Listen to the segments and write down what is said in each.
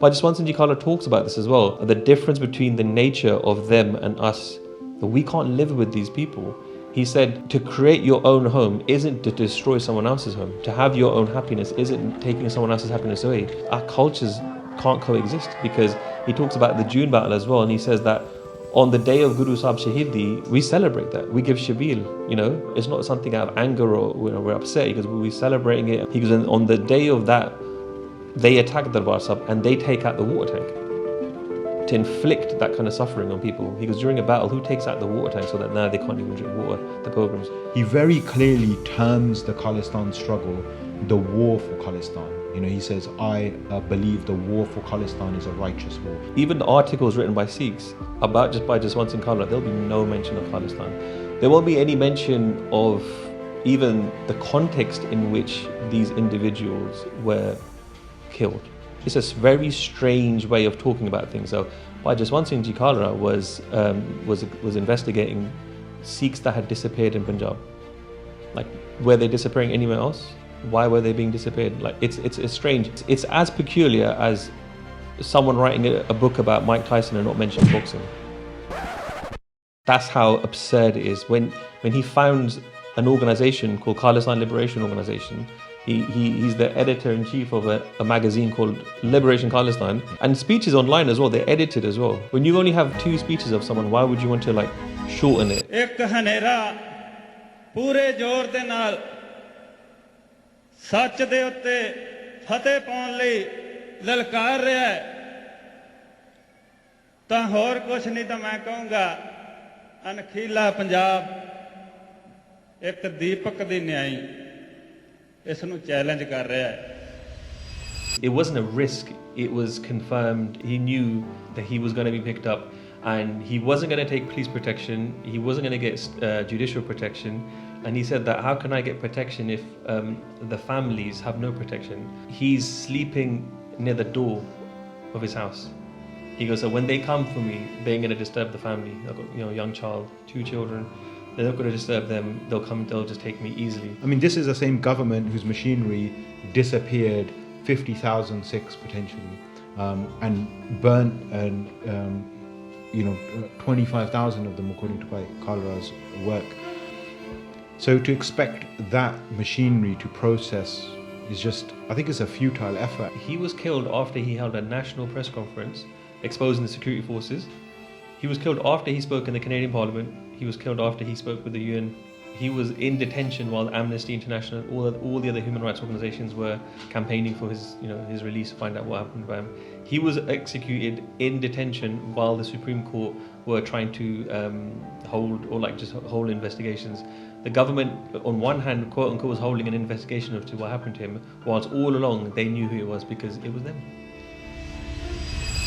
Bhai Jaswant Singh Khalra talks about this as well, the difference between the nature of them and us. That we can't live with these people. He said to create your own home isn't to destroy someone else's home. To have your own happiness isn't taking someone else's happiness away. Our cultures can't coexist, because he talks about the June battle as well, and he says that on the day of Guru Sahib Shaheedi, we celebrate that. We give Shabil, it's not something out of anger or we're upset, because we're celebrating it. He goes, on the day of that, they attack Darbar Sahib and they take out the water tank to inflict that kind of suffering on people. He goes, during a battle, who takes out the water tank so that now they can't even drink water, the pilgrims? He very clearly terms the Khalistan struggle the war for Khalistan. He says, I believe the war for Khalistan is a righteous war. Even the articles written by Sikhs about Bhai Jaswant Singh Khalra, there'll be no mention of Khalistan. There won't be any mention of even the context in which these individuals were killed. It's a very strange way of talking about things. So Bhai Jaswant Singh Khalra was investigating Sikhs that had disappeared in Punjab. Like, were they disappearing anywhere else? Why were they being disappeared? Like, it's strange. It's as peculiar as someone writing a book about Mike Tyson and not mentioning boxing. That's how absurd it is. When he found an organization called Khalistan Liberation Organization, he's the editor-in-chief of a magazine called Liberation Khalistan, and speeches online as well, they're edited as well. When you only have 2 speeches of someone, why would you want to shorten it? ਸੱਚ ਦੇ ਉੱਤੇ ਫਤਿਹ ਪਾਉਣ ਲਈ ਲਲਕਾਰ ਰਿਹਾ ਹੈ ਤਾਂ ਹੋਰ ਕੁਝ ਨਹੀਂ ਤਾਂ ਮੈਂ ਕਹੂੰਗਾ ਅਣਖੀਲਾ ਪੰਜਾਬ ਇੱਕ ਦੀਪਕ ਦੀ ਨਿਆਈ ਇਸ ਨੂੰ ਚੈਲੰਜ ਕਰ ਰਿਹਾ ਹੈ. It wasn't a risk, it was confirmed. He knew that he was going to be picked up, and he wasn't going to take police protection, he wasn't going to get judicial protection. And he said that, how can I get protection if the families have no protection? He's sleeping near the door of his house. He goes, so when they come for me, they ain't going to disturb the family. I've got a young child, 2 children. They're not going to disturb them. They'll just take me easily. I mean, this is the same government whose machinery disappeared 50,000 Sikhs potentially, and burnt, and 25,000 of them, according to Bhai Khalra's work. So to expect that machinery to process is just, I think it's a futile effort. He was killed after he held a national press conference exposing the security forces. He was killed after he spoke in the Canadian Parliament. He was killed after he spoke with the UN. He was in detention while Amnesty International, all the other human rights organizations were campaigning for his release, to find out what happened to him. He was executed in detention while the Supreme Court were trying to hold investigations. The government, on one hand, quote unquote, was holding an investigation of what happened to him, whilst all along they knew who it was because it was them.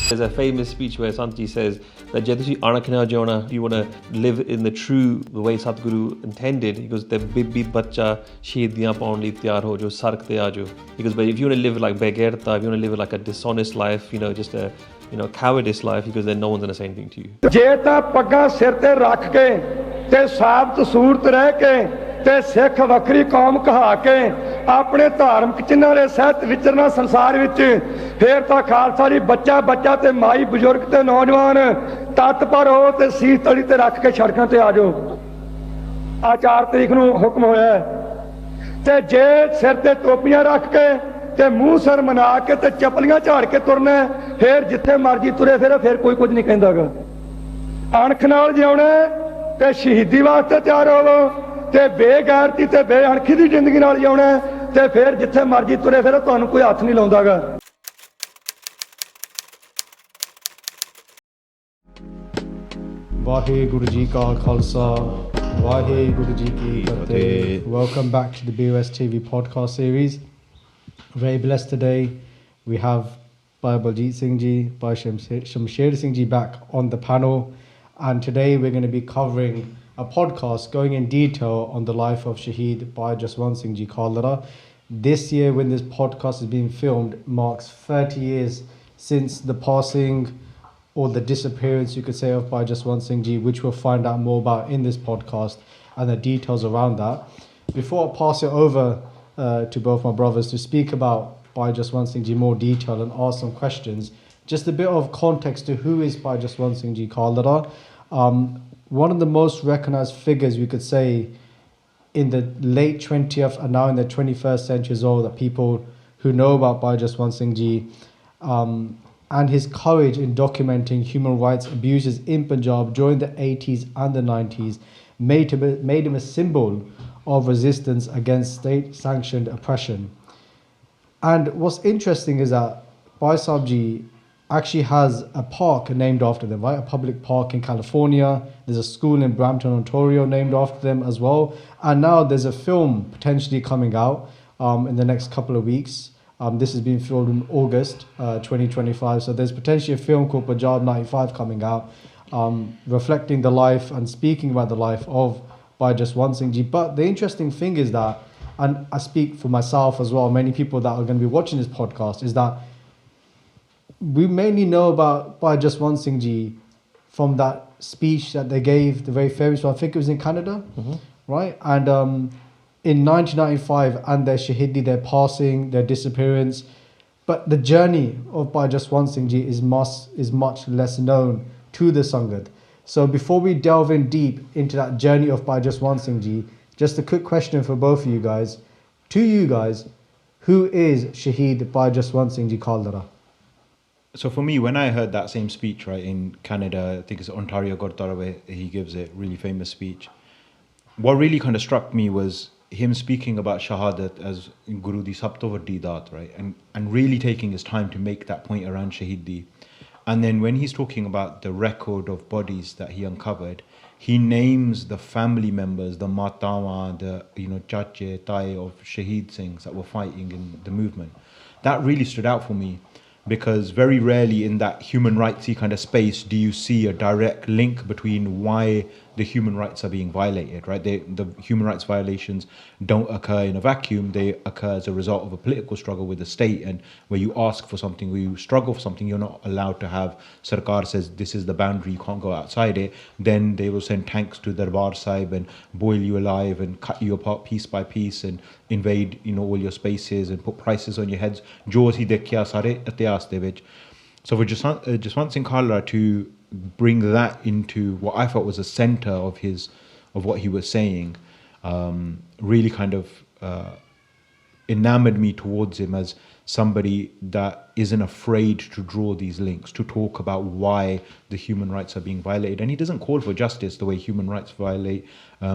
There's a famous speech where Sant says that if you want to live in the way Satguru intended, he goes, the bibbi bacha shaheediyan paun li tiyar ho jo sark te aajo. He goes, but if you want to live like begairta, if you want to live like a dishonest life, just a cowardice life, he goes, then no one's going to say anything to you. ਜੇ ਤਾਂ ਪੱਗਾਂ ਸਿਰ ਤੇ ਰੱਖ ਕੇ ਤੇ ਸਾਬਤ ਸੂਰਤ ਰਹਿ ਕੇ ਤੇ ਸਿੱਖ ਵੱਖਰੀ ਕੌਮ ਕਹਾ ਕੇ ਆਪਣੇ ਧਾਰਮਿਕ ਚਿੰਨ੍ਹਾਂ ਦੇ ਸਹਿਤ ਵਿਚਰਨਾ ਸੰਸਾਰ ਵਿੱਚ, ਫੇਰ ਤਾਂ ਖਾਲਸਾ ਦੀ ਬੱਚਾ ਤੇ ਮਾਈ ਬਜ਼ੁਰਗ ਤੇ ਨੌਜਵਾਨ ਤਤਪਰ ਹੋ ਤੇ ਸੀਸ ਤਲੀ ਤੇ ਰੱਖ ਕੇ ਸੜਕਾਂ ਤੇ ਆ ਜਾਓ। ਆ 4 ਤਰੀਕ ਨੂੰ ਹੁਕਮ ਹੋਇਆ ਤੇ ਜੇ ਸਿਰ ਤੇ ਟੋਪੀਆਂ ਰੱਖ ਕੇ ਤੇ ਮੂੰਹ ਸਿਰ ਮਨਾ ਕੇ ਤੇ ਚੱਪਲੀਆਂ ਝਾੜ ਕੇ ਤੁਰਨਾ, ਫੇਰ ਜਿੱਥੇ ਮਰਜੀ ਤੁਰੇ ਫਿਰ ਕੋਈ ਕੁਝ ਨਹੀਂ ਕਹਿੰਦਾਗਾ। ਅਣਖ ਨਾਲ ਜਿਉਣਾ ਤੇ ਸ਼ਹੀਦੀ ਵਾਸਤੇ ਤਿਆਰ ਹੋਵੋ, ਤੇ ਬੇਗੈਰਤੀ ਤੇ ਬੇਅਣਖੀ ਦੀ ਜ਼ਿੰਦਗੀ ਨਾਲ ਜਿਉਣਾ, ਤੇ ਫਿਰ ਜਿੱਥੇ ਮਰਜੀ ਤੁਰੇ ਫਿਰ ਤੁਹਾਨੂੰ ਕੋਈ ਹੱਥ ਨਹੀਂ ਲਾਉਂਦਾਗਾ। ਵਾਹਿਗੁਰੂ ਜੀ ਕਾ ਖਾਲਸਾ, ਵਾਹਿਗੁਰੂ ਜੀ ਕੀ ਫਤਿਹ. Welcome back to the BOS TV podcast series. Very blessed today. We have Bhai Baljit Singh Ji, Bhai Shaheed Singh Ji back on the panel, and today we're going to be covering a podcast going in detail on the life of Shaheed Bhai Jaswant Singh Ji Khalra. This year, when this podcast is being filmed, marks 30 years since the passing or the disappearance, you could say, of Bhai Jaswant Singh Ji, which we'll find out more about in this podcast and the details around that. Before I pass it over to both my brothers to speak about Bhai Jaswant Singh Ji in more detail and ask some questions. Just a bit of context to who is Bhai Jaswant Singh Ji Khalra. One of the most recognized figures, we could say, in the late 20th and now in the 21st century as well, that people who know about Bhai Jaswant Singh Ji and his courage in documenting human rights abuses in Punjab during the 80s and the 90s made him a symbol of resistance against state-sanctioned oppression. And what's interesting is that Bhai Sahib Ji actually has a park named after them, right? A public park in California. There's a school in Brampton, Ontario named after them as well. And now there's a film potentially coming out in the next couple of weeks. This is being filmed in August 2025. So there's potentially a film called Punjab 95 coming out, reflecting the life and speaking about the life of Bhai Jaswant Singh Ji. But the interesting thing is that, and I speak for myself as well, many people that are going to be watching this podcast, is that we mainly know about Bhai Jaswant Singh Ji from that speech that they gave, the very famous one, I think it was in Canada, right? And in 1995, and their Shaheedi, their passing, their disappearance. But the journey of Bhai Jaswant Singh Ji is much less known to the Sangat. So before we delve in deep into that journey of Bhai Jaswant Singh Ji, just a quick question for both of you guys. To you guys, who is Shaheed Bhai Jaswant Singh Ji Khalra? So for me, when I heard that same speech, right, in Canada, I think it's Ontario, Kartar, where he gives a really famous speech, what really kind of struck me was him speaking about Shahadat as Guru di Sab to vaddi daat, right, and really taking his time to make that point around Shaheedi. And then when he's talking about the record of bodies that he uncovered, he names the family members, the matawa, the chache, tai of Shaheed Singhs that were fighting in the movement. That really stood out for me, because very rarely in that human rightsy kind of space do you see a direct link between why the human rights are being violated, right? The human rights violations don't occur in a vacuum. They occur as a result of a political struggle with the state, and where you ask for something, where you struggle for something, you're not allowed to have, Sarkar says this is the boundary, you can't go outside it. Then they will send tanks to Darbar Sahib and boil you alive and cut you apart piece by piece and invade, all your spaces and put prices on your heads. Jo assi dekhya sare itihas de vich. So for Jaswant Singh Khalra to bring that into what I thought was a center of what he was saying, really kind of enamored me towards him as somebody that isn't afraid to draw these links, to talk about why the human rights are being violated. And he doesn't call for justice the way human rights violate.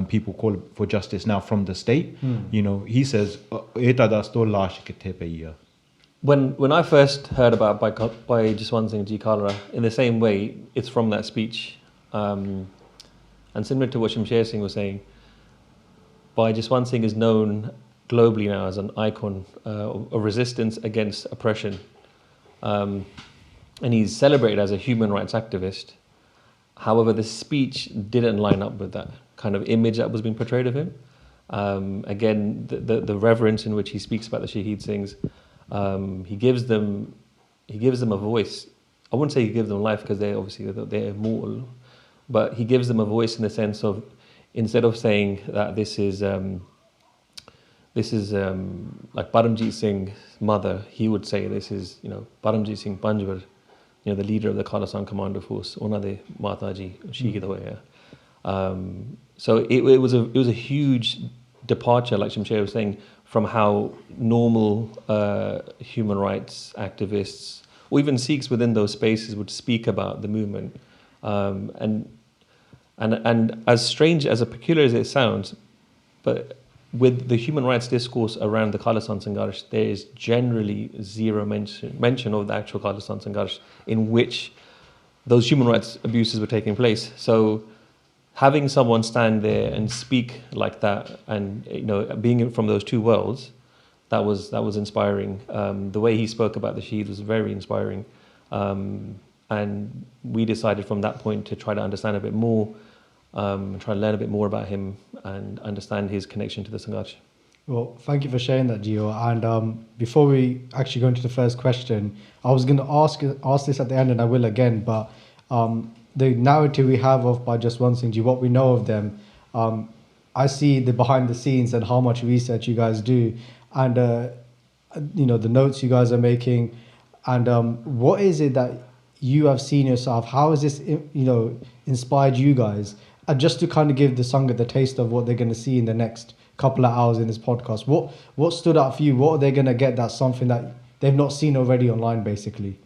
People call for justice now from the state. He says, "Eta das to lash kithe pai hai." When I first heard about Bhai Jaswant Singh Ji Khalra, in the same way, it's from that speech. And similar to what Shamsher Singh was saying, Bhai Jaswant Singh is known globally now as an icon of resistance against oppression. And he's celebrated as a human rights activist. However, the speech didn't line up with that kind of image that was being portrayed of him. Again, the reverence in which he speaks about the Shaheed Singhs, he gives them a voice. I wouldn't say he gives them life, because they're immortal, but he gives them a voice in the sense of, instead of saying that this is like Paramjit Singh's mother, he would say this is Paramjit Singh Panjwar, the leader of the Khalistan Commando Force. Ona de Mataji Shaheed hoye. So it was a huge departure, like Shamsher was saying, from how normal human rights activists, or even Sikhs within those spaces, would speak about the movement. And as strange, as peculiar as it sounds, but with the human rights discourse around the Khalistan Sangharsh, there is generally zero mention of the actual Khalistan Sangharsh in which those human rights abuses were taking place. So having someone stand there and speak like that, and being from those two worlds, that was inspiring. The way he spoke about the Shaheed was very inspiring, and we decided from that point to try to understand a bit more, and try to learn a bit more about him and understand his connection to the Sangharsh. Well, thank you for sharing that, Gio. And before we actually go into the first question, I was going to ask this at the end, and I will again, but the narrative we have of Bhai Jaswant Singh Ji, what we know of them, I see the behind the scenes and how much research you guys do. And the notes you guys are making, and what is it that you have seen yourself? How has this, inspired you guys? And just to kind of give the Sangha the taste of what they're going to see in the next couple of hours in this podcast, what stood out for you? What are they going to get that's something that they've not seen already online, basically?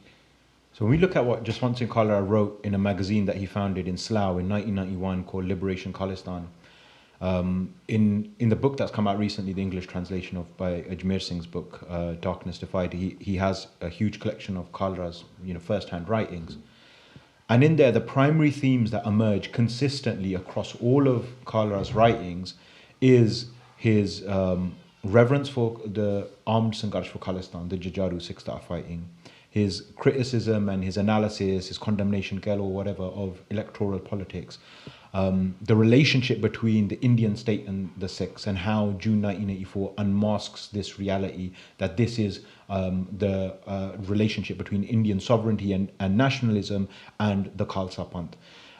So when we look at what Jaswant Singh Khalra wrote in a magazine that he founded in Slough in 1991 called Liberation Khalistan, in the book that's come out recently, the English translation of by Ajmer Singh's book, Darkness Defied, he has a huge collection of Khalra's first-hand writings. And in there, the primary themes that emerge consistently across all of Khalra's writings is his reverence for the armed Sangharsh for Khalistan, the Jujaru Sikhs that are fighting, his criticism and his analysis, his condemnation, or whatever, of electoral politics, the relationship between the Indian state and the Sikhs, and how June 1984 unmasks this reality that this is the relationship between Indian sovereignty and nationalism and the Khalsa Panth.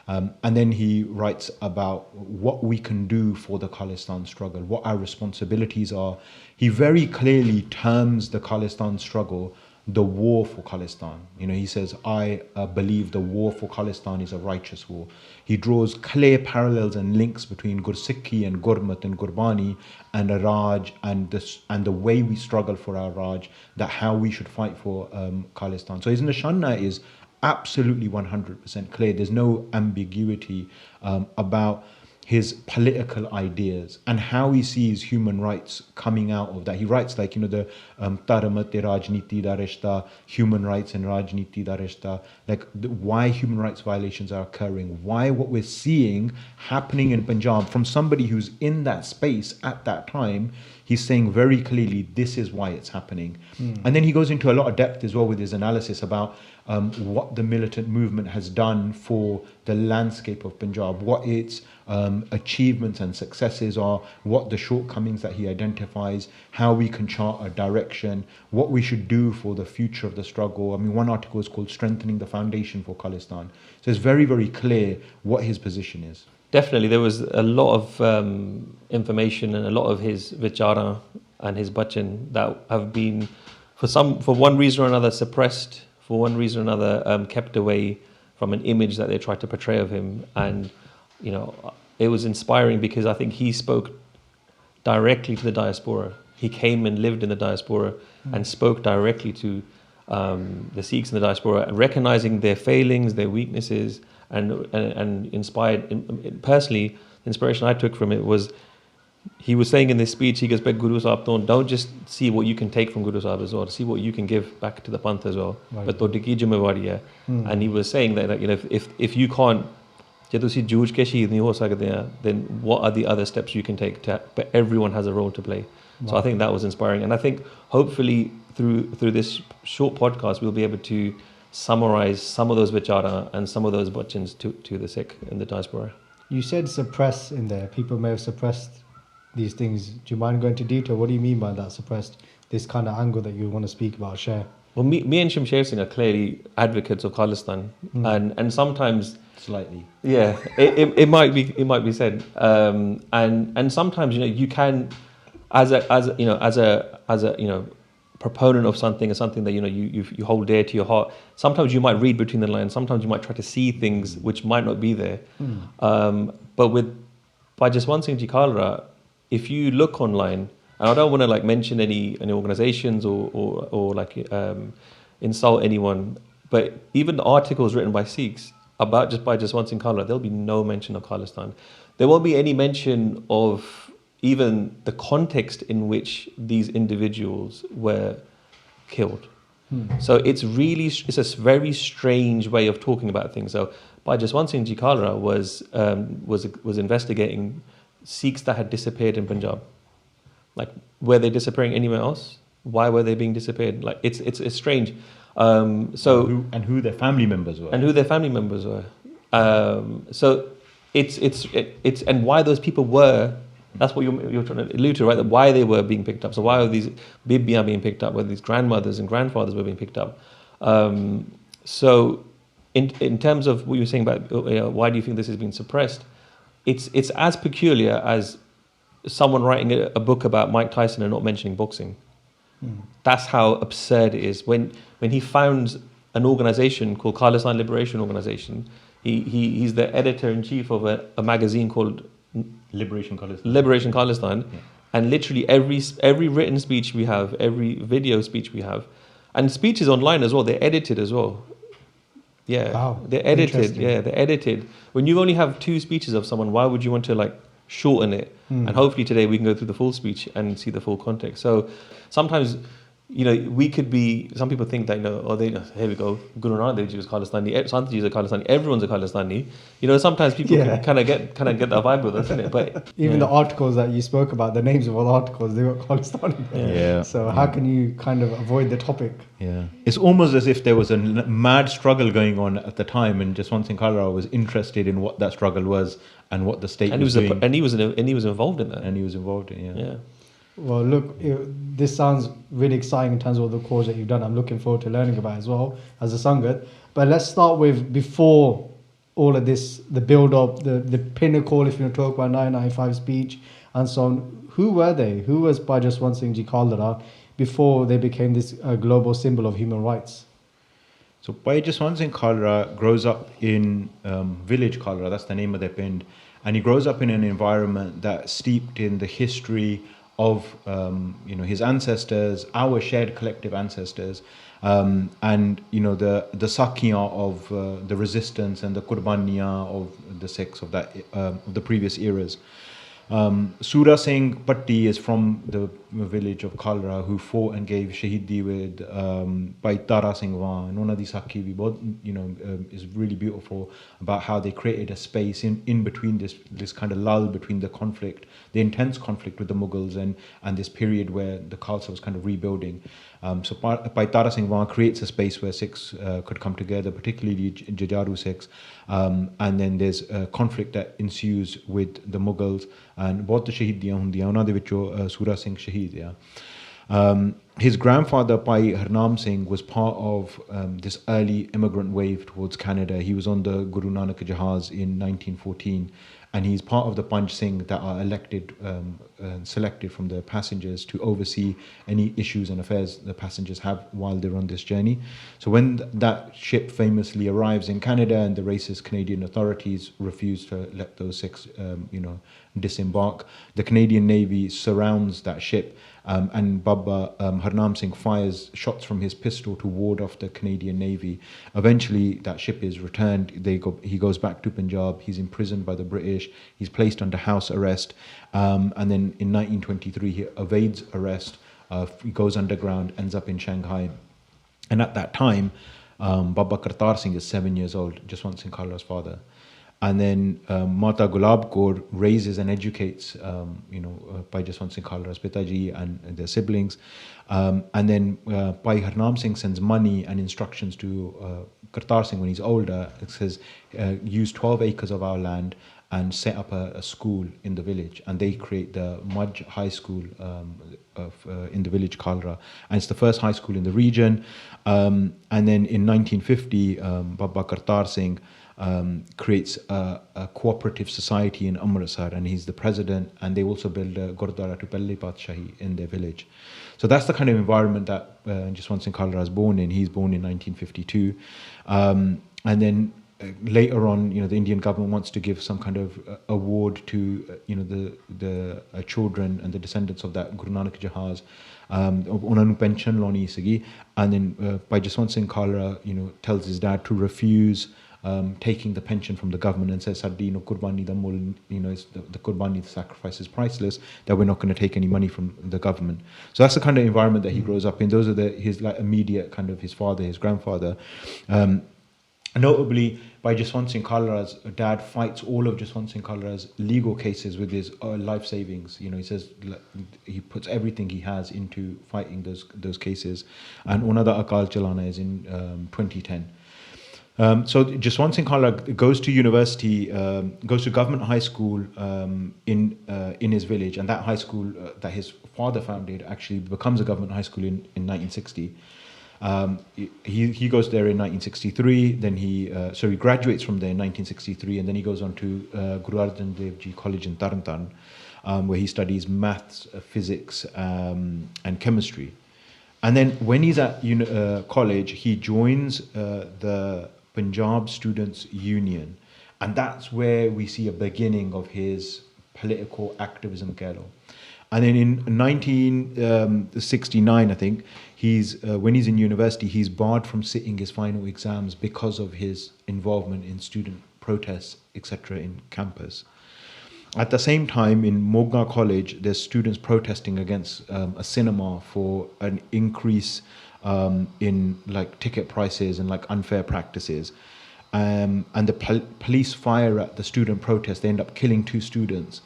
And then he writes about what we can do for the Khalistan struggle, what our responsibilities are. He very clearly terms the Khalistan struggle the war for Khalistan. He says, I believe the war for Khalistan is a righteous war. He draws clear parallels and links between Gursikhi and Gurmat and Gurbani and a Raj and the way we struggle for our Raj, that how we should fight for Khalistan. So his nishana is absolutely 100% clear. There's no ambiguity about his political ideas and how he sees human rights coming out of that. He writes the Taramat Rajniti da Rishta, human rights and Rajniti da Rishta, why human rights violations are occurring, why what we're seeing happening in Punjab from somebody who's in that space at that time. He's saying very clearly, this is why it's happening. And then he goes into a lot of depth as well with his analysis about what the militant movement has done for the landscape of Punjab, what its achievements and successes are, what the shortcomings that he identifies, how we can chart a direction, what we should do for the future of the struggle. One article is called Strengthening the Foundation for Khalistan. So it's very, very clear what his position is. Definitely, there was a lot of information and a lot of his vichara and his bachan that have been, for one reason or another, suppressed, for one reason or another, kept away from an image that they tried to portray of him. And, it was inspiring because I think he spoke directly to the diaspora. He came and lived in the diaspora and spoke directly to the Sikhs in the diaspora, recognizing their failings, their weaknesses, and inspired. Personally, the inspiration I took from it was, he was saying in this speech, he goes, Guru Sahib, don't just see what you can take from Guru Sahib as well, see what you can give back to the Panth as well. Right. But todi ki zimmewari hai. And he was saying that if you can't, then what are the other steps you can take? But everyone has a role to play. Wow. So I think that was inspiring. And I think hopefully through this short podcast, we'll be able to summarize some of those vichara and some of those bachans to the Sikh in the diaspora. You said suppress in there. People may have suppressed these things. Do you mind going into detail? What do you mean by that, suppressed? This kind of angle that you want to speak about, share. Well, me and Shamsher Singh are clearly advocates of Khalistan, and sometimes slightly, yeah, it might be said, and sometimes you can, as a proponent of something, or something that you hold dear to your heart. Sometimes you might read between the lines. Sometimes you might try to see things which might not be there. But with Bhai Jaswant Singh Khalra, if you look online, and I don't want to mention any organizations or insult anyone, but even the articles written by Sikhs about Bhai Jaswant Singh Khalra, there'll be no mention of Khalistan. There won't be any mention of even the context in which these individuals were killed. So it's a very strange way of talking about things. So Bhai Jaswant Singh Khalra was investigating Sikhs that had disappeared in Punjab. Were they disappearing anywhere else? Why were they being disappeared? It's strange. Who their family members were. So it's and why those people were. That's what you're trying to allude to, right? That why they were being picked up. So why are these bibbias being picked up? Whether these grandmothers and grandfathers were being picked up. So in terms of what you were saying about why do you think this has been suppressed? It's as peculiar as someone writing a book about Mike Tyson and not mentioning boxing. That's how absurd it is. When he founds an organization called Khalistan Liberation Organization, he's the editor-in-chief of a magazine called Liberation Khalistan. Yeah. And literally every written speech we have, every video speech we have, and speeches online as well, they're edited as well. Yeah, Wow, they're edited. interesting. Yeah, they're edited. When you only have 2 speeches of someone, why would you want to like shorten it? And hopefully today we can go through the full speech and see the full context. So sometimes, you know, we could be. Some people think that, you know, oh, here we go. Guru Nanak Dev Ji was Khalistani. Sant Ji is a Khalistani. Everyone's a Khalistani. You know, sometimes people can kind of get that vibe with us, isn't it? But Even the articles that you spoke about, the names of all the articles, they were Khalistani. Yeah. So how can you kind of avoid the topic? Yeah, it's almost as if there was a mad struggle going on at the time, and Jaswant Singh Khalra was interested in what that struggle was and what the state was doing. And he was involved in that. And he was involved in it. Yeah. Well, look, this sounds really exciting in terms of the course that you've done. I'm looking forward to learning about it as well as a Sangat. But let's start with before all of this, the build-up, the pinnacle, if you want to talk about 1995 speech and so on. Who were they? Who was Bhai Jaswant Singh Khalra before they became this global symbol of human rights? So Bhai Jaswant Singh Khalra grows up in village Khalra, that's the name of their pind, and he grows up in an environment that's steeped in the history of his ancestors, our shared collective ancestors, and you know the sakhiyan of the resistance and the qurbaniyan of the Sikhs of the previous eras. Sura Singh Patti is from the village of Khalra, who fought and gave Shaheedi with Bhai Tara Singh Wan. And Ona di Sakhi is really beautiful about how they created a space in between this kind of lull between the conflict, the intense conflict with the Mughals and this period where the Khalsa was kind of rebuilding. So Bhai Tara Singh Wan creates a space where Sikhs could come together, particularly Jajaru Sikhs. And then there's a conflict that ensues with the Mughals. And both the Shaheediyan hundiyan, ਉਹਨਾਂ ਦੇ ਵਿੱਚੋਂ Sura Singh Shaheed. His grandfather, Bhai Harnam Singh, was part of this early immigrant wave towards Canada. He was on the Guru Nanak Jahaz in 1914. And he's part of the Panch Singh that are elected, selected from the passengers to oversee any issues and affairs the passengers have while they're on this journey. So when that ship famously arrives in Canada and the racist Canadian authorities refuse to let those Sikhs, disembark, the Canadian Navy surrounds that ship. And Baba Harnam Singh fires shots from his pistol to ward off the Canadian Navy. Eventually, that ship is returned. He goes back to Punjab. He's imprisoned by the British. He's placed under house arrest. And then in 1923, he evades arrest. He goes underground, ends up in Shanghai. And at that time, Baba Kartar Singh is 7 years old, Jaswant Singh Khalra's father. And then Mata Gulab Kaur raises and educates, Bhai Jaswant Singh Khalra's Pitaji and their siblings. And then Bhai Harnam Singh sends money and instructions to Kartar Singh when he's older. It says, use 12 acres of our land and set up a school in the village. And they create the Maj High School in the village Khalra. And it's the first high school in the region. And then in 1950, Baba Kartar Singh creates a cooperative society in Amritsar, and he's the president, and they also build a Gurdwara to Pelli Patshahi in their village. So that's the kind of environment that Jaswant Singh Khalra is born in. He's born in 1952. And then later on, the Indian government wants to give some kind of award to, the children and the descendants of that Guru Nanak Jahaz. ਉਹਨਾਂ ਨੂੰ pension ਲਾਉਣੀ ਸੀਗੀ, and then Bhai Jaswant Singh Khalra, tells his dad to refuse taking the pension from the government and says, Saddi, Qurbani da mul, the Qurbani, the sacrifice is priceless, that we're not going to take any money from the government. So that's the kind of environment that he grows up in. Those are his immediate kind of his father, his grandfather. Notably, Bhai Jaswant Singh Khalra's dad fights all of Jaswant Singh Khalra's legal cases with his life savings. He says he puts everything he has into fighting those cases. And Unada Akal Chalana is in 2010. So Jaswant Singh Khalra goes to university, goes to government high school in his village, and that high school that his father founded actually becomes a government high school in 1960. He goes there in 1963, then he graduates from there in 1963, and then he goes on to Guru Arjan Dev Ji College in Tarn Taran, where he studies maths, physics, and chemistry. And then when he's at college, he joins the Punjab Students' Union. And that's where we see a beginning of his political activism. And then in 1969, I think, when he's in university, he's barred from sitting his final exams because of his involvement in student protests, etc., in campus. At the same time, in Moga College, there's students protesting against a cinema for an increase in like ticket prices and like unfair practices. And the police fire at the student protest. They end up killing 2 students.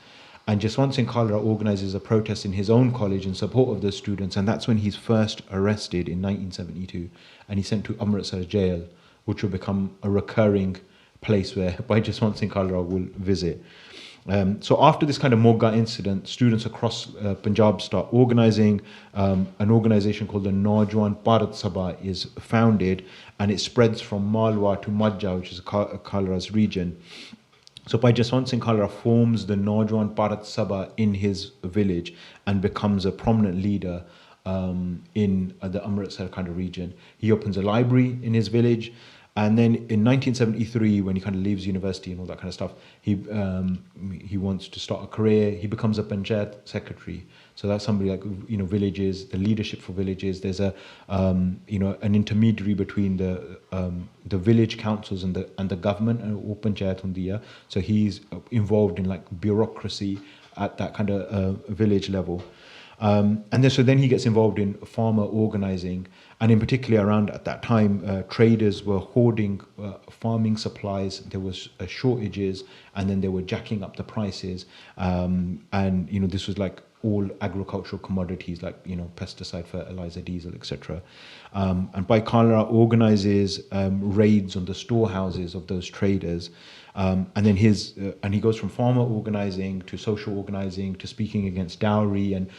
And Jaswant Singh Khalra organizes a protest in his own college in support of those students. And that's when he's first arrested in 1972. And he's sent to Amritsar jail, which will become a recurring place where Bhai Jaswant Singh Khalra will visit. So after this kind of Moga incident, students across Punjab start organizing. An organization called the Naujawan Bharat Sabha is founded, and it spreads from Malwa to Majha, which is Khalra's region. So Bhai Jaswant Singh Khalra forms the Naujawan Bharat Sabha in his village and becomes a prominent leader in the Amritsar kind of region. He opens a library in his village. And then in 1973, when he kind of leaves university and all that kind of stuff, he wants to start a career. He becomes a panchayat secretary. So that's somebody like, villages, the leadership for villages. There's an intermediary between the village councils and the government or panchayat hundiya. So he's involved in like bureaucracy at that kind of village level. And then he gets involved in farmer organizing, and in particular around at that time, traders were hoarding farming supplies. There was shortages, and then they were jacking up the prices. This was like all agricultural commodities like pesticide, fertilizer, diesel, etc. And Bhai Khalra organizes raids on the storehouses of those traders. And then he goes from farmer organizing to social organizing to speaking against dowry and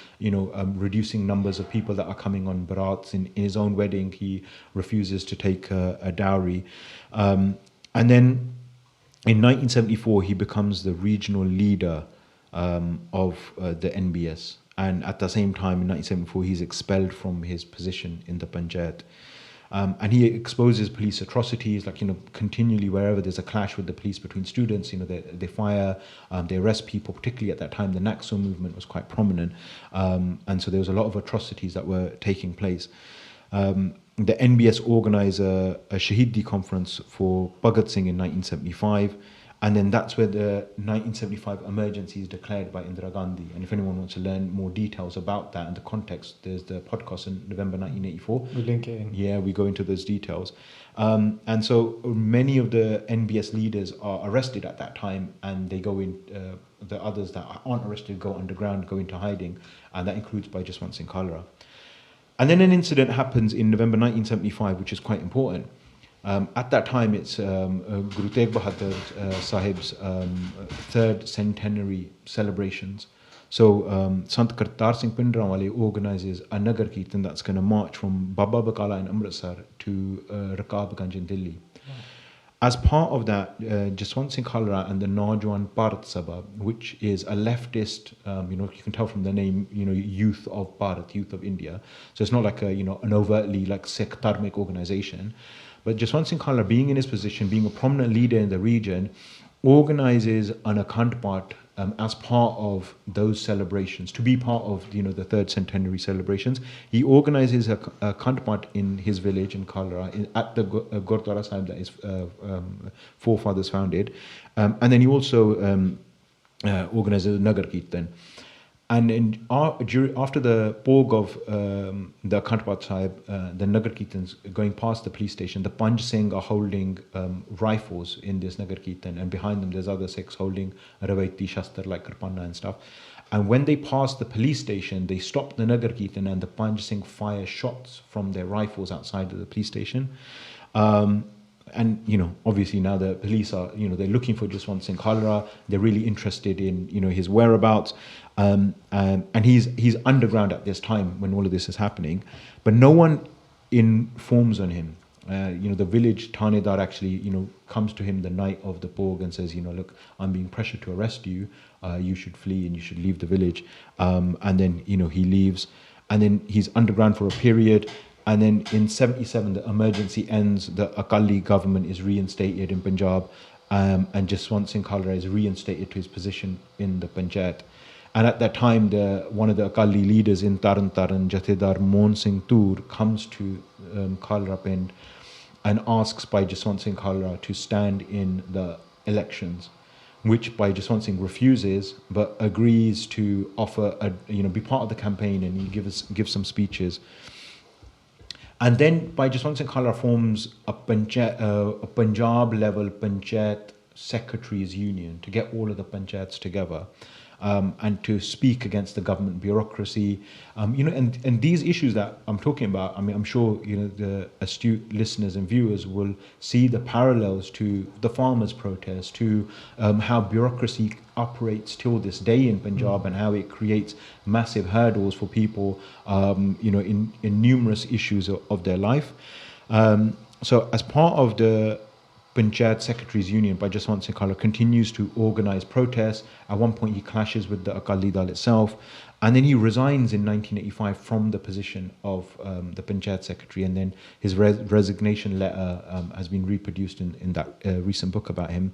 reducing numbers of people that are coming on barats. In his own wedding, he refuses to take a dowry. And then in 1974, he becomes the regional leader of the NBS. And at the same time, in 1974, he's expelled from his position in the Panchayat. And he exposes police atrocities, continually wherever there's a clash with the police between students, they fire, they arrest people. Particularly at that time, the Naxo movement was quite prominent. And so there was a lot of atrocities that were taking place. The NBS organized a Shaheedi conference for Bhagat Singh in 1975. And then that's where the 1975 emergency is declared by Indira Gandhi. And if anyone wants to learn more details about that and the context, there's the podcast in November 1984. We link it in. Yeah, we go into those details. And so many of the NBS leaders are arrested at that time, and they go in, the others that aren't arrested go underground, go into hiding. And that includes Bhai Jaswant Singh Khalra. And then an incident happens in November 1975, which is quite important. At that time, it's Guru Tegh Bahadur Sahib's 3rd centenary celebrations. So Sant Kartar Singh Pindrawale organizes a Nagar Kirtan that's going to march from Baba Bakala in Amritsar to Rakabganj in Delhi. As part of that, Jaswant Singh Khalra and the Naujawan Bharat Sabha, which is a leftist, you can tell from the name, youth of Bharat, youth of India. So it's not like an overtly like Sikh dharmic organization. But Jaswant Singh Khalra, being in his position, being a prominent leader in the region, organizes an Akhand Path as part of those celebrations, to be part of the 3rd centenary celebrations. He organizes a Akhand Path in his village in Khalra, at the Gurdwara Sahib that his forefathers founded. And then he also organizes a Nagar Kirtan. And after the Pog of the Akhand Path Sahib, the Nagar Kirtans going past the police station, the Panj Singh are holding rifles in this Nagar Kirtan, and behind them there's other Sikhs holding Ravaiti Shastar like Karpana and stuff. And when they pass the police station, they stop the Nagar Kirtan, and the Panj Singh fire shots from their rifles outside of the police station. And obviously now the police are they're looking for Jaswant Singh Khalra. They're really interested in his whereabouts, and he's underground at this time when all of this is happening, but no one informs on him. The village Thanedar actually comes to him the night of the Pog and says, look, I'm being pressured to arrest you. You should flee and you should leave the village. And then he leaves. and then he's underground for a period. And then in 77, the emergency ends, the Akali government is reinstated in Punjab, and Jaswant Singh Khalra is reinstated to his position in the Panchayat. And at that time, one of the Akali leaders in Taran Taran, Jathedar Manmohan Singh Toor, comes to Khalra Pind and asks Bhai Jaswant Singh Khalra to stand in the elections, which Bhai Jaswant Singh refuses, but agrees to offer, be part of the campaign, and he gives some speeches. And then Bhai Jaswant Singh Khalra forms a Punjab level Panchayat Secretaries Union to get all of the Panchayats together, and to speak against the government bureaucracy. And these issues that I'm talking about, I mean, I'm sure, the astute listeners and viewers will see the parallels to the farmers' protest, to how bureaucracy operates till this day in Punjab, and how it creates massive hurdles for people, in numerous issues of their life. So as part of the Panchayat Secretaries Union, Bhai Jaswant Singh Khalra continues to organise protests. At one point he clashes with the Akali Dal itself, and then he resigns in 1985 from the position of the Panchayat Secretary, and then his resignation letter has been reproduced in that recent book about him.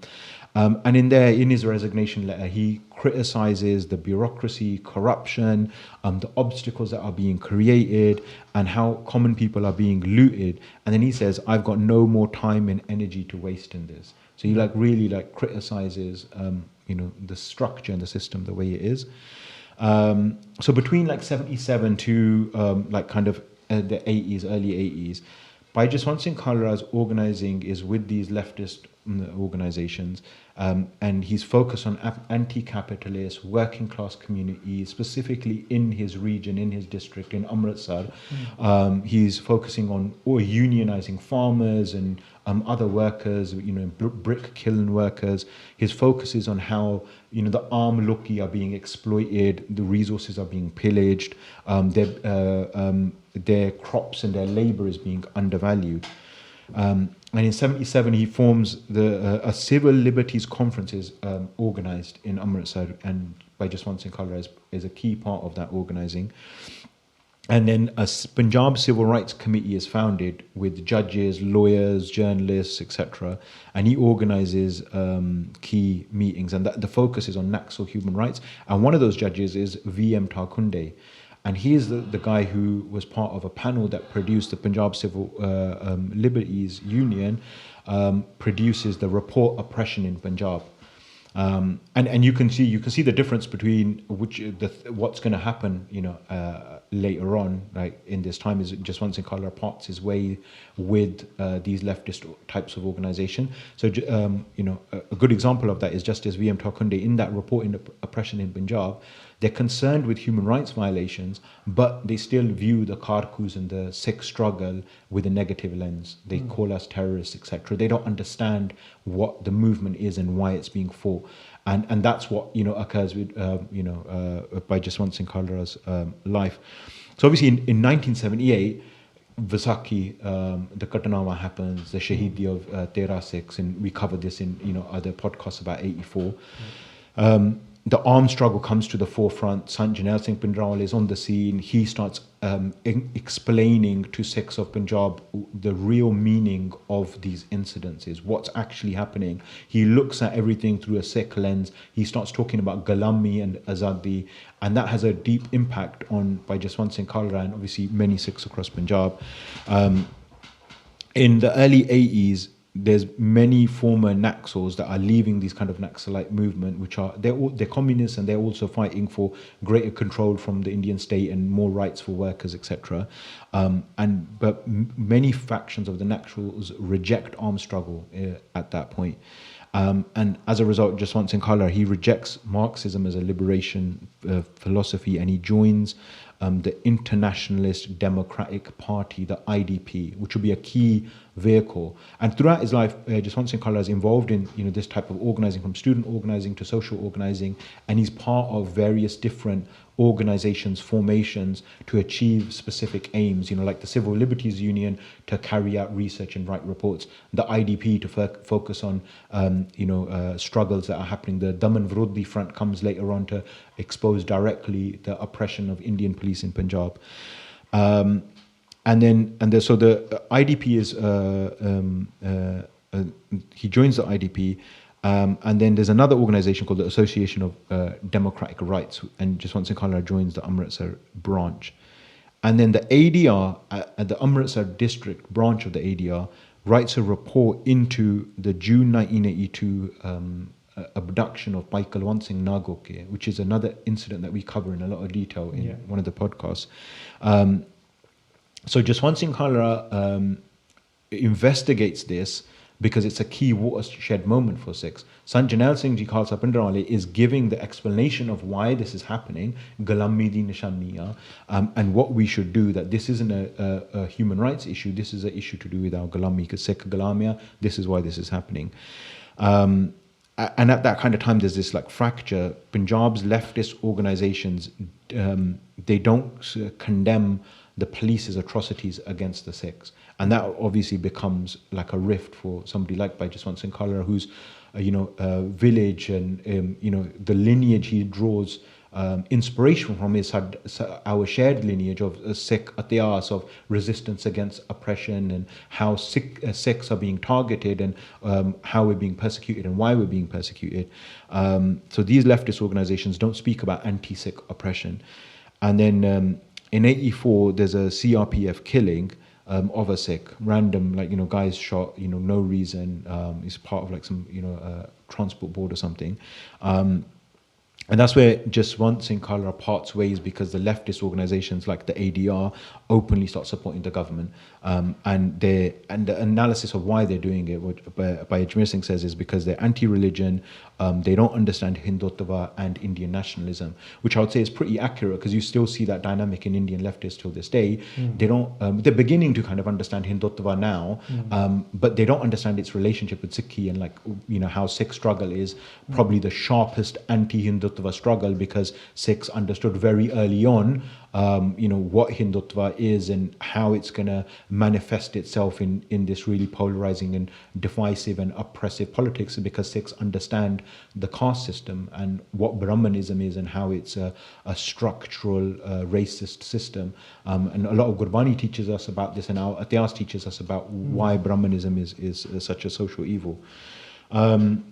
And in his resignation letter, he criticises the bureaucracy, corruption, the obstacles that are being created, and how common people are being looted. And then he says, "I've got no more time and energy to waste in this." So he really criticises, the structure and the system the way it is. So between 77 to the 80s, early 80s, Bhai Jaswant Singh Khalra's organising is with these leftist organisations, and he's focused on anti-capitalist, working class communities, specifically in his region, in his district, in Amritsar. He's focusing on unionising farmers and other workers, brick kiln workers. His focus is on how the arm lucky are being exploited, the resources are being pillaged, their crops and their labour is being undervalued. And in 77, he forms a civil liberties conference is organised in Amritsar, and Bhai Jaswant Singh Khalra is a key part of that organising. And then a Punjab Civil Rights Committee is founded with judges, lawyers, journalists, etc. And he organises key meetings, and the focus is on Naxal human rights. And one of those judges is V.M. Thakunde. And he is the guy who was part of a panel that produced the Punjab Civil Liberties Union, produces the report Oppression in Punjab. And you can see the difference between what's going to happen, later on, in this time, is Jaswant Singh Khalra parts his way with these leftist types of organisation. So, a good example of that is Justice V.M. Thakunde in that report in Oppression in Punjab. They're concerned with human rights violations, but they still view the Kharkus and the Sikh struggle with a negative lens. They call us terrorists, etc. They don't understand what the movement is and why it's being fought. And that's what occurs with Bhai Jaswant Singh Khalra's life. So obviously in 1978, Vaisakhi, the Katanawa happens, the Shaheedi of Tera Sikhs, and we covered this in other podcasts about 84. The armed struggle comes to the forefront. Sant Jarnail Singh Pindrawal is on the scene. He starts explaining to Sikhs of Punjab the real meaning of these incidences, what's actually happening. He looks at everything through a Sikh lens. He starts talking about Gulami and Azadi, and that has a deep impact on Bhai Jaswant Singh Khalra and obviously many Sikhs across Punjab. In the early 80s, there's many former Naxals that are leaving these kind of Naxalite movement, which they're communists, and they're also fighting for greater control from the Indian state and more rights for workers, etc. But many factions of the Naxals reject armed struggle at that point. And as a result, Jaswant Singh Khalra, he rejects Marxism as a liberation philosophy, and he joins the Internationalist Democratic Party, the IDP, which will be a key vehicle. And throughout his life, Jaswant Singh Khalra is involved in this type of organizing, from student organizing to social organizing, and he's part of various different organizations, formations to achieve specific aims, like the Civil Liberties Union to carry out research and write reports, the IDP to focus on struggles that are happening. The Daman Virodhi Front comes later on to expose directly the oppression of Indian police in Punjab. So the IDP is he joins the IDP. And then there's another organization called the Association of Democratic Rights, and Jaswant Singh Khalra joins the Amritsar branch. And then the ADR, at the Amritsar district branch of the ADR, writes a report into the June 1982 abduction of Bhai Jaswant Singh Nagoke, which is another incident that we cover in a lot of detail in one of the podcasts. So Jaswant Singh Khalra investigates this because it's a key watershed moment for Sikhs. Sant Jarnail Singh Ji Khalsa Pindrale is giving the explanation of why this is happening, Galami di Nishaniya, and what we should do, that this isn't a human rights issue, this is an issue to do with our Galami, because Sikh Galamiya, this is why this is happening. And at that kind of time, there's this fracture. Punjab's leftist organizations, they don't condemn the police's atrocities against the Sikhs. And that obviously becomes a rift for somebody like Bhai Jaswant Singh Khalra, whose village and the lineage he draws inspiration from is our shared lineage of Sikh atiyas, of resistance against oppression, and how Sikhs are being targeted, and how we're being persecuted and why we're being persecuted. So these leftist organizations don't speak about anti-Sikh oppression. And then in 84, there's a CRPF killing of a Sikh, random, guys shot, no reason. It's part of some, transport board or something. And that's where Jaswant Singh Khalra parts ways, because the leftist organizations like the ADR openly start supporting the government. And the analysis of why they're doing it, what Bhai Jaswant Singh says, is because they're anti-religion, they don't understand Hindutva and Indian nationalism, which I would say is pretty accurate, because you still see that dynamic in Indian leftists till this day. They don't, they're beginning to kind of understand Hindutva now, but they don't understand its relationship with Sikhi, and how Sikh struggle is probably the sharpest anti-Hindutva struggle, because Sikhs understood very early on what Hindutva is and how it's going to manifest itself in this really polarizing and divisive and oppressive politics, because Sikhs understand the caste system and what Brahmanism is and how it's a structural racist system. And a lot of Gurbani teaches us about this, and our Atiyas teaches us about why Brahmanism is such a social evil. And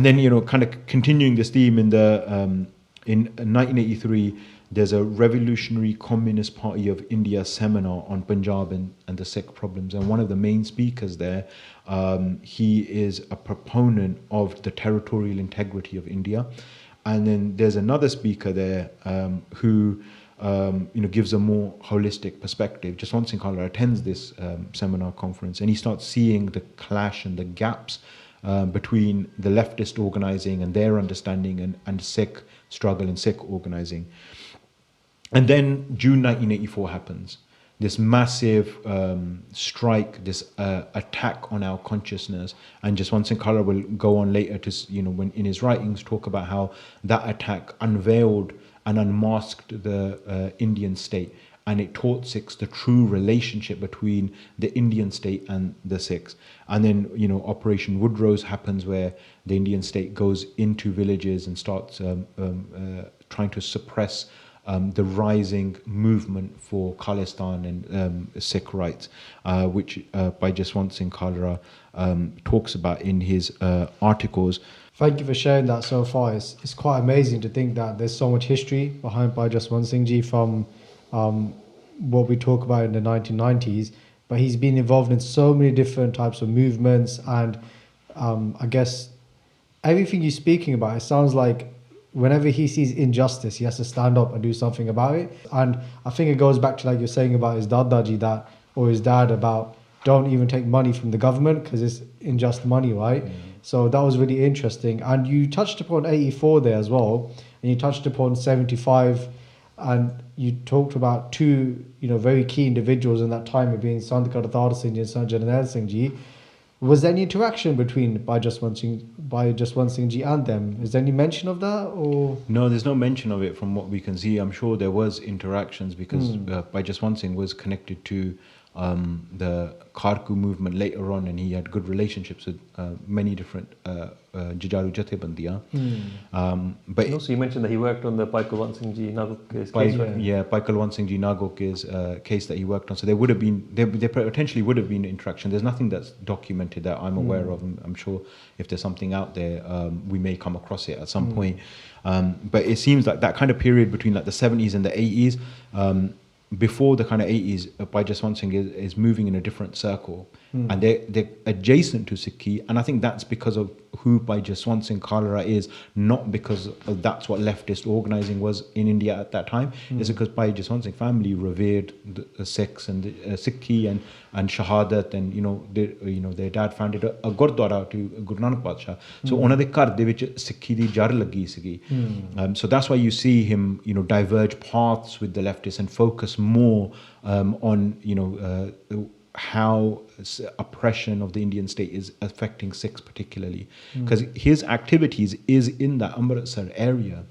then, kind of continuing this theme in 1983, there's a Revolutionary Communist Party of India seminar on Punjab and the Sikh problems. And one of the main speakers there, he is a proponent of the territorial integrity of India. And then there's another speaker there who gives a more holistic perspective. Jaswant Singh Khalra attends this seminar conference, and he starts seeing the clash and the gaps between the leftist organizing and their understanding and Sikh struggle and Sikh organizing. And then June 1984 happens. This massive strike, this attack on our consciousness. And Jaswant Singh Khalra will go on later to, when in his writings, talk about how that attack unveiled and unmasked the Indian state. And it taught Sikhs the true relationship between the Indian state and the Sikhs. And then, Operation Woodrose happens, where the Indian state goes into villages and starts trying to suppress the rising movement for Khalistan and Sikh rights, which Bhai Jaswant Singh Khalra talks about in his articles. Thank you for sharing that so far. It's quite amazing to think that there's so much history behind Bhai Jaswant Singh Ji, from what we talk about in the 1990s, but he's been involved in so many different types of movements, and I guess everything you're speaking about, it sounds like whenever he sees injustice, he has to stand up and do something about it. And I think it goes back to, like you're saying about his Dadaji, or his dad, about don't even take money from the government because it's unjust money, right? So that was really interesting. And you touched upon 84 there as well, and you touched upon 75 And you talked about two, very key individuals in that time, being Sant Kartar Singh and Sant Jarnail Singh Ji. Was there any interaction between Bhai Jaswant Singh Ji and them? Is there any mention of that? Or No, there's no mention of it from what we can see. I'm sure there was interactions because Bhai Jaswant Singh was connected to the Kharku movement later on, and he had good relationships with many different Jujaru Jathebandiyan. But Also, you mentioned that he worked on the Bhai Kulwant Singh Ji Nagok case. Bhai Kulwant Singh Ji Nagok is a case that he worked on. So there would have been, there potentially would have been interaction. There's nothing that's documented that I'm aware of. I'm sure if there's something out there, we may come across it at some point. But it seems like that kind of period between like the 70s and the 80s, before the kind of 80s, Bhai Jaswant Singh is moving in a different circle. And they're adjacent to Sikhi. And I think that's because of who Bhai Jaswant Singh Khalra is, not because of that's what leftist organising was in India at that time. It's because Bhai Jaswant Singh family revered the Sikhs and Sikhi and Shahadat, and their dad founded a Gurdwara to Guru Nanak Badshah. So ਉਹਨਾਂ ਦੇ ਘਰ ਦੇ ਵਿੱਚ Sikhi ਦੀ ਜੜ ਲੱਗੀ ਸੀਗੀ. So that's why you see him diverge paths with the leftists and focus more on how oppression of the Indian state is affecting Sikhs particularly, because his activities is in that Amritsar area.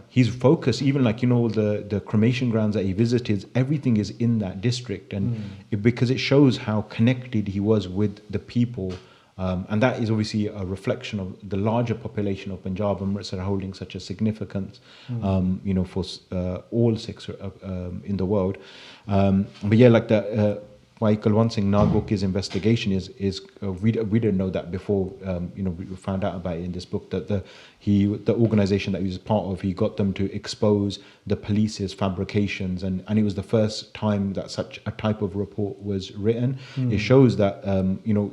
He's focused, even like the cremation grounds that he visited, everything is in that district, and because it shows how connected he was with the people. And that is obviously a reflection of the larger population of Punjab, Amritsar holding such a significance, for all Sikhs in the world. But yeah, like the Bhai Kulwant Singh Nagok's investigation is we didn't know that before. We found out about it in this book that the organization that he was part of, he got them to expose the police's fabrications, and it was the first time that such a type of report was written. It shows that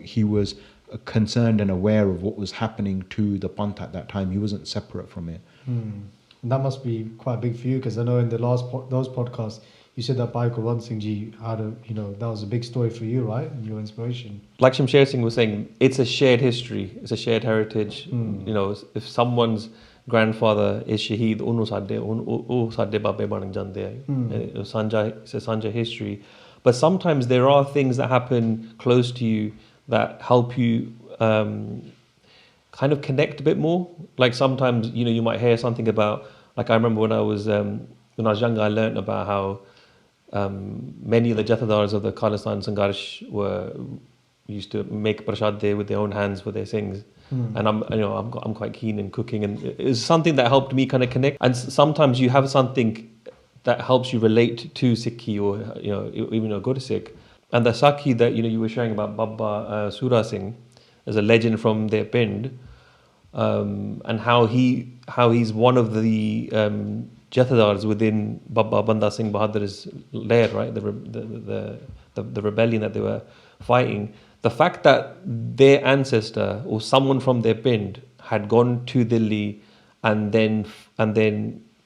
he was concerned and aware of what was happening to the panth at that time. He wasn't separate from it. And that must be quite big for you, because I know in the last those podcasts you said that Bhai Kulwant Singh Ji had that was a big story for you, right? And your inspiration. Like Shamsher Singh was saying, it's a shared history, it's a shared heritage. If someone's grandfather is Shaheed, ਉਹ ਸਾਡੇ ਬਾਬੇ ਬਣ ਜਾਂਦੇ ਆ. It's a Sanja history. But sometimes there are things that happen close to you that help you kind of connect a bit more. Like sometimes, you might hear something about, like I remember when I was younger, I learned about how many of the Jathadars of the Palestine Sangharsh used to make prashad there with their own hands for their Singhs. And I'm quite keen in cooking, and it's something that helped me kind of connect. And sometimes you have something that helps you relate to Sikhi, or even go to Sikh. And the Sakhi that you were sharing about Baba Sura Singh as a legend from their Pind, and how he's one of the Jathadars within Baba Banda Singh Bahadur's lair, right? The rebellion that they were fighting. The fact that their ancestor or someone from their Pind had gone to Delhi and then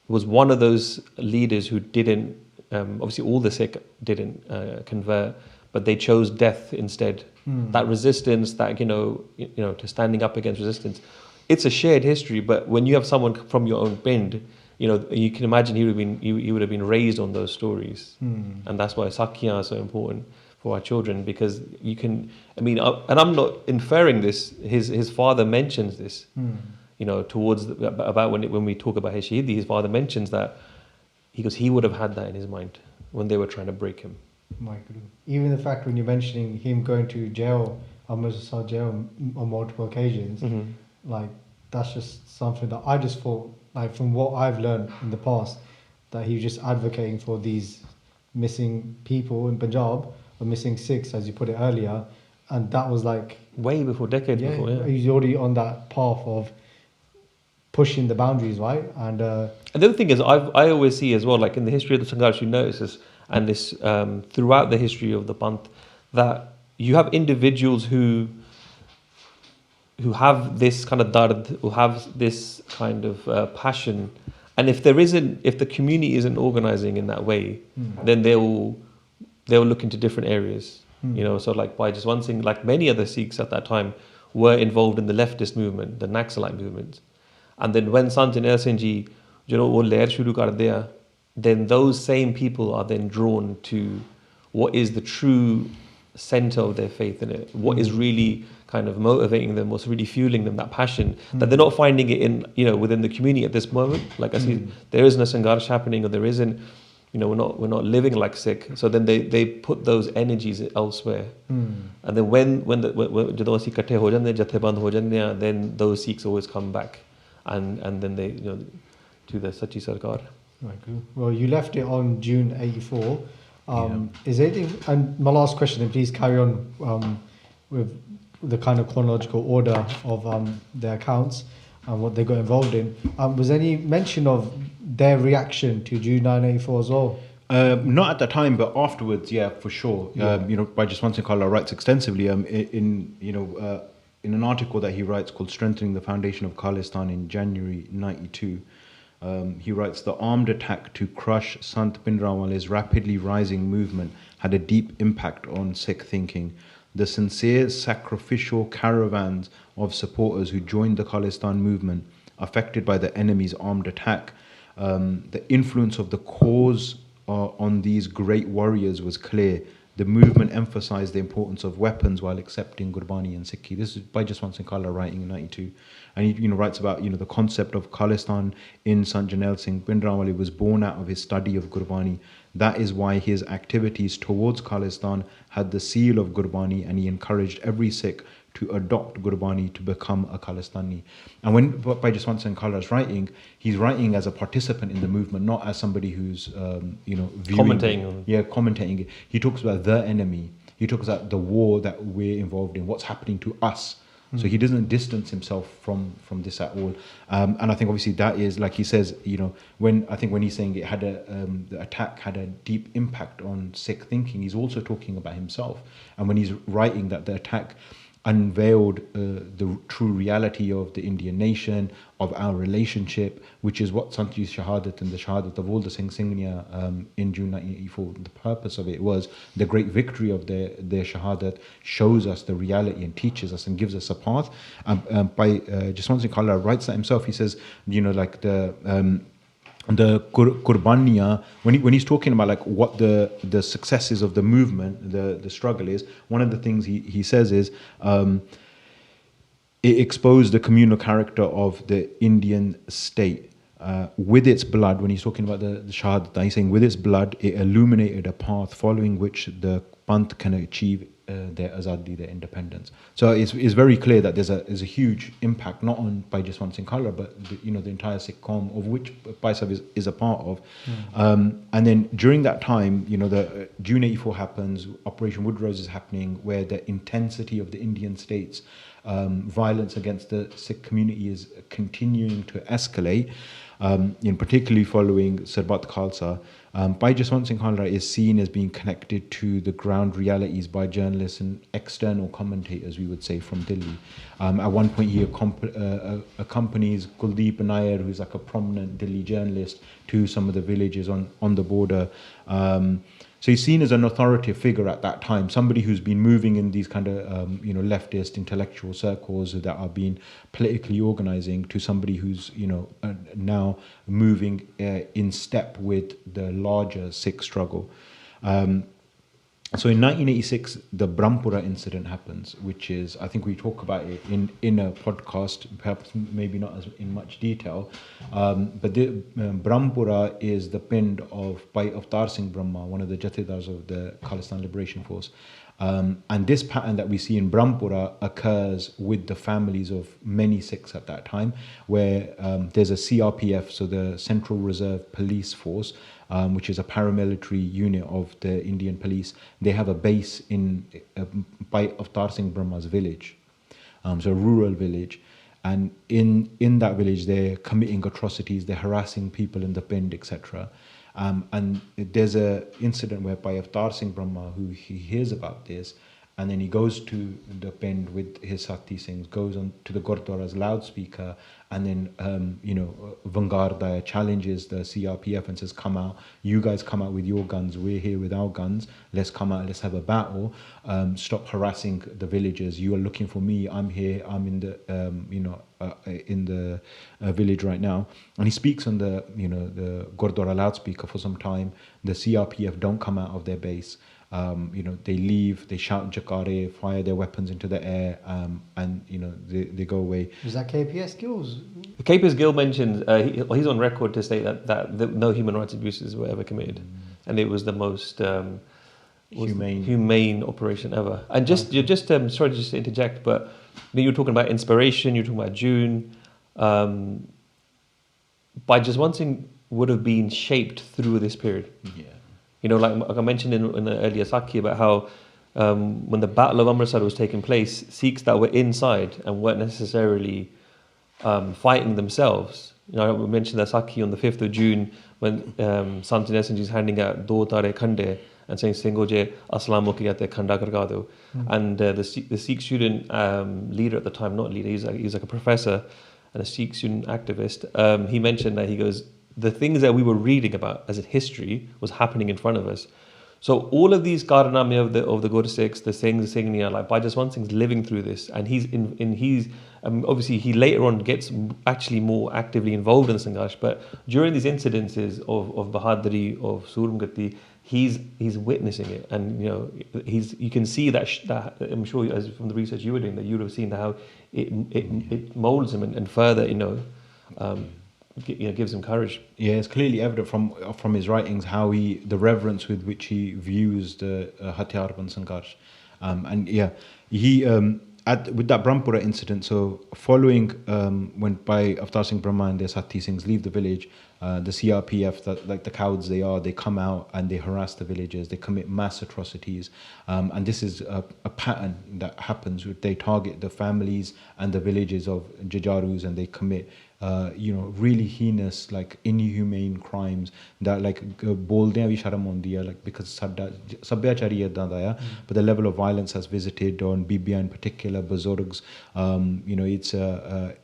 was one of those leaders who didn't, obviously all the Sikh didn't convert, but they chose death instead. That resistance, that to standing up against resistance, it's a shared history. But when you have someone from your own Pind, you can imagine he would have been raised on those stories, and that's why Sakhiyan are so important for our children, because you can. and I'm not inferring this. His father mentions this, about when we talk about his Shaheedi, his father mentions that he would have had that in his mind when they were trying to break him. My goodness. Even the fact when you're mentioning him going to jail, Amritsar jail on multiple occasions, like that's just something that I just thought, like from what I've learned in the past, that he was just advocating for these missing people in Punjab, or missing Sikhs, as you put it earlier, and that was like way before, decades before. Yeah, he's already on that path of pushing the boundaries, right? And the other thing is, I always see as well, like in the history of the Sangharsh, you notice this, and this throughout the history of the panth, that you have individuals who have this kind of dard, who have this kind of passion, and if the community isn't organizing in that way, then they'll look into different areas. So like Bhai Jaswant Singh, like many other Sikhs at that time, were involved in the leftist movement, the Naxalite movement. And then when Sant Jarnail Singh ji, wo lair shuru kar diya, then those same people are then drawn to what is the true center of their faith in it, what is really kind of motivating them, what's really fueling them, that passion, that they're not finding it in, within the community at this moment. Like I see, there isn't a Sangharsh happening, or there isn't, we're not living like Sikh. So then they put those energies elsewhere. And then when ਜਦੋਂ ਅਸੀਂ ਇਕੱਠੇ ਹੋ ਜਾਂਦੇ, ਜਥੇਬੰਦ ਹੋ ਜਾਂਦੇ ਆ, then those Sikhs always come back, and then they, to the Sachi Sarkar. Right, cool. Well, you left it on June 84. Is anything, and my last question, and please carry on with the kind of chronological order of their accounts and what they got involved in. Was any mention of their reaction to June 1984 as well? Not at the time, but afterwards, yeah, for sure. Bhai Jaswant Singh Khalra writes extensively in an article that he writes called "Strengthening the Foundation of Khalistan" in January '92. He writes, the armed attack to crush Sant Bhindranwale's rapidly rising movement had a deep impact on Sikh thinking. The sincere, sacrificial caravans of supporters who joined the Khalistan movement, affected by the enemy's armed attack, the influence of the cause on these great warriors was clear. The movement emphasized the importance of weapons while accepting Gurbani and Sikhi. This is Bhai Jaswant Singh Khalra writing in '92. And he writes about the concept of Khalistan in Sant Jarnail Singh Bhindranwale was born out of his study of Gurbani. That is why his activities towards Khalistan had the seal of Gurbani, and he encouraged every Sikh to adopt Gurbani to become a Khalistani. And when Bhai Jaswant Singh Khalra is writing, he's writing as a participant in the movement, not as somebody who's commentating. Commentating it. He talks about the enemy. He talks about the war that we're involved in, what's happening to us. So he doesn't distance himself from this at all. And I think obviously that is, like he says, when he's saying it had the attack had a deep impact on Sikh thinking, he's also talking about himself. And when he's writing that the attack unveiled the true reality of the Indian nation, of our relationship, which is what Santji's Shahadat and the Shahadat of all the Singh Singhnia in June 1984, the purpose of it was the great victory of their Shahadat shows us the reality and teaches us and gives us a path. Bhai Jaswant Singh Khalra writes that himself. He says, the Qurbaniya, when he's talking about like what the successes of the movement, the struggle is, one of the things he says is it exposed the communal character of the Indian state. With its blood, when he's talking about the Shahadat, he's saying with its blood it illuminated a path following which the panth can achieve their azadi, their independence. So it's very clear that there's a huge impact not on Bhai Jaswant Singh Khalra, but the entire Sikh Qaum, of which Bhai Sahib is a part of. And then during that time, the June 84 happens, Operation Woodrose is happening, where the intensity of the Indian state's violence against the Sikh community is continuing to escalate, particularly following Sarbat Khalsa. Bhai Jaswant Singh Khalra is seen as being connected to the ground realities by journalists and external commentators, we would say, from Delhi. At one point, he accompanies Kuldeep Nair, who's like a prominent Delhi journalist, to some of the villages on the border. So he's seen as an authoritative figure at that time, somebody who's been moving in these kind of leftist intellectual circles that are being politically organizing, to somebody who's now moving in step with the larger Sikh struggle. So in 1986, the Brahmpura incident happens, which is, I think we talk about it in a podcast, perhaps maybe not as in much detail, but the Brahmpura is the pind of Bhai Avtar Singh Brahma, one of the Jathedars of the Khalistan Liberation Force. And this pattern that we see in Brahmpura occurs with the families of many Sikhs at that time, where there's a CRPF, so the Central Reserve Police Force, which is a paramilitary unit of the Indian police. They have a base in Bhai Avtar Singh Brahma's village, so a rural village. And in that village, they're committing atrocities, they're harassing people in the pind, etc. And there's an incident where Bhai Avtar Singh Brahma, who he hears about this, and then he goes to the Pind with his Sati Singhs, goes on to the Gurdwara's loudspeaker, and then Vanguarda challenges the CRPF and says, come out, you guys come out with your guns, we're here with our guns, let's come out, let's have a battle, stop harassing the villagers, you are looking for me, I'm here, I'm in the village right now. And he speaks on the Gurdwara loudspeaker for some time. The CRPF don't come out of their base. They leave, they shout Jakare, fire their weapons into the air, and they go away. Was that KPS Gills? KPS Gill mentions he's on record to state that no human rights abuses were ever committed, and it was the most humane operation ever. And sorry to just interject, but you were talking about inspiration, you were talking about June. Bhai Jaswant Singh would have been shaped through this period. Yeah. Like I mentioned in the earlier Sakhi about how when the Battle of Amritsar was taking place, Sikhs that were inside and weren't necessarily fighting themselves. I mentioned that Sakhi on the 5th of June when Sant is handing out Do Tare Khande and saying Singoje Aslam Mukiyate Khanda Kargado. And the Sikh student leader at the time, not leader, he's like a professor and a Sikh student activist. He mentioned that he goes, the things that we were reading about as a history was happening in front of us. So all of these Karname of the Guru Sikhs, the Singhs, the Singnia, like Bhai Jaswant Singh's living through this, and he's obviously he later on gets actually more actively involved in the Sangharsh. But during these incidences of Bahaduri, of Surmgati, he's witnessing it, and you can see that I'm sure as from the research you were doing that you would have seen how it molds him and further gives him courage. Yeah, it's clearly evident from his writings how the reverence with which he views the Hatiyar Band Sangharsh. With that Brahmpura incident, so following when Bhai Avtar Singh Brahma and their Sati Singhs leave the village, the CRPF, that like the cowards they are, they come out and they harass the villagers, they commit mass atrocities, and this is a pattern that happens. They target the families and the villages of Jajarus, and they commit really heinous, like inhumane crimes that like bolde vi sharam hondi hai, like because sabhyachari eda da hai, but the level of violence has visited on Bibiya in particular, Buzurgs.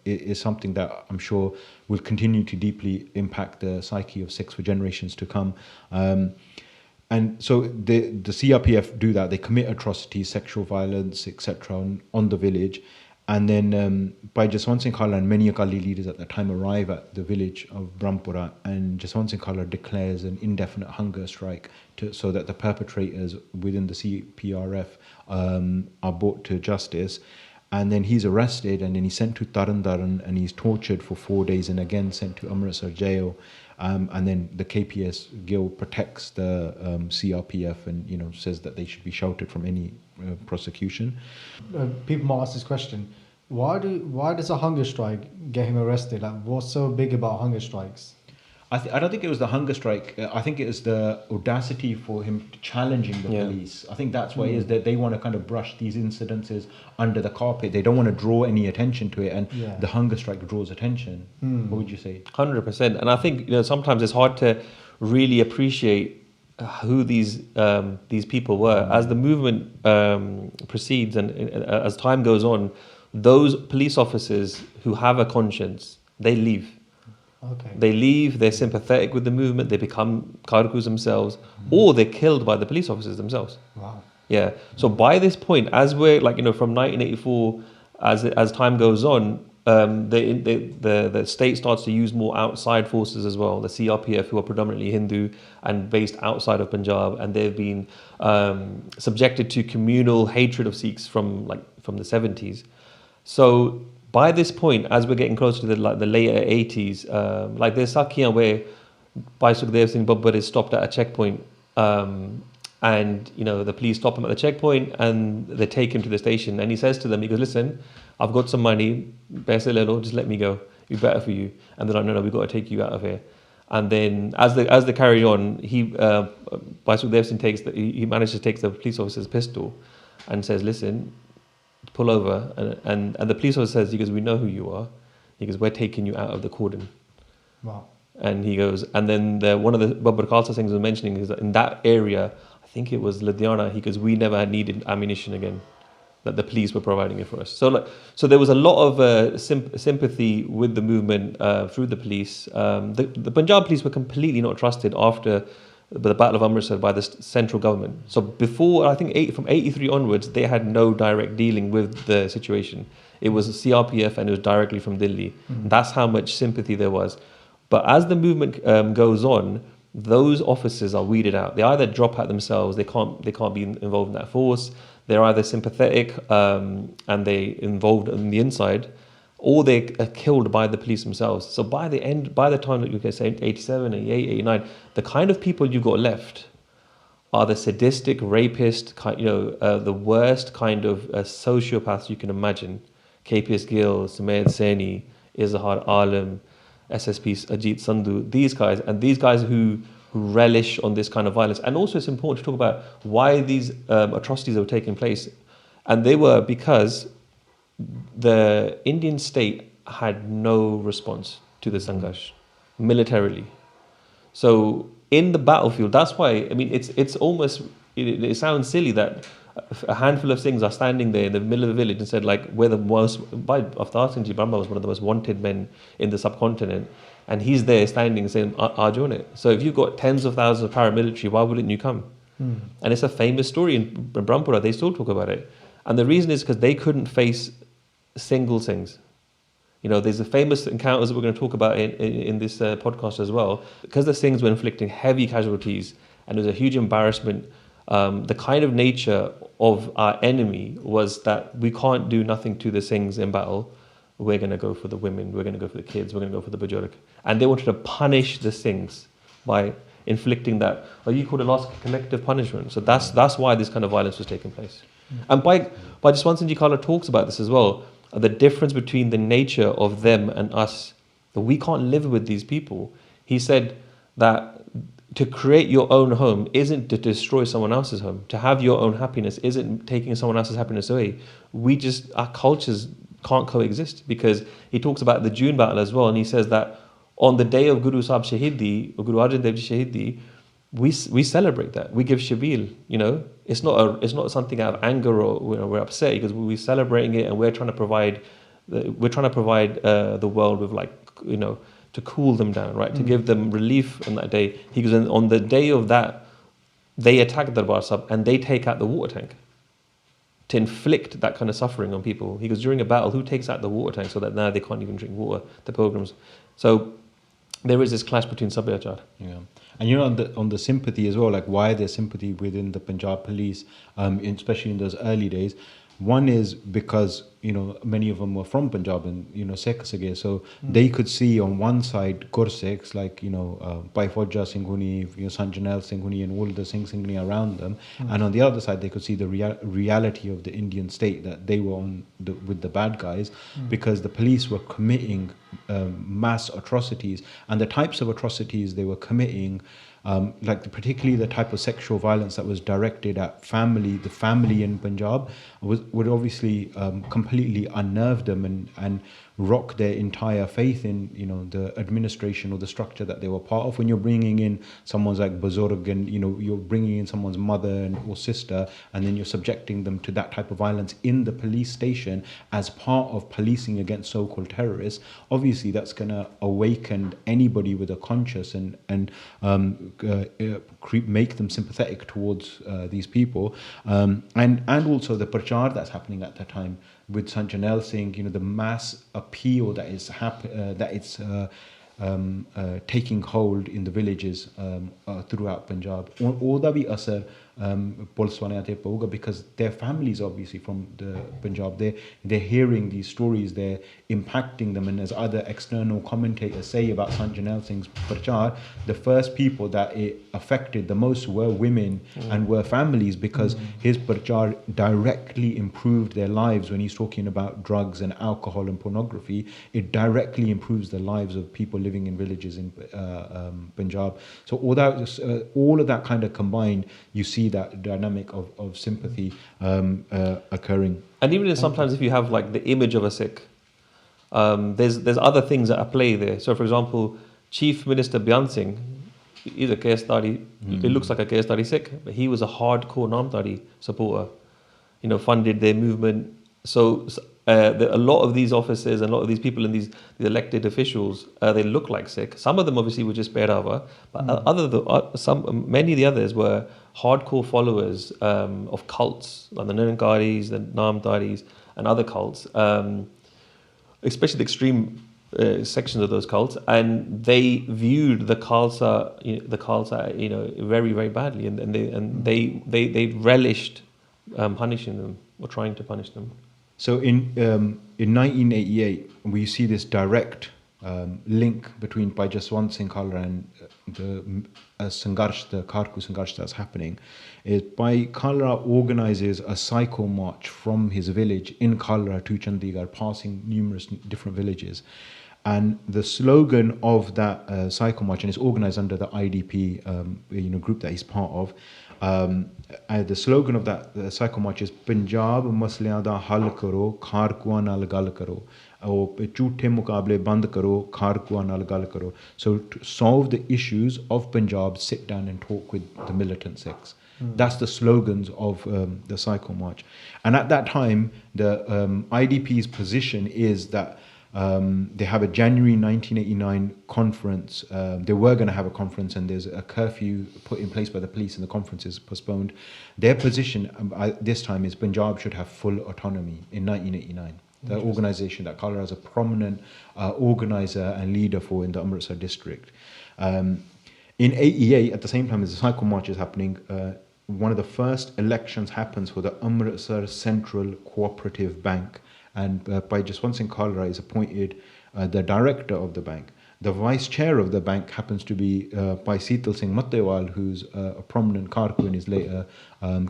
It's something that I'm sure will continue to deeply impact the psyche of Sikhs for generations to come. And so the CRPF do that. They commit atrocities, sexual violence, etc. on the village. And then Bhai Jaswant Singh Khalra and many Akali leaders at that time arrive at the village of Brahmpura, and Jaswant Singh Khalra declares an indefinite hunger strike so that the perpetrators within the CPRF are brought to justice. And then he's arrested, and then he's sent to Tarantaran, and he's tortured for 4 days, and again sent to Amritsar jail. And then the KPS Guild protects the CRPF and says that they should be sheltered from any prosecution. People might ask this question: why does a hunger strike get him arrested? Like, what's so big about hunger strikes? I don't think it was the hunger strike. I think it was the audacity for him challenging the police. I think that's what it is, that they want to kind of brush these incidences under the carpet. They don't want to draw any attention to it, and the hunger strike draws attention. What would you say? 100%. And I think sometimes it's hard to really appreciate who these people were. As the movement proceeds and as time goes on, those police officers who have a conscience, they leave. Okay. They leave, they're sympathetic with the movement, they become Karkus themselves, or they're killed by the police officers themselves. Wow. Yeah. So by this point, as we're from 1984, as time goes on, the state starts to use more outside forces as well. The CRPF, who are predominantly Hindu and based outside of Punjab, and they've been subjected to communal hatred of Sikhs from the 70s. So by this point, as we're getting closer to the later 80s, there's Sakhiyan where Bhai Sukhdev Singh Babbar is stopped at a checkpoint, and the police stop him at the checkpoint and they take him to the station, and he says to them, he goes, listen, I've got some money, just let me go, it'd be better for you. And they're like, no, we've got to take you out of here. And then as they carry on, Bhai Sukhdev Singh he manages to take the police officer's pistol and says, listen, pull over, and the police officer says, he goes, we know who you are. He goes, we're taking you out of the cordon. Wow. And he goes, and then one of the Babbar Khalsa Singhs was mentioning is that in that area, I think it was Ludhiana, because we never had needed ammunition again, that the police were providing it for us. So there was a lot of sympathy with the movement through the police. The Punjab police were completely not trusted after the Battle of Amritsar by the central government. So before, I think from 83 onwards, they had no direct dealing with the situation. It was CRPF and it was directly from Delhi. That's how much sympathy there was. But as the movement goes on, those officers are weeded out. They either drop out themselves, they can't be involved in that force. They're either sympathetic and they involved in the inside, or they are killed by the police themselves. So by the time that you can say 87, 88, 89, the kind of people you got left are the sadistic, rapist, the worst kind of sociopaths you can imagine. KPS Gill, Sumaid Saini, Izhar Alam, SSP Ajit Sandhu, these guys who relish on this kind of violence. And also it's important to talk about why these atrocities were taking place. And they were because the Indian state had no response to the Sangharsh militarily. So in the battlefield, that's why, I mean, it's almost, it sounds silly that a handful of Singhs are standing there in the middle of the village and said, like, we're the most, Avtar Singh Ji Brahma was one of the most wanted men in the subcontinent, and he's there standing saying, Aaj on it. So if you've got tens of thousands of paramilitary, why wouldn't you come? And it's a famous story in Brahmpura, they still talk about it. And the reason is because they couldn't face single Singhs. You know, there's the famous encounters that we're going to talk about in this podcast as well. Because the Singhs were inflicting heavy casualties and there was a huge embarrassment, the kind of nature of our enemy was that we can't do nothing to the Singhs in battle. We're going to go for the women, we're going to go for the kids, we're going to go for the Bajurg. And they wanted to punish the Singhs by inflicting that, you call it last collective punishment. So that's why this kind of violence was taking place. And Bhai Jaswant Singh Khalra talks about this as well, the difference between the nature of them and us, that we can't live with these people. He said that to create your own home isn't to destroy someone else's home. To have your own happiness isn't taking someone else's happiness away. Our cultures can't coexist, because he talks about the June battle as well, and he says that on the day of Guru Sahib Shaheedi, or Guru Arjan Dev Ji Shaheedi, we celebrate that. We give shabil, you know. It's not something out of anger or we're upset, because we're celebrating it and we're trying to provide the world with, like, you know, to cool them down, right? To give them relief on that day. He goes, on the day of that, they attack Darbar Sahib and they take out the water tank to inflict that kind of suffering on people. He goes, during a battle, who takes out the water tank so that now they can't even drink water, the pilgrims? So there is this clash between Sabhyachar. Yeah. And you know, on the sympathy as well, like why there's sympathy within the Punjab police, especially in those early days. One is because, you know, many of them were from Punjab and, you know, Sikhs again. So they could see on one side Sikhs like, you know, Bhai Jaswant Singh, you know, Sant Jarnail Singh and all the Singh around them. And on the other side, they could see the reality of the Indian state, that they were with the bad guys, because the police were committing mass atrocities. And the types of atrocities they were committing, like particularly the type of sexual violence that was directed at the family in Punjab, would obviously completely unnerve them and rock their entire faith in, you know, the administration or the structure that they were part of. When you're bringing in someone's like Bajurg, and, you know, you're bringing in someone's mother or sister, and then you're subjecting them to that type of violence in the police station as part of policing against so-called terrorists, obviously that's going to awaken anybody with a conscience and make them sympathetic towards these people, and also the prachar that's happening at that time with Sant Jarnail Singh, you know, the mass appeal that is taking hold in the villages throughout Punjab. All that we asar police wale te pauga, because their families obviously from the Punjab, they're hearing these stories, they're impacting them. And as other external commentators say about Sant Jarnail Singh's prachar, the first people that it affected the most were women and were families, because his prachar directly improved their lives. When he's talking about drugs and alcohol and pornography, it directly improves the lives of people living in villages in Punjab. So all of that kind of combined, you see that dynamic of sympathy occurring. And even sometimes if you have like the image of a Sikh, there's other things that are at play there. So for example, Chief Minister Beant Singh, he's a Kayastari, it looks like a Kayastari Sikh, but he was a hardcore Namdari supporter, funded their movement. So a lot of these officers and a lot of these people and these elected officials, they look like Sikh. Some of them obviously were just Pehrawa, but many of the others were hardcore followers of cults, like the Nirankaris, the Namdaris, and other cults, especially the extreme sections of those cults, and they viewed the Khalsa, very, very badly, and they relished punishing them or trying to punish them. So in 1988, we see this direct link between Bhai Jaswant Singh Khalra and the Kharku Sangharsh that's happening. Bhai Khalra organizes a cycle march from his village in Khalra to Chandigarh, passing numerous different villages. And the slogan of that cycle march, and it's organized under the IDP group that he's part of, the slogan of that cycle march is Punjab masliyan da hal karo, kharkuan nal gal karo, or jhoothe muqable band karo, kharkuan nal gal karo. So to solve the issues of Punjab, sit down and talk with the militant Sikhs. That's the slogans of the cycle march. And at that time, the IDP's position is that they have a January 1989 conference. They were going to have a conference, and there's a curfew put in place by the police, and the conference is postponed. Their position this time is Punjab should have full autonomy in 1989. The organization that Khalra is a prominent organizer and leader for in the Amritsar district. In 88, at the same time as the cycle march is happening, one of the first elections happens for the Amritsar Central Cooperative Bank. And Bhai Jaswant Singh Khalra is appointed the director of the bank. The vice chair of the bank happens to be Bhai Seetal Singh Mattewal, who's a prominent Kharku and is later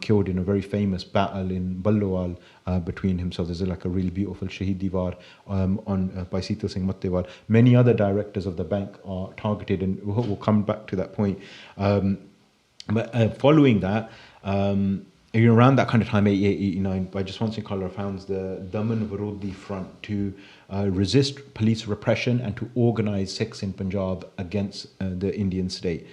killed in a very famous battle in Ballowal between himself. There's like a really beautiful Shaheedi war on Bhai Seetal Singh Mattewal. Many other directors of the bank are targeted, and we'll come back to that point. But following that, around that kind of time, 88, 89, Bhai Jaswant Singh Khalra founds the Daman Varodi Front to resist police repression and to organize Sikhs in Punjab against the Indian state.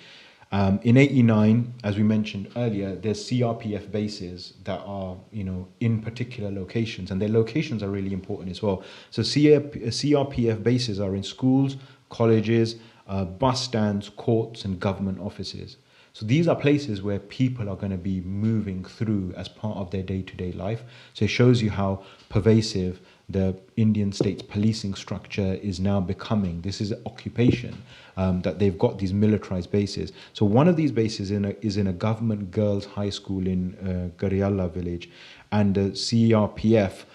In 89, as we mentioned earlier, there's CRPF bases that are, in particular locations, and their locations are really important as well. So CRPF bases are in schools, colleges, bus stands, courts, and government offices. So these are places where people are going to be moving through as part of their day-to-day life. So it shows you how pervasive the Indian state's policing structure is now becoming. This is an occupation that they've got these militarized bases. So one of these bases is in a government girls' high school in Gariyala village, and the CRPF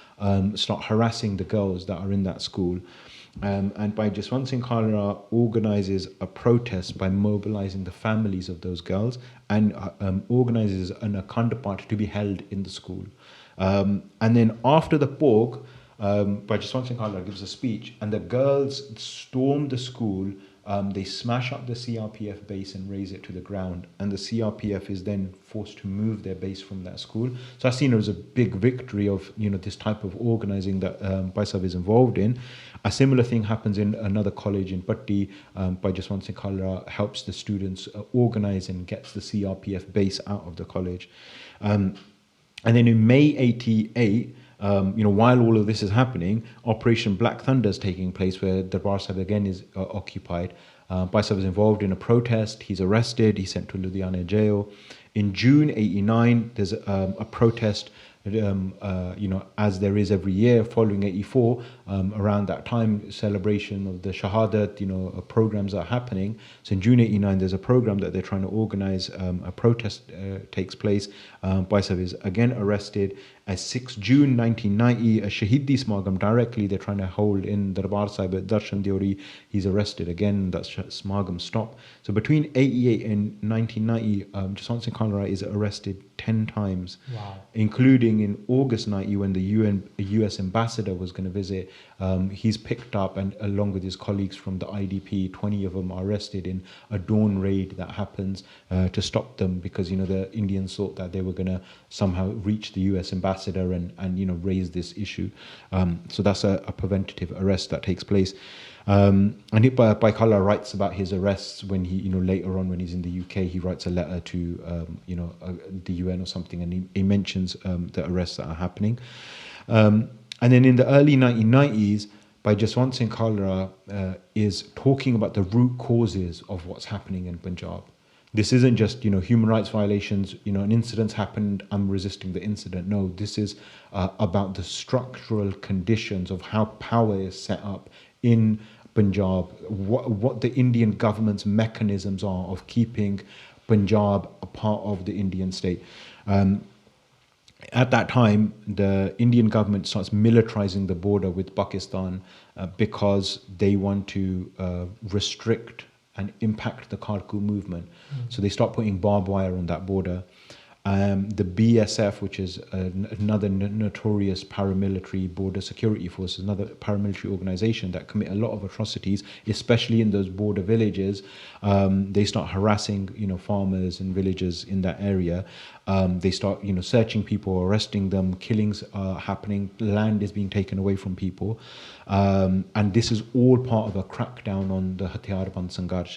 start harassing the girls that are in that school. And Bhai Jaswant Singh Khalra organizes a protest by mobilizing the families of those girls and organizes an Akhand Path to be held in the school. And then after the Bhog, Bhai Jaswant Singh Khalra gives a speech, and the girls storm the school. They smash up the CRPF base and raze it to the ground, and the CRPF is then forced to move their base from that school. So I've seen it as a big victory of this type of organizing that Bhai Sahib is involved in. A similar thing happens in another college in Patti. Bhai Jaswant Singh Khalra helps the students organize and gets the CRPF base out of the college. And then in May 88, while all of this is happening, Operation Black Thunder is taking place, where Darbar Sahib again is occupied. Bhai Sahib is involved in a protest. He's arrested. He's sent to Ludhiana jail. In June 89, there's a protest, as there is every year following 84. Around that time, celebration of the Shahadat, programs are happening. So in June 89, there's a program that they're trying to organize. A protest takes place. Bhai Sahib is again arrested. As 6 June 1990, a Shaheedi Smagam directly they're trying to hold in Darbar Sahib at Darshan Deori. He's arrested again. That Smagam stop. So between 88 and 1990, Jaswant Singh Khalra is arrested 10 times, including in August 90 when the US ambassador was going to visit. He's picked up, and along with his colleagues from the IDP, 20 of them are arrested in a dawn raid that happens to stop them, because the Indians thought that they were going to somehow reach the US ambassador and raise this issue. So that's a preventative arrest that takes place. And Bhai Khalra writes about his arrests when he, later on when he's in the UK, he writes a letter to, the UN or something, and he mentions the arrests that are happening. And then in the early 1990s, Bhai Jaswant Singh Khalra is talking about the root causes of what's happening in Punjab. This isn't just, human rights violations, an incident's happened, I'm resisting the incident. No, this is about the structural conditions of how power is set up in Punjab, what the Indian government's mechanisms are of keeping Punjab a part of the Indian state. At that time, the Indian government starts militarizing the border with Pakistan because they want to restrict and impact the Kharkul movement. So they start putting barbed wire on that border. The BSF, which is another notorious paramilitary border security force, another paramilitary organization that commit a lot of atrocities, especially in those border villages. They start harassing, farmers and villagers in that area. They start, searching people, arresting them, killings are happening, land is being taken away from people. And this is all part of a crackdown on the Hathiar Band Sangharsh.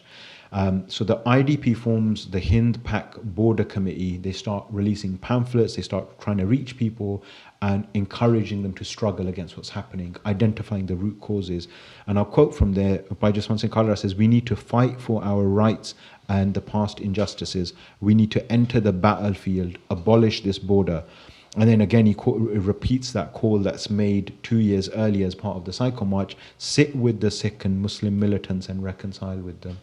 So the IDP forms the Hind Pak Border Committee. They start releasing pamphlets, they start trying to reach people and encouraging them to struggle against what's happening, identifying the root causes. And I'll quote from there, Bhai Jaswant Singh Khalra says, "We need to fight for our rights and the past injustices. We need to enter the battlefield, abolish this border." And then again, he repeats that call that's made 2 years earlier as part of the Psycho March: sit with the Sikh and Muslim militants and reconcile with them.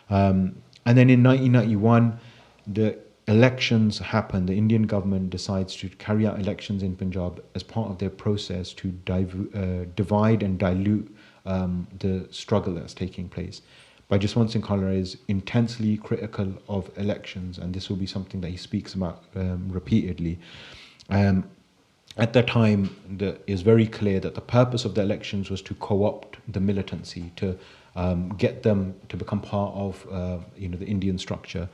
And then in 1991, the elections happen. The Indian government decides to carry out elections in Punjab as part of their process to divide and dilute the struggle that's taking place. Bhai Jaswant Singh Khalra is intensely critical of elections, and this will be something that he speaks about repeatedly. At that time, it was very clear that the purpose of the elections was to co-opt the militancy, to get them to become part of the Indian structure.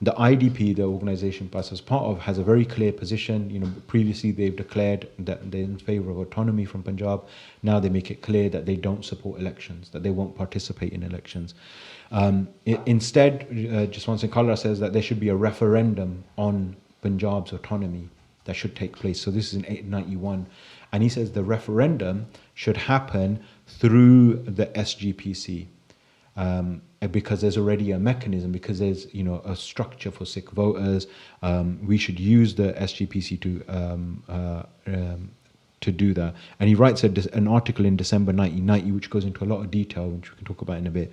The IDP, the organization Bas was part of, has a very clear position. Previously they've declared that they're in favor of autonomy from Punjab. Now they make it clear that they don't support elections, that they won't participate in elections. Instead, Jaswant Singh Khalra says that there should be a referendum on Punjab's autonomy that should take place. So this is in 1891. And he says the referendum should happen through the SGPC, because there's already a mechanism, because there's a structure for Sikh voters. We should use the SGPC to do that. And he writes an article in December 1990 which goes into a lot of detail, which we can talk about in a bit.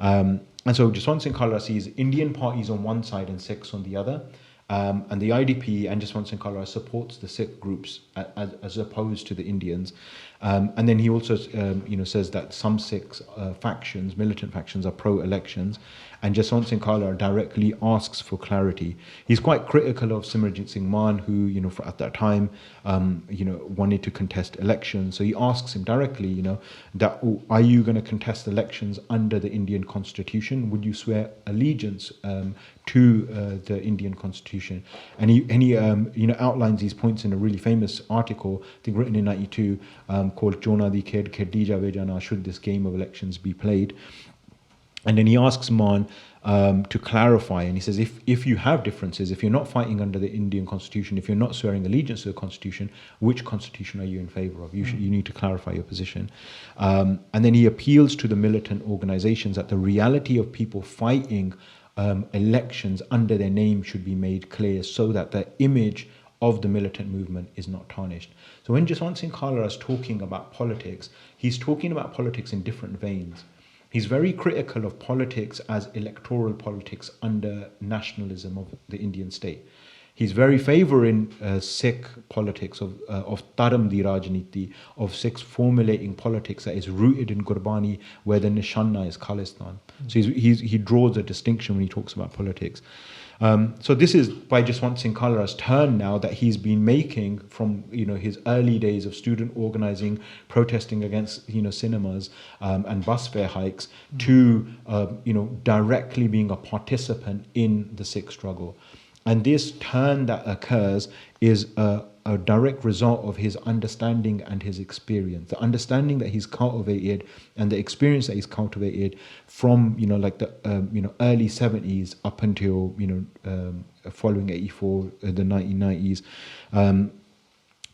And so Jaswant Singh Khalra sees Indian parties on one side and Sikhs on the other. And the IDP and Jaswant Singh Khalra supports the Sikh groups as opposed to the Indians. And then he also says that some Sikh factions, militant factions, are pro-elections. And Jaswant Singh Khalra directly asks for clarity. He's quite critical of Simranjit Singh Mann, who at that time wanted to contest elections. So he asks him directly, that are you going to contest elections under the Indian Constitution? Would you swear allegiance to the Indian Constitution? And he outlines these points in a really famous article, I think written in 92, called Jona Di Khed Khedi Jave Jana, should this game of elections be played? And then he asks Mann to clarify, and he says, if you have differences, if you're not fighting under the Indian Constitution, if you're not swearing allegiance to the Constitution, which Constitution are you in favour of? You need to clarify your position. And then he appeals to the militant organisations that the reality of people fighting elections under their name should be made clear, so that the image of the militant movement is not tarnished. So when Jaswant Singh Khalra is talking about politics, he's talking about politics in different veins. He's very critical of politics as electoral politics under nationalism of the Indian state. He's very favouring Sikh politics of Dharam di Rajniti, of Sikhs formulating politics that is rooted in Gurbani, where the Nishana is Khalistan. So he draws a distinction when he talks about politics. So this is Bhai Jaswant Singh Khalra's turn now that he's been making from his early days of student organising, protesting against cinemas and bus fare hikes, to directly being a participant in the Sikh struggle. And this turn that occurs is a direct result of his understanding and his experience, the understanding that he's cultivated and the experience that he's cultivated from the early 70s up until following 84, the 1990s.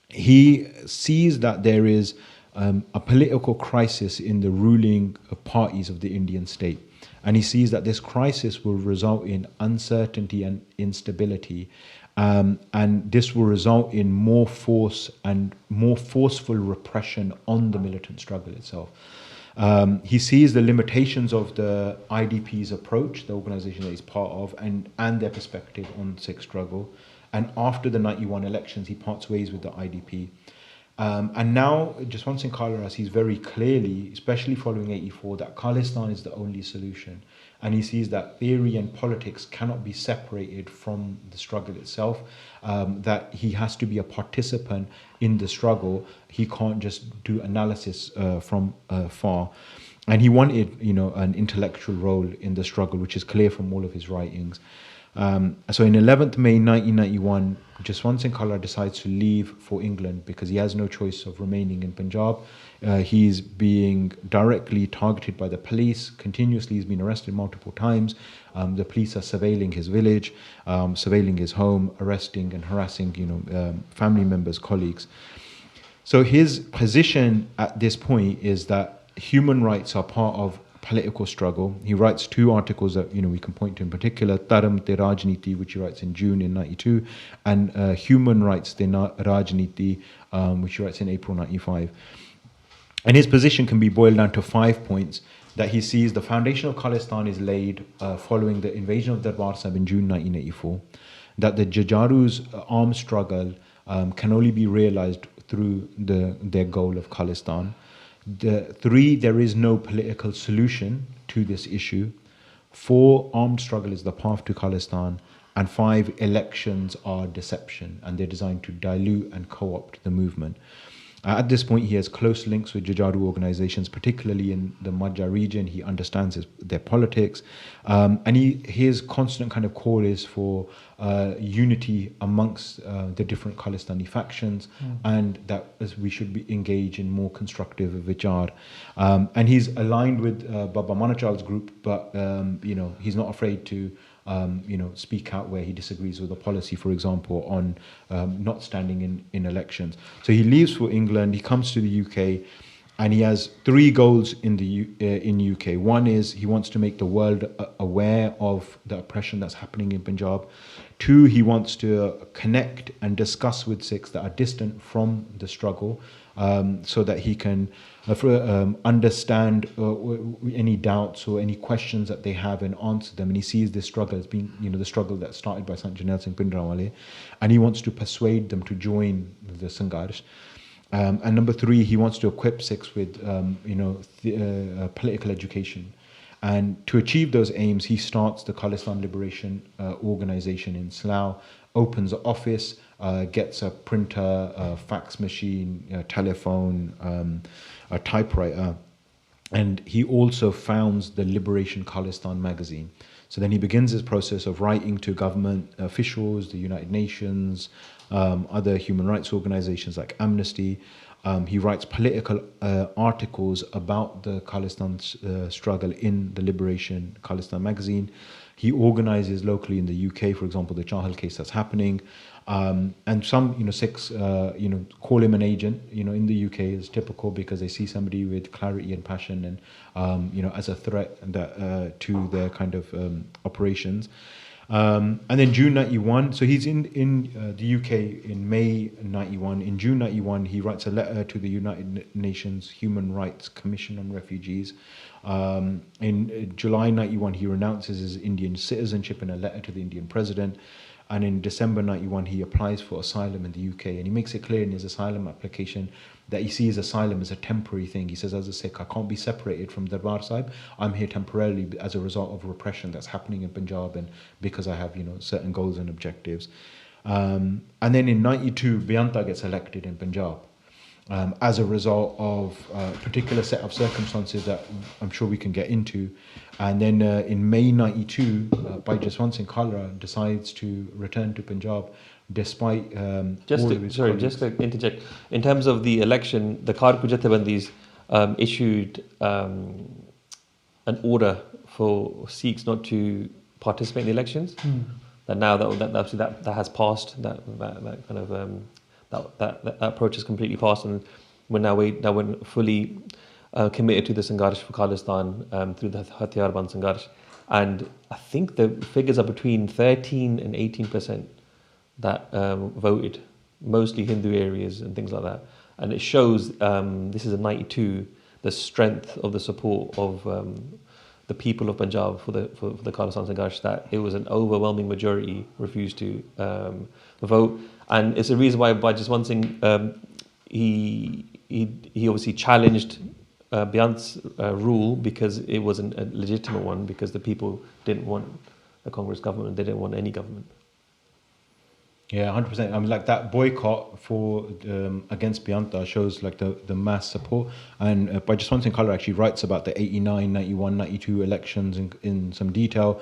He sees that there is a political crisis in the ruling parties of the Indian state. And he sees that this crisis will result in uncertainty and instability, and this will result in more force and more forceful repression on the militant struggle itself. He sees the limitations of the IDP's approach, the organisation that he's part of, and their perspective on the Sikh struggle. And after the 91 elections, he parts ways with the IDP. And now, Jaswant Singh Khalra sees very clearly, especially following 84, that Khalistan is the only solution. And he sees that theory and politics cannot be separated from the struggle itself, that he has to be a participant in the struggle. He can't just do analysis from far. And he wanted, an intellectual role in the struggle, which is clear from all of his writings. So in 11th May 1991, Jaswant Singh Khalra decides to leave for England because he has no choice of remaining in Punjab. He's being directly targeted by the police. Continuously, he's been arrested multiple times. The police are surveilling his village, surveilling his home, arresting and harassing, family members, colleagues. So his position at this point is that human rights are part of political struggle. He writes 2 articles that we can point to in particular: Dharam te Rajniti, which he writes in June in 92, and Human Rights te Rajniti, which he writes in April 95. And his position can be boiled down to 5 points: that he sees the foundation of Khalistan is laid following the invasion of Darbar Sahib in June 1984, that the Jujaru's armed struggle can only be realized through their goal of Khalistan. 3, there is no political solution to this issue. 4, armed struggle is the path to Khalistan. And 5, elections are deception, and they're designed to dilute and co-opt the movement. At this point, he has close links with Jujaru organizations, particularly in the Majha region. He understands their politics. And his constant kind of call is for unity amongst the different Khalistani factions, and that we should be engaged in more constructive vichar. And he's aligned with Baba Manachal's group, but he's not afraid to speak out where he disagrees with the policy, for example, on not standing in elections. So he leaves for England, he comes to the UK, and he has 3 goals in UK. One is he wants to make the world aware of the oppression that's happening in Punjab. 2, he wants to connect and discuss with Sikhs that are distant from the struggle, so that he can understand any doubts or any questions that they have and answer them. And he sees this struggle as being, the struggle that started by Sant Jarnail Singh Pindrawale, and he wants to persuade them to join the Sangharsh. And number 3, he wants to equip Sikhs with, political education. And to achieve those aims, he starts the Khalistan Liberation Organization in Slough, opens an office, gets a printer, a fax machine, a telephone, a typewriter, and he also founds the Liberation Khalistan magazine. So then he begins his process of writing to government officials, the United Nations, other human rights organizations like Amnesty. He writes political articles about the Khalistan struggle in the Liberation Khalistan magazine. He organizes locally in the UK, for example, the Chahal case that's happening. And some, Sikhs, call him an agent, in the UK is typical because they see somebody with clarity and passion and, as a threat that, to their kind of operations. And then June 91, so he's in the UK in May 91. In June 91, he writes a letter to the United Nations Human Rights Commission on Refugees. In July 91, he renounces his Indian citizenship in a letter to the Indian president. And in December 91, he applies for asylum in the UK, and he makes it clear in his asylum application that he sees asylum as a temporary thing. He says, as a Sikh, I can't be separated from Darbar Sahib. I'm here temporarily as a result of repression that's happening in Punjab, and because I have, certain goals and objectives. And then in 92, Beant gets elected in Punjab. As a result of a particular set of circumstances that I'm sure we can get into. And then in May 92, Bhai Jaswant Singh Khalra decides to return to Punjab despite just to interject, in terms of the election, the Karku Jathebandis issued an order for Sikhs not to participate in the elections. That now that has passed, that kind of that approach is completely passed, and we're fully committed to the Sangharsh for Khalistan through the Hathiar Band Sangharsh. And I think the figures are between 13 and 18% that voted, mostly Hindu areas and things like that. And it shows, this is a 92, the strength of the support of the people of Punjab for the Khalistan Sangharsh, that it was an overwhelming majority refused to vote. And it's the reason why Bhai Jaswant Singh, he obviously challenged Beant's rule, because it wasn't a legitimate one, because the people didn't want a Congress government, they didn't want any government. Yeah, 100%. I mean, like that boycott for against Beanta shows like the mass support. And Bhai Jaswant Singh Khalra actually writes about the 89, 91, 92 elections in some detail.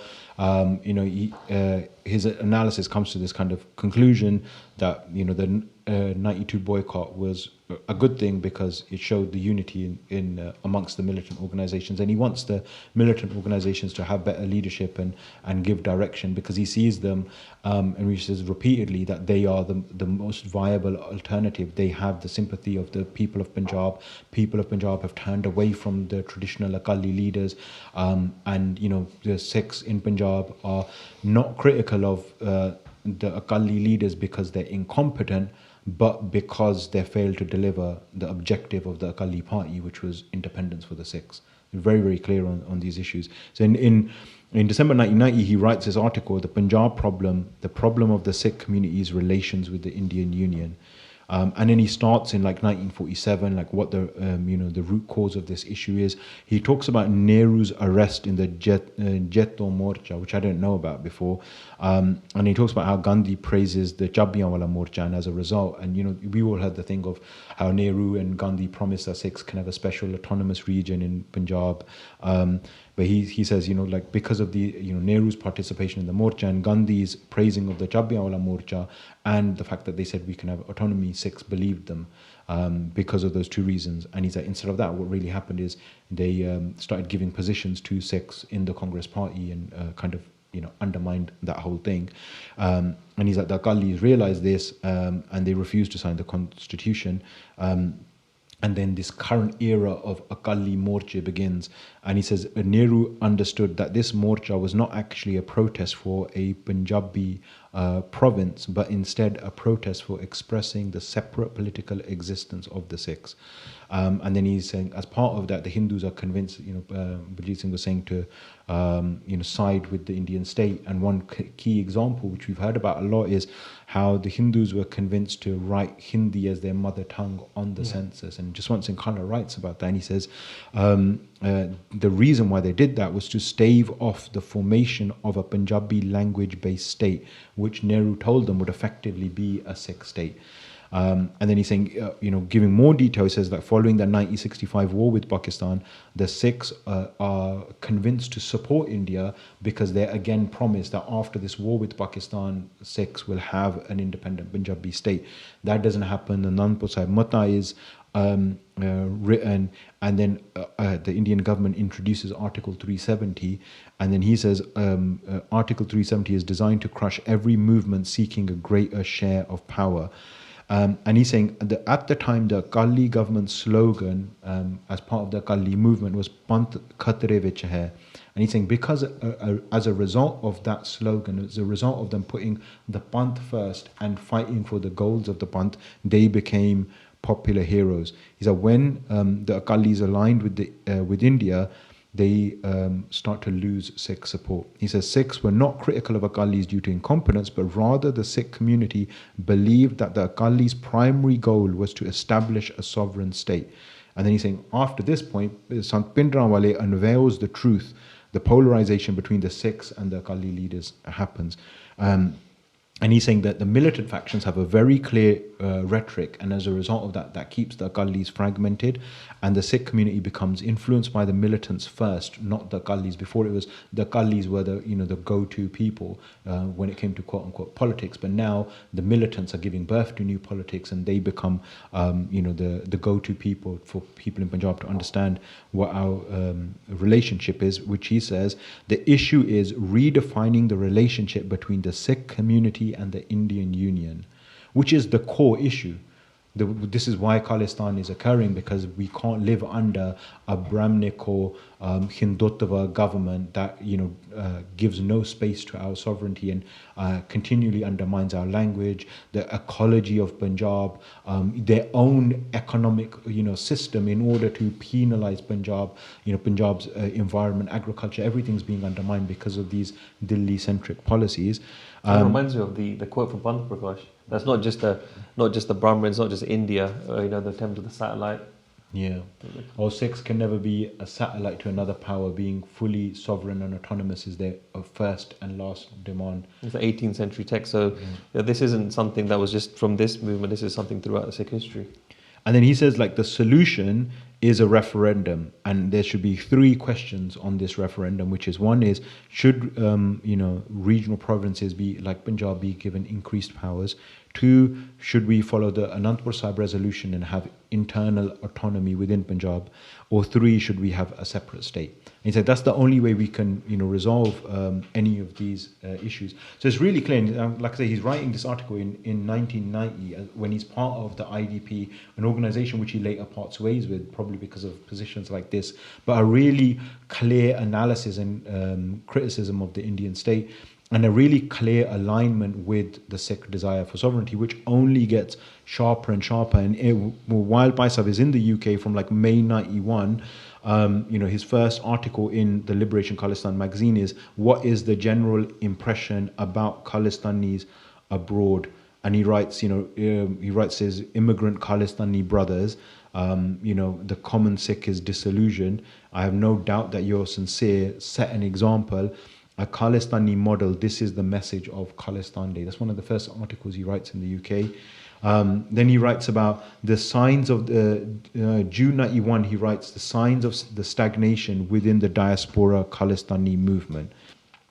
His analysis comes to this kind of conclusion that the 92 boycott was a good thing because it showed the unity in amongst the militant organizations, and he wants the militant organizations to have better leadership and give direction, because he sees them and he says repeatedly that they are the most viable alternative. They have the sympathy of the people of Punjab. People of Punjab have turned away from the traditional Akali leaders, and the Sikhs in Punjab are not critical of the Akali leaders because they're incompetent, but because they failed to deliver the objective of the Akali party, which was independence for the Sikhs. Very, very clear on these issues. So in December 1990, he writes this article, The Punjab Problem, the problem of the Sikh community's relations with the Indian Union. And then he starts in like 1947, like what the root cause of this issue is. He talks about Nehru's arrest in the Jetto Morcha, which I didn't know about before. And he talks about how Gandhi praises the Jabbianwala Morcha, and as a result, and we all heard the thing of how Nehru and Gandhi promised that Sikhs can have a special autonomous region in Punjab. But he says, because of the, Nehru's participation in the Morcha and Gandhi's praising of the Jabbianwala Morcha and the fact that they said we can have autonomy, Sikhs believed them because of those two reasons. And he said, instead of that, what really happened is they started giving positions to Sikhs in the Congress party and kind of, undermined that whole thing. And he's like, the Akalis realized this and they refused to sign the constitution. And then this current era of Akali Morcha begins. And he says, Nehru understood that this Morcha was not actually a protest for a Punjabi province, but instead a protest for expressing the separate political existence of the Sikhs. And then he's saying, as part of that, the Hindus are convinced, Baljit Singh was saying to, side with the Indian state. And one key example, which we've heard about a lot, is how the Hindus were convinced to write Hindi as their mother tongue on the census. And Jaswant Singh Khalra writes about that, and he says, the reason why they did that was to stave off the formation of a Punjabi language-based state, which Nehru told them would effectively be a Sikh state. And then he's saying, giving more detail, he says that following the 1965 war with Pakistan, the Sikhs are convinced to support India because they're again promised that after this war with Pakistan, Sikhs will have an independent Punjabi state. That doesn't happen. The Anandpur Sahib Mata is written, and then the Indian government introduces Article 370, and then he says Article 370 is designed to crush every movement seeking a greater share of power. And he's saying that at the time, the Akali government slogan as part of the Akali movement was panth khatre vich hai. And he's saying because as a result of that slogan, as a result of them putting the panth first and fighting for the goals of the panth, they became popular heroes. He said when the Akalis aligned with India, they start to lose Sikh support. He says Sikhs were not critical of Akalis due to incompetence, but rather the Sikh community believed that the Akalis' primary goal was to establish a sovereign state. And then he's saying, after this point, Sant Pindranwale unveils the truth. The polarization between the Sikhs and the Akali leaders happens. And he's saying that the militant factions have a very clear rhetoric, and as a result of that, that keeps the Akalis fragmented, and the Sikh community becomes influenced by the militants first, not the Akalis. Before, it was the Akalis were the go-to people when it came to quote-unquote politics, but now the militants are giving birth to new politics, and they become the go-to people for people in Punjab to understand what our relationship is, which he says the issue is redefining the relationship between the Sikh community and the Indian Union, which is the core issue. This is why Khalistan is occurring, because we can't live under a Brahminic or Hindutva government that gives no space to our sovereignty and continually undermines our language, the ecology of Punjab, their own economic system in order to penalize Punjab. Punjab's environment, agriculture, everything's being undermined because of these Delhi-centric policies. It reminds me of the quote from Panth Prakash. That's not just the Brahmins, not just India. The attempt of the satellite. Yeah. Or Sikhs can never be a satellite to another power. Being fully sovereign and autonomous is their first and last demand. It's the 18th century text. So this isn't something that was just from this movement. This is something throughout the Sikh history. And then he says the solution is a referendum, and there should be 3 questions on this referendum, which is, one is, should regional provinces be like Punjab be given increased powers? 2, should we follow the Anandpur Sahib resolution and have internal autonomy within Punjab? Or 3, should we have a separate state? And he said that's the only way we can resolve any of these issues. So it's really clear. Like I say, he's writing this article in 1990 when he's part of the IDP, an organization which he later parts ways with, probably because of positions like this, but a really clear analysis and criticism of the Indian state, and a really clear alignment with the Sikh desire for sovereignty, which only gets sharper and sharper. And while Bhai Sahib is in the UK from May 91, his first article in the Liberation Khalistan magazine is, what is the general impression about Khalistanis abroad? And he writes, his immigrant Khalistani brothers, the common Sikh is disillusioned. I have no doubt that you're sincere. Set an example. A Khalistani model, this is the message of Khalistan Day. That's one of the first articles he writes in the UK. Then he writes about the signs of the June 91. He writes the signs of the stagnation within the diaspora Khalistani movement.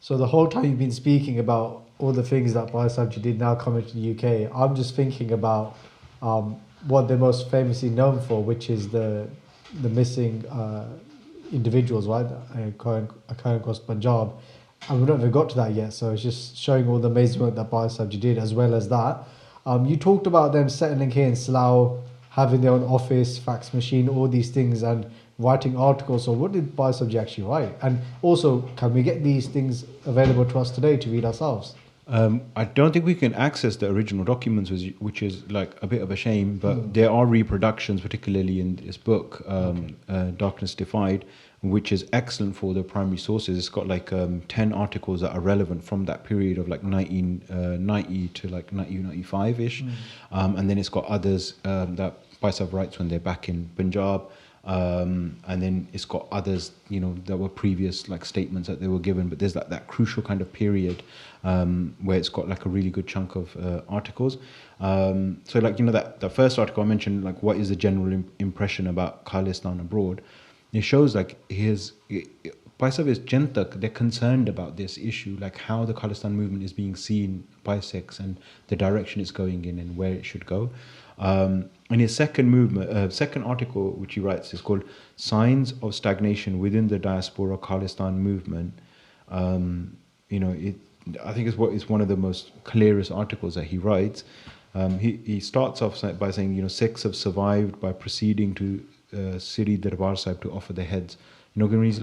So the whole time you've been speaking about all the things that Bhai Sahib did now coming to the UK, I'm just thinking about what they're most famously known for, which is the missing individuals, right? Occurring across Punjab. And we've not even got to that yet, so it's just showing all the amazing work that Bhai Sahib did, as well as that. You talked about them settling here in Slough, having their own office, fax machine, all these things, and writing articles. So what did Bhai Sahib actually write? And also, can we get these things available to us today to read ourselves? I don't think we can access the original documents, which is a bit of a shame, but there are reproductions, particularly in this book, Darkness Defied, which is excellent for the primary sources. It's got 10 articles that are relevant from that period of 1990 to 1995-ish. And then it's got others that Bhai Sahib writes when they're back in Punjab. And then it's got others, that were previous statements that they were given. But there's that crucial kind of period where it's got a really good chunk of articles. So that first article I mentioned, what is the general impression about Khalistan abroad? It shows Bhai Sahib is Jantak, they're concerned about this issue, how the Khalistan movement is being seen by Sikhs and the direction it's going in and where it should go. And his second article, which he writes, is called Signs of Stagnation Within the Diaspora Khalistan Movement. I think it's one of the most clearest articles that he writes. He starts off by saying, Sikhs have survived by proceeding to Siri Darbar Sahib to offer their heads. When he's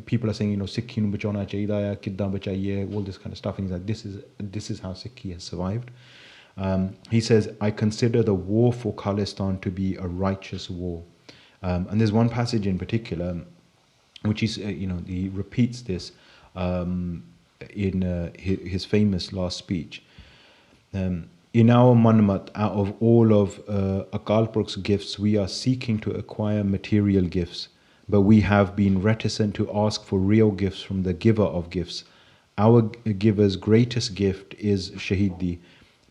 people are saying, Sikhi nu bachana chahiye hai, kiddan bachaiye, all this kind of stuff. And he's like, this is how Sikhi has survived. He says, I consider the war for Khalistan to be a righteous war. And there's one passage in particular which is, he repeats this in his famous last speech. In our Manmat, out of all of Akal Purukh's gifts, we are seeking to acquire material gifts, but we have been reticent to ask for real gifts from the giver of gifts. Our giver's greatest gift is Shaheedi,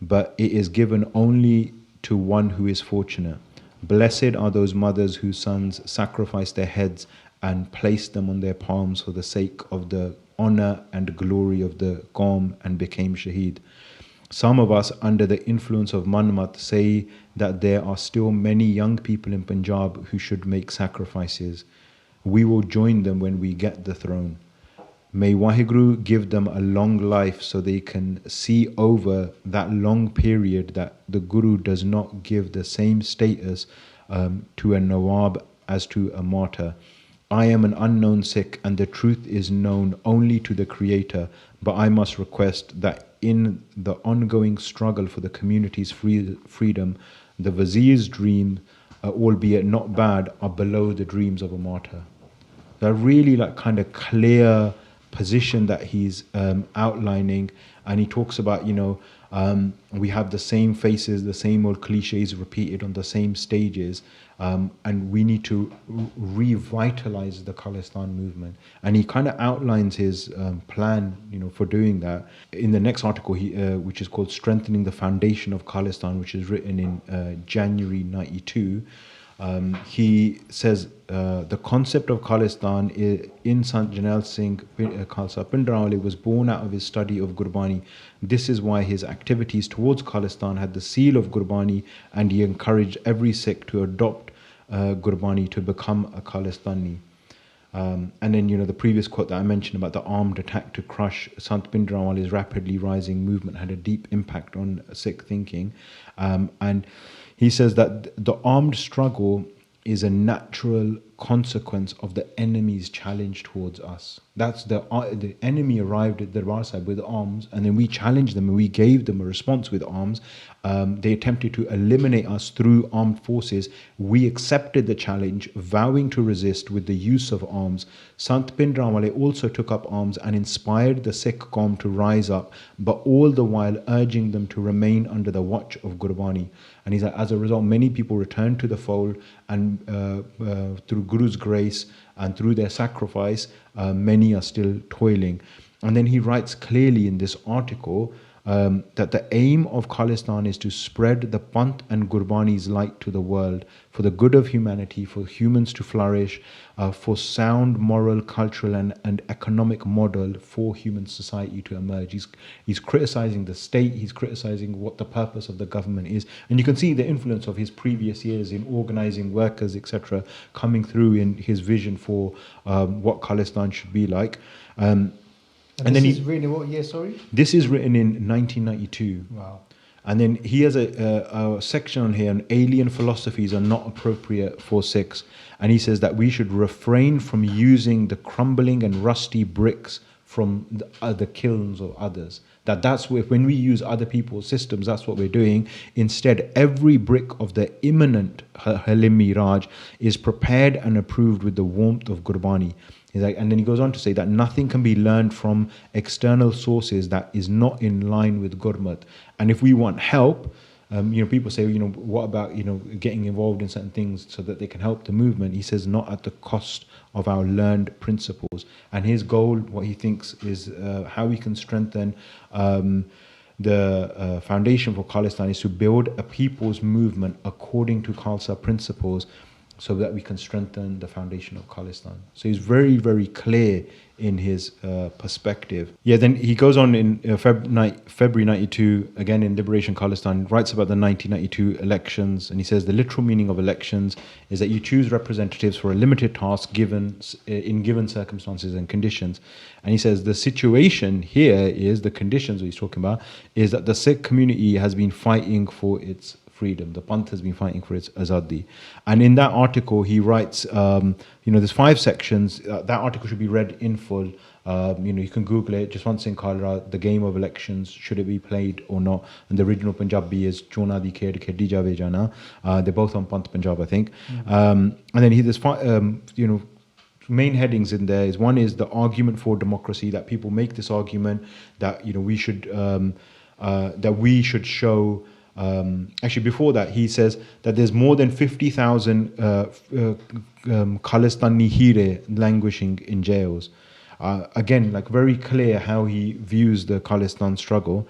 but it is given only to one who is fortunate. Blessed are those mothers whose sons sacrificed their heads and placed them on their palms for the sake of the honor and glory of the Qawm and became Shaheed. Some of us, under the influence of Manmat, say that there are still many young people in Punjab who should make sacrifices. We will join them when we get the throne. May Waheguru give them a long life so they can see over that long period that the Guru does not give the same status to a Nawab as to a martyr. I am an unknown Sikh and the truth is known only to the Creator, but I must request that in the ongoing struggle for the community's freedom, the Vazir's dream, albeit not bad, are below the dreams of a martyr. They're really kind of clear position that he's outlining, and he talks about we have the same faces, the same old cliches repeated on the same stages, and we need to revitalize the Khalistan movement. And he kind of outlines his plan for doing that in the next article, which is called Strengthening the Foundation of Khalistan, which is written in January 92. He says the concept of Khalistan in Sant Jarnail Singh Khalsa Pindrawale was born out of his study of Gurbani. This is why his activities towards Khalistan had the seal of Gurbani, and he encouraged every Sikh to adopt Gurbani to become a Khalistani. And then, the previous quote that I mentioned about the armed attack to crush Sant Pindrawale's rapidly rising movement had a deep impact on Sikh thinking. And he says that the armed struggle is a natural consequence of the enemy's challenge towards us. That's the enemy arrived at Darbar Sahib with arms, and then we challenged them and we gave them a response with arms. They attempted to eliminate us through armed forces. We accepted the challenge, vowing to resist with the use of arms. Sant Pindrawale also took up arms and inspired the Sikh Qawm to rise up, but all the while urging them to remain under the watch of Gurbani. And he's like, as a result, many people returned to the fold, and through Guru's grace and through their sacrifice, many are still toiling. And then he writes clearly in this article that the aim of Khalistan is to spread the panth and Gurbani's light to the world, for the good of humanity, for humans to flourish, for sound moral, cultural and economic model for human society to emerge. He's criticizing the state, he's criticizing what the purpose of the government is. And you can see the influence of his previous years in organizing workers, etc., coming through in his vision for what Khalistan should be like. And this is written in what year, sorry? This is written in 1992. Wow. And then he has a section on here on alien philosophies are not appropriate for Sikhs. And he says that we should refrain from using the crumbling and rusty bricks from the kilns of others. That's when we use other people's systems, that's what we're doing. Instead, every brick of the imminent Halim Miraj is prepared and approved with the warmth of Gurbani. He's like, and then he goes on to say that nothing can be learned from external sources that is not in line with Gurmat. And if we want help, people say, what about, getting involved in certain things so that they can help the movement? He says, not at the cost of our learned principles. And his goal, what he thinks is how we can strengthen the foundation for Khalistan is to build a people's movement according to Khalsa principles, so that we can strengthen the foundation of Khalistan. So he's very, very clear in his perspective. Yeah, then he goes on in February 92, again in Liberation Khalistan, writes about the 1992 elections, and he says the literal meaning of elections is that you choose representatives for a limited task in given circumstances and conditions. And he says the situation here is, the conditions that he's talking about, is that the Sikh community has been fighting for its freedom. The panth has been fighting for its azadi. And in that article, he writes, there's 5 sections. That article should be read in full. You can Google it, Jaswant Singh Khalra, The Game of Elections, should it be played or not? And the original Punjabi is Chona di Khed Khedi Jave Jana. They're both on Panth Punjab, I think. And then there's main headings in there is, one is the argument for democracy, that people make this argument that we should show. Actually, before that, he says that there's more than 50,000 Khalistani Hire languishing in jails. Again, like very clear how he views the Khalistan struggle.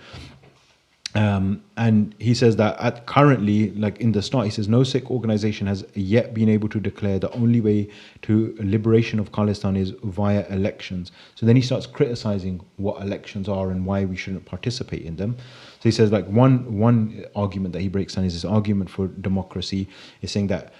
And he says that currently, like in the start, he says no Sikh organization has yet been able to declare the only way to liberation of Khalistan is via elections. So then he starts criticizing what elections are and why we shouldn't participate in them. So he says like one argument that he breaks down is this argument for democracy, is saying that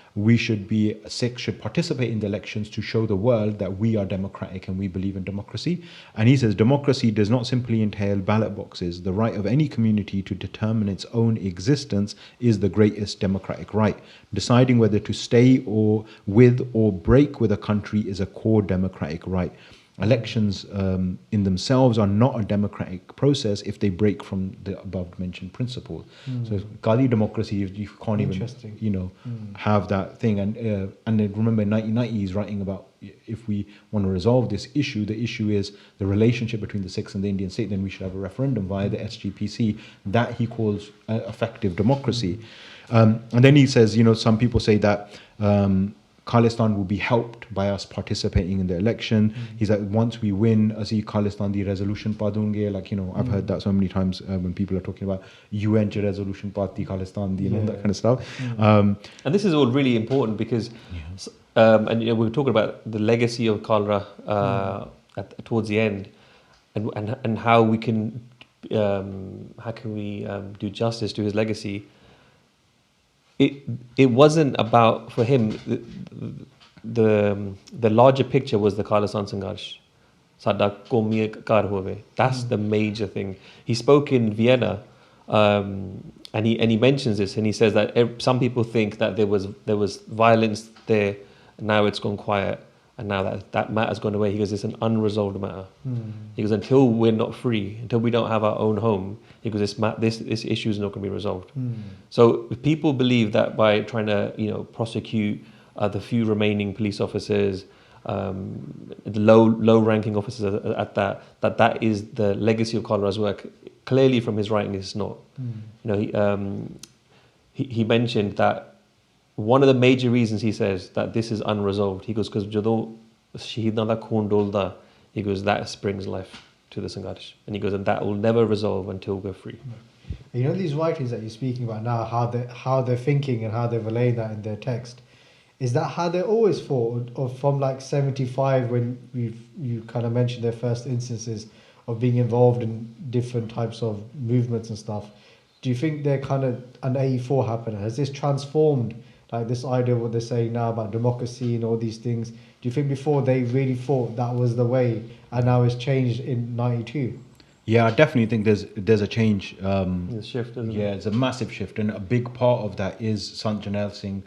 Sikhs should participate in the elections to show the world that we are democratic and we believe in democracy. And he says democracy does not simply entail ballot boxes. The right of any community to determine its own existence is the greatest democratic right. Deciding whether to stay with or break with a country is a core democratic right. Elections in themselves are not a democratic process if they break from the above mentioned principle. So Qadi democracy, you can't even have that thing. And then remember in 1990 he's writing about, if we want to resolve this issue, the issue is the relationship between the Sikhs and the Indian state, then we should have a referendum via the SGPC. That he calls effective democracy. And then he says, some people say that Khalistan will be helped by us participating in the election. He's like, once we win, Asi Khalistan the resolution padunge. Like, I've heard that so many times when people are talking about UN resolution party Khalistan, that kind of stuff. And this is all really important because, and we were talking about the legacy of Khalra towards the end, and how we can do justice to his legacy. It wasn't about, for him, the larger picture was the Khalistan Sangharsh. Sada Qawmi Kar Hove. That's the major thing. He spoke in Vienna, and he mentions this, and he says that some people think that there was violence there, now it's gone quiet, and now that matter's gone away. He goes, it's an unresolved matter. He goes, until we're not free, until we don't have our own home, he goes, this issue is not going to be resolved. So if people believe that by trying to prosecute the few remaining police officers, the low-ranking officers at that is the legacy of Khalra's work. Clearly, from his writing, it's not. He mentioned that one of the major reasons, he says, that this is unresolved, he goes, because Jado Shaheed da Khoon dolda, he goes, that brings life to the Sangharsh. And he goes, and that will never resolve until we're free. These writings that you're speaking about now, how they're thinking and how they've relayed that in their text, is that how they always thought, or from like 75 when you kind of mentioned their first instances of being involved in different types of movements and stuff? Do you think they're kind of an 84 happened? Has this transformed, like this idea of what they're saying now about democracy and all these things? Do you think before they really thought that was the way, and now it's changed in 92? Yeah, I definitely think there's a change. There's a shift, isn't it? Yeah, it's a massive shift, and a big part of that is Sant Jarnail Singh,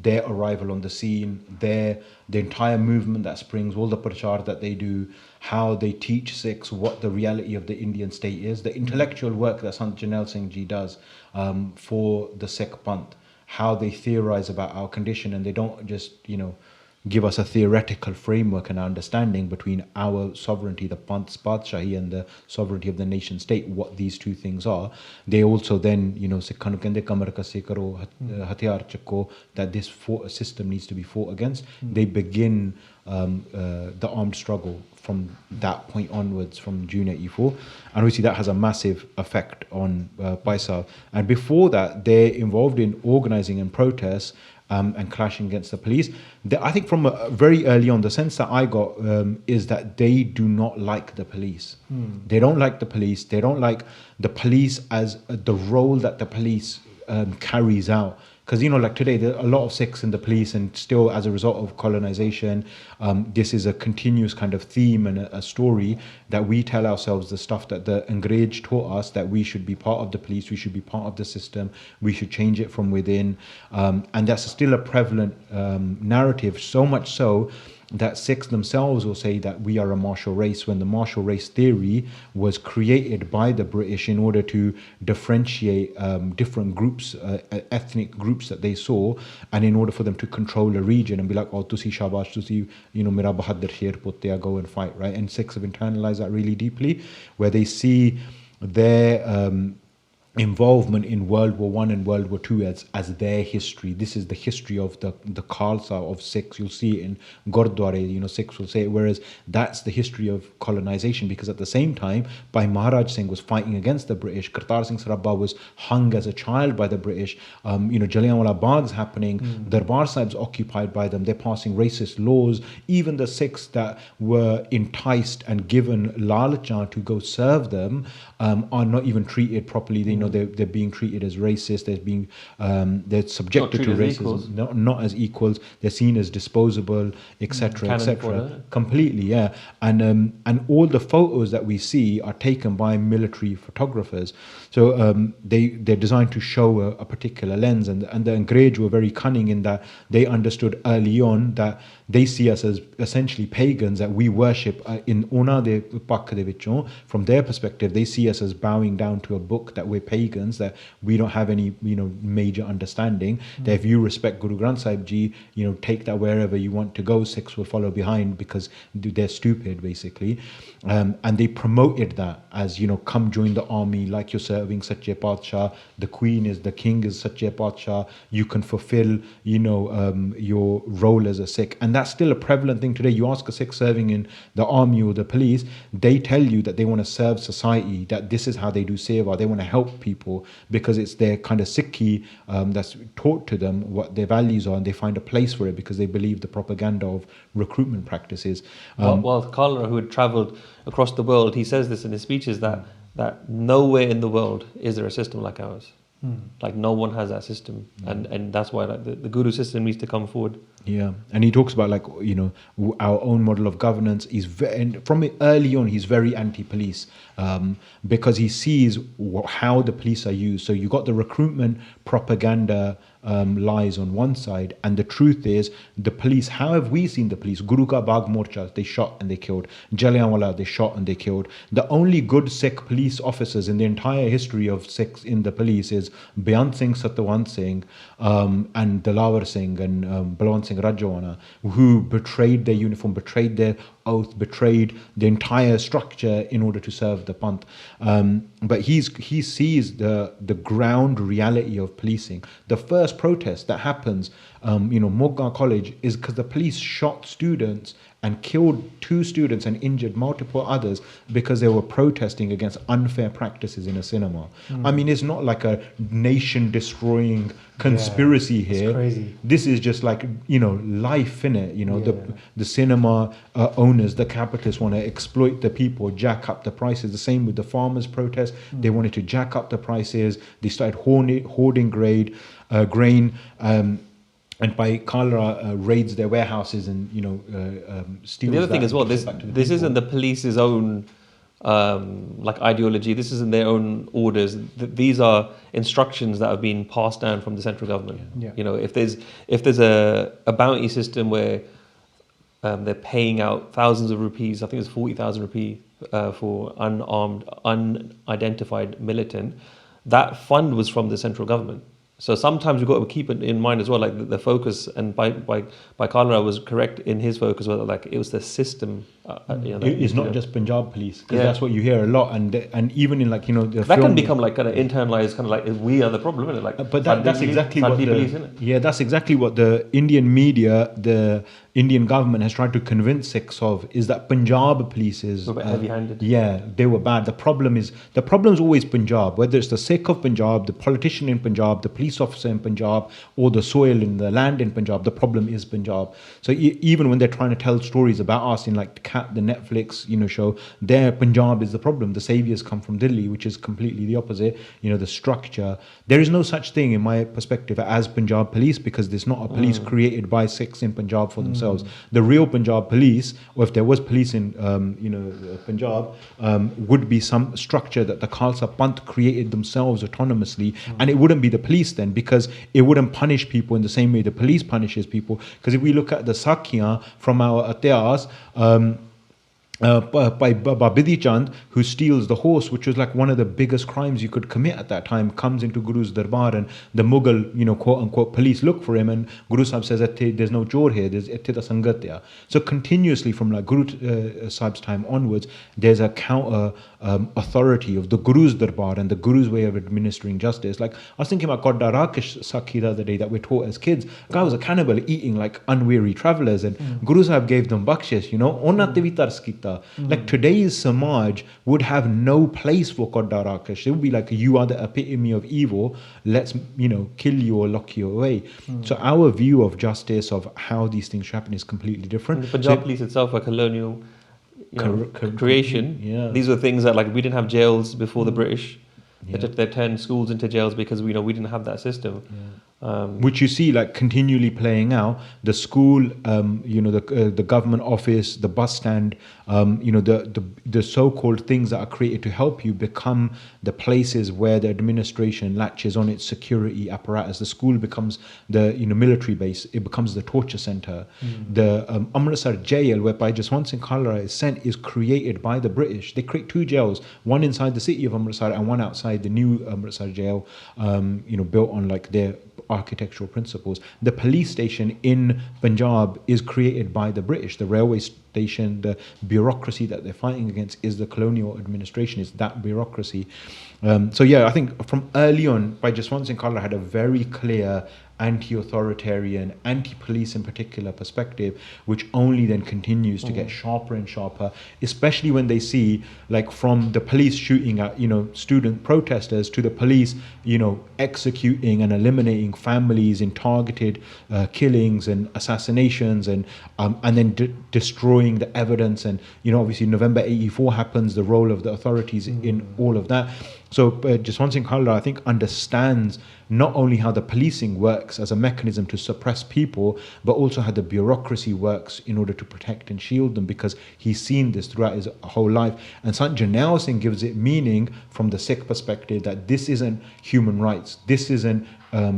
their arrival on the scene, the entire movement that springs, all the prachar that they do, how they teach Sikhs what the reality of the Indian state is, the intellectual work that Sant Jarnail Singh ji does for the Sikh panth, how they theorize about our condition, and they don't just give us a theoretical framework and understanding between our sovereignty, the panth's Padshahi, and the sovereignty of the nation state, what these two things are. They also then, that this system needs to be fought against. They begin the armed struggle from that point onwards, from June 84. And we see that has a massive effect on Paisa. And before that, they're involved in organizing and protests and clashing against the police. I think from very early on, the sense that I got is that they do not like the police. They don't like the police. They don't like the police as the role that the police carries out. Because, like today, there are a lot of Sikhs in the police, and still as a result of colonization, this is a continuous kind of theme and a story that we tell ourselves, the stuff that the Angraj taught us, that we should be part of the police, we should be part of the system, we should change it from within. And that's still a prevalent narrative, so much so that Sikhs themselves will say that we are a martial race, when the martial race theory was created by the British in order to differentiate different groups, ethnic groups that they saw, and in order for them to control a region and be like, oh, tusi shabash, tusi, mera Bahadur sher putte, go and fight, right? And Sikhs have internalized that really deeply, where they see their involvement in World War One and World War Two as their history. This is the history of the Khalsa of Sikhs. You'll see it in Gurdwara, Sikhs will say it, whereas that's the history of colonization, because at the same time, Bhai Maharaj Singh was fighting against the British. Kartar Singh Sarabha was hung as a child by the British. Jallianwala Bagh's happening. Darbar Sahib's occupied by them. They're passing racist laws. Even the Sikhs that were enticed and given lalcha to go serve them are not even treated properly. They're being treated as racist. They're subjected to racism, not as equals. They're seen as disposable, etc., etc. Completely, yeah. And all the photos that we see are taken by military photographers. So they're designed to show a particular lens, and the Angrez were very cunning in that they understood early on that they see us as essentially pagans, that we worship in Ona de Pak de Vichon. From their perspective, they see us as bowing down to a book, that we're pagans, that we don't have any major understanding. That if you respect Guru Granth Sahib Ji, take that wherever you want to go. Sikhs will follow behind because they're stupid, basically. And they promoted that as come join the army, like you're serving Sache Padshah. The king is Sache Padshah. You can fulfill your role as a Sikh, and that's still a prevalent thing today. You ask a Sikh serving in the army or the police, they tell you that they want to serve society, that this is how they do seva. They want to help people because it's their kind of Sikhi that's taught to them what their values are, and they find a place for it because they believe the propaganda of recruitment practices. While Khalra, who had travelled across the world, he says this in his speeches, that nowhere in the world is there a system like ours. Like no one has that system, and that's why the Guru system needs to come forward. Yeah, and he talks about our own model of governance. And from early on, he's very anti-police because he sees how the police are used. So you got the recruitment propaganda lies on one side, and the truth is the police. How have we seen the police? Guru Ka Bagh Morcha, they shot and they killed. Jallianwala, they shot and they killed. The only good Sikh police officers in the entire history of Sikhs in the police is Beant Singh, Satwant Singh, and Dilawar Singh and Balwant Singh Rajwana, who betrayed their uniform, betrayed their oath, betrayed the entire structure in order to serve the panth. But he sees the ground reality of policing. The first protest that happens, Mogga College, is because the police shot students and killed 2 students and injured multiple others because they were protesting against unfair practices in a cinema. I mean, it's not like a nation-destroying conspiracy here. Crazy. This is just like, life in it. The cinema owners, the capitalists want to exploit the people, jack up the prices. The same with the farmers' protest. They wanted to jack up the prices. They started hoarding grain. And by Khalra raids their warehouses and steals. The other thing as well, this people. isn't the police's own ideology. This isn't their own orders. These are instructions that have been passed down from the central government. Yeah. If there's a bounty system where they're paying out thousands of rupees, I think it's 40,000 rupee for unarmed, unidentified militant. That fund was from the central government. So sometimes we've got to keep it in mind as well, like the focus, and by Khalra was correct in his focus, whether it was the system. It's not just Punjab police, because that's what you hear a lot, and even in the that film, can become kind of internalized, kind of like we are the problem, isn't it? But that's exactly what that's exactly what the Indian media, the Indian government has tried to convince Sikhs of, is that Punjab police is a bit heavy-handed. Yeah, they were bad. The problem is always Punjab, whether it's the Sikh of Punjab, the politician in Punjab, the police officer in Punjab, or the soil in the land in Punjab. The problem is Punjab. So even when they're trying to tell stories about us in the Netflix show, there Punjab is the problem. The saviors come from Delhi, which is completely the opposite. The structure. There is no such thing, in my perspective, as Punjab police, because there's not a police created by Sikhs in Punjab for themselves. themselves. The real Punjab police, or if there was police in Punjab, would be some structure that the Khalsa Panth created themselves autonomously, and it wouldn't be the police then, because it wouldn't punish people in the same way the police punishes people. Because if we look at the Sakhiyan from our Atiyas, by Babidi Chand, who steals the horse, which was like one of the biggest crimes you could commit at that time, comes into Guru's darbar, and the Mughal, quote unquote, police look for him, and Guru Sahib says that there's no jor here, there's itte da sangat there. So continuously from like Guru Sahib's time onwards, there's a counter authority of the Guru's darbar and the Guru's way of administering justice. Like I was thinking about Kartar Sakhi the other day that we're taught as kids. A guy was a cannibal eating like unweary travelers, and Guru Sahib gave them bakshish, Onna te vi tars kita. Like today's Samaj would have no place for Kartar Rakesh. It would be like, you are the epitome of evil, let's kill you or lock you away. So our view of justice, of how these things happen, is completely different. And the Punjab police itself, a colonial creation. Yeah. These were things that, like, we didn't have jails before the British. They turned schools into jails because we didn't have that system. Which you see like continually playing out. The school, the government office, the bus stand, the so-called things that are created to help you become the places where the administration latches on its security apparatus. The school becomes the military base. It becomes the torture center. The Amritsar jail, where Bhai Jaswant Singh Khalra is sent, is created by the British. They create two jails, one inside the city of Amritsar and one outside the new Amritsar jail, built on like their architectural principles. The police station in Punjab is created by the British. The railway station, the bureaucracy that they're fighting against is the colonial administration, is that bureaucracy. I think from early on, Bhai Jaswant Singh Khalra had a very clear anti-authoritarian, anti-police in particular perspective, which only then continues to get sharper and sharper, especially when they see, like, from the police shooting at student protesters to the police executing and eliminating families in targeted killings and assassinations, and then destroying the evidence, and obviously November 84 happens, the role of the authorities in all of that. So Jaswant Singh Khalra, I think, understands not only how the policing works as a mechanism to suppress people, but also how the bureaucracy works in order to protect and shield them, because he's seen this throughout his whole life. And Sant Jarnail Singh gives it meaning from the Sikh perspective, that this isn't human rights, this isn't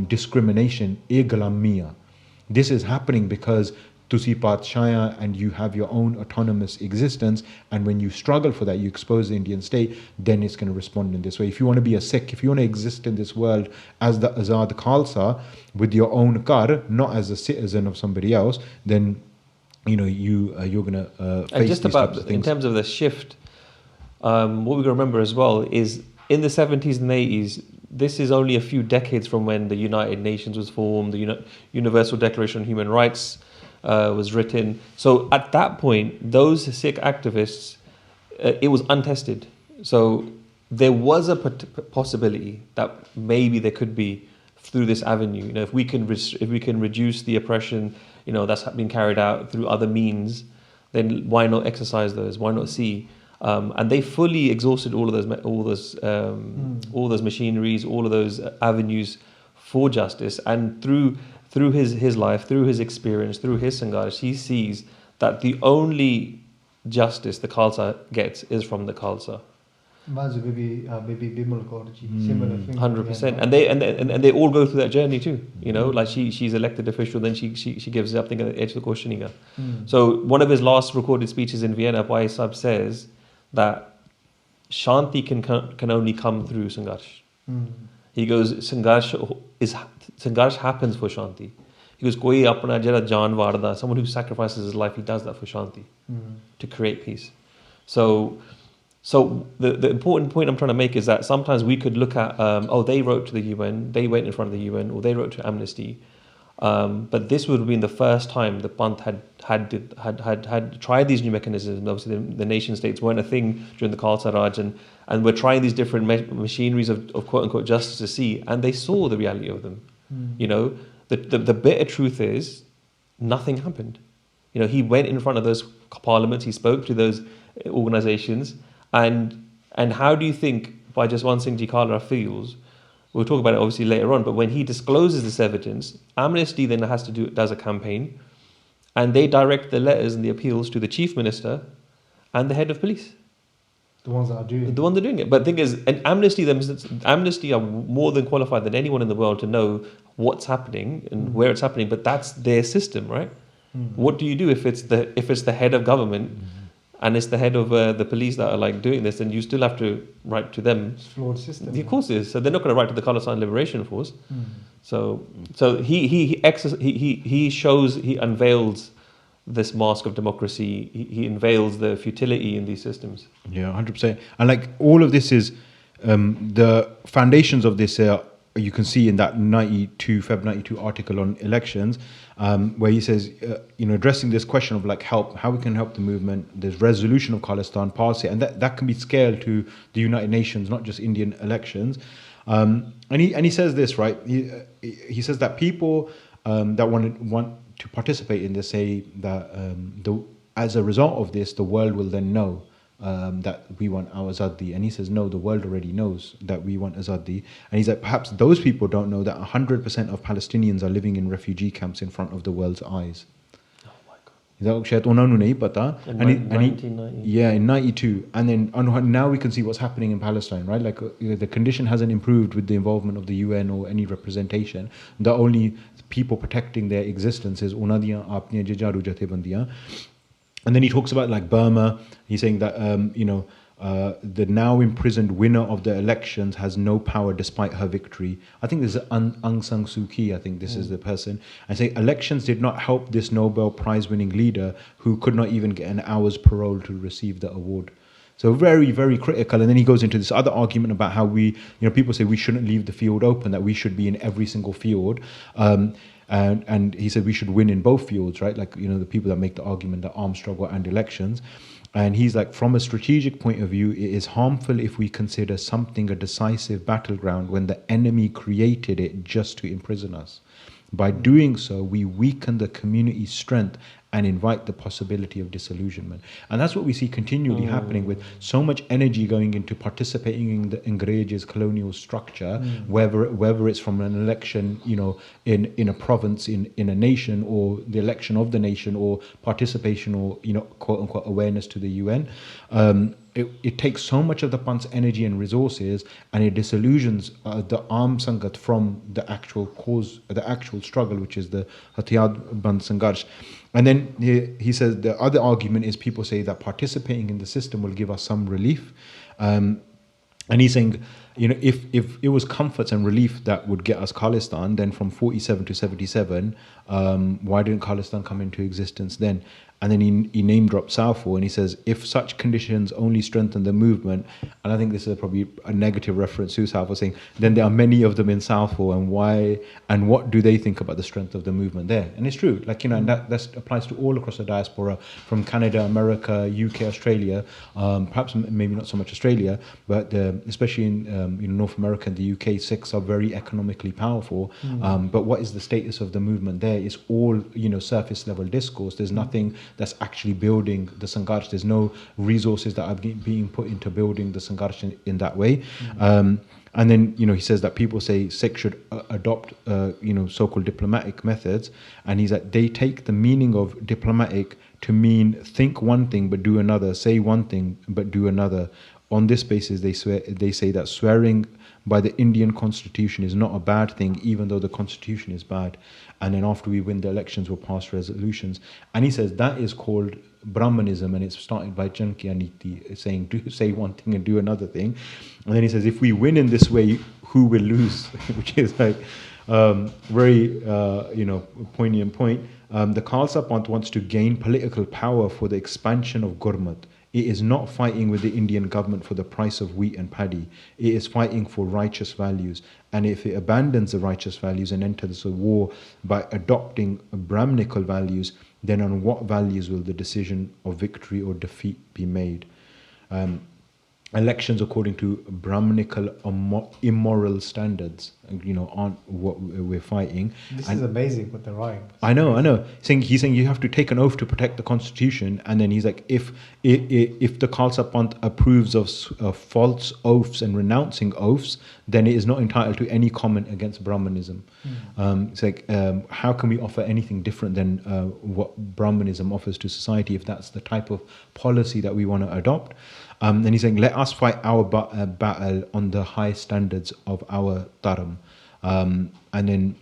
discrimination, e galamiya. This is happening because Tusi Patshaya, and you have your own autonomous existence, and when you struggle for that, you expose the Indian state, then it's going to respond in this way. If you want to be a Sikh, if you want to exist in this world as the Azad Khalsa, with your own kar, not as a citizen of somebody else, then you're going to face and just these about types of in things. terms of the shift, what we're going to remember as well is in the 70s and 80s, this is only a few decades from when the United Nations was formed, the Universal Declaration on Human Rights was written. So at that point, those Sikh activists, it was untested. So there was a possibility that maybe there could be, through this avenue, if we can reduce the oppression, that's been carried out through other means, then why not exercise those? Why not see? And they fully exhausted all those machineries, all of those avenues for justice, and through his life, through his experience, through his Sangharsh, he sees that the only justice the Khalsa gets is from the Khalsa. 100%. And they all go through that journey too. Like she's elected official, then she gives up, thinking at the edge of the Koshaniga. So one of his last recorded speeches in Vienna, Bhai Sahib says that Shanti can only come through Sangharsh. He goes, Sangharsh happens for Shanti. He goes, Koi apna jara jaan varda, someone who sacrifices his life, he does that for Shanti, to create peace. So the important point I'm trying to make is that sometimes we could look at, they wrote to the UN, they went in front of the UN, or they wrote to Amnesty. But this would have been the first time the Panth had tried these new mechanisms. Obviously, the nation states weren't a thing during the Khalsa Raj, and we're trying these different machineries of quote unquote justice to see, and they saw the reality of them. The bitter truth is nothing happened. He went in front of those parliaments, he spoke to those organizations, and how do you think Bhai Jaswant Singh Khalra feels? We'll talk about it obviously later on, but when he discloses this evidence, Amnesty then does a campaign, and they direct the letters and the appeals to the chief minister and the head of police. The ones that are doing it. The one they're doing it. But the thing is, and Amnesty are more than qualified than anyone in the world to know what's happening and where it's happening. But that's their system, right? What do you do if it's the head of government and it's the head of the police that are like doing this? And you still have to write to them. It's a flawed system. Of course it is. So they're not going to write to the Palestine Liberation Force. So he unveils this mask of democracy. He unveils the futility in these systems. Yeah, 100%. And like all of this is the foundations of this. You can see in that Feb 92 article on elections, where he says, addressing this question of like how we can help the movement. There's resolution of Khalistan policy, and that can be scaled to the United Nations, not just Indian elections. And he says this, right? He says that people that want to participate in this say that as a result of this, the world will then know that we want our Azadi. And he says, no, the world already knows that we want Azadi. And he's like, perhaps those people don't know that 100% of Palestinians are living in refugee camps in front of the world's eyes. In 1990. Yeah, in 92. And then now we can see what's happening in Palestine, right? Like the condition hasn't improved with the involvement of the UN or any representation. The only people protecting their existence is Unadiyan Apniyan Jajaru Jathebandiyan. And then he talks about like Burma. He's saying that, the now imprisoned winner of the elections has no power despite her victory. I think this is Aung San Suu Kyi. I think this is the person. And say elections did not help this Nobel Prize winning leader who could not even get an hour's parole to receive the award. So very, very critical. And then he goes into this other argument about how people say we shouldn't leave the field open, that we should be in every single field. And he said we should win in both fields, right? Like, the people that make the argument that armed struggle and elections. And he's like, from a strategic point of view, it is harmful if we consider something a decisive battleground when the enemy created it just to imprison us. By doing so, we weaken the community's strength and invite the possibility of disillusionment. And that's what we see continually happening, with so much energy going into participating in the Ingreji's colonial structure, whether it's from an election, in a province, in a nation, or the election of the nation, or participation, or, quote unquote, awareness to the UN. It takes so much of the panth's energy and resources, and it disillusions the armed sangat from the actual cause, the actual struggle, which is the Hatiyad Band Sangarsh. And then he says the other argument is people say that participating in the system will give us some relief. And he's saying, if it was comforts and relief that would get us Khalistan, then from 47 to 77, why didn't Khalistan come into existence then? And then he name dropped Southall, and he says, if such conditions only strengthen the movement, and I think this is probably a negative reference to Southall, saying, then there are many of them in Southall, and why, and what do they think about the strength of the movement there? And it's true, and that applies to all across the diaspora, from Canada, America, UK, Australia, perhaps maybe not so much Australia, but especially in North America and the UK, Sikhs are very economically powerful. But what is the status of the movement there? It's all, surface level discourse. There's nothing that's actually building the Sangarsh. There's no resources that are being put into building the Sangarsh in that way. And then, he says that people say Sikhs should adopt, so-called diplomatic methods. And he's like, they take the meaning of diplomatic to mean think one thing but do another, say one thing but do another. On this basis, they say that swearing by the Indian constitution is not a bad thing, even though the constitution is bad. And then after we win the elections, we'll pass resolutions. And he says that is called Brahmanism, and it's started by Jankiya Niti, saying say one thing and do another thing. And then he says, if we win in this way, who will lose? Which is like very poignant point. The Khalsa Panth wants to gain political power for the expansion of Gurmat. It is not fighting with the Indian government for the price of wheat and paddy. It is fighting for righteous values. And if it abandons the righteous values and enters a war by adopting Brahminical values, then on what values will the decision of victory or defeat be made? And elections according to Brahminical immoral standards, aren't what we're fighting. This is amazing what they're writing. I know. He's saying you have to take an oath to protect the constitution, and then he's like, if the Khalsa Panth approves of false oaths and renouncing oaths, then it is not entitled to any comment against Brahmanism. It's like, how can we offer anything different than what Brahmanism offers to society if that's the type of policy that we want to adopt? And he's saying, let us fight our battle on the high standards of our dharam. And then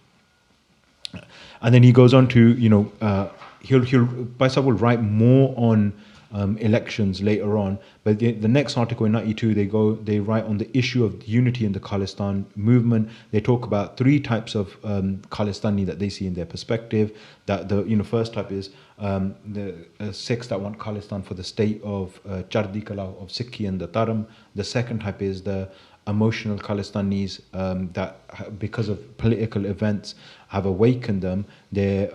he goes on to, Bhai Sahib will write more on elections later on, but the next article in 92 they write on the issue of unity in the Khalistan movement. They talk about three types of Khalistani that they see in their perspective. That the first type is the Sikhs that want Khalistan for the state of Chardi Kala of Sikhi and the Dharam. The second type is the emotional Khalistanis that because of political events have awakened them, their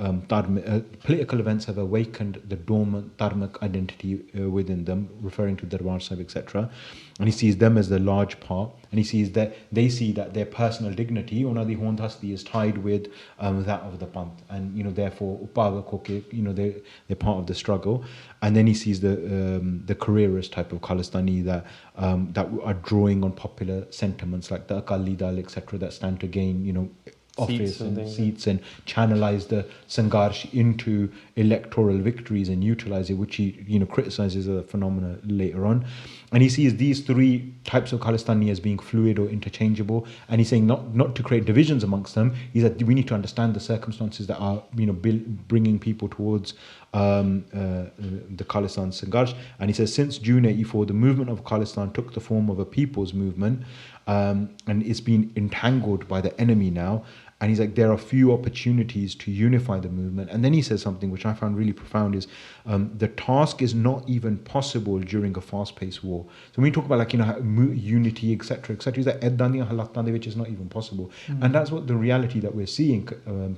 political events have awakened the dormant dharmic identity within them, referring to Darbar Sahib, etc. And he sees them as the large part, and he sees that they see that their personal dignity, onadi hondhasti, is tied with that of the Panth, and therefore upavak hoke, they're part of the struggle. And then he sees the careerist type of Khalistani that are drawing on popular sentiments like the Akali Dal, etc., that stand to gain office and seats and channelize the Sangharsh into electoral victories and utilize it, which he criticizes as a phenomena later on. And he sees these three types of Khalistani as being fluid or interchangeable, and he's saying not to create divisions amongst them. He said we need to understand the circumstances that are bringing people towards the Khalistan Sangharsh. And he says since June 84 the movement of Khalistan took the form of a people's movement, and it's been entangled by the enemy now. And he's like, there are few opportunities to unify the movement. And then he says something which I found really profound is the task is not even possible during a fast-paced war. So when we talk about unity, etc., he's like, which is not even possible. And that's what the reality that we're seeing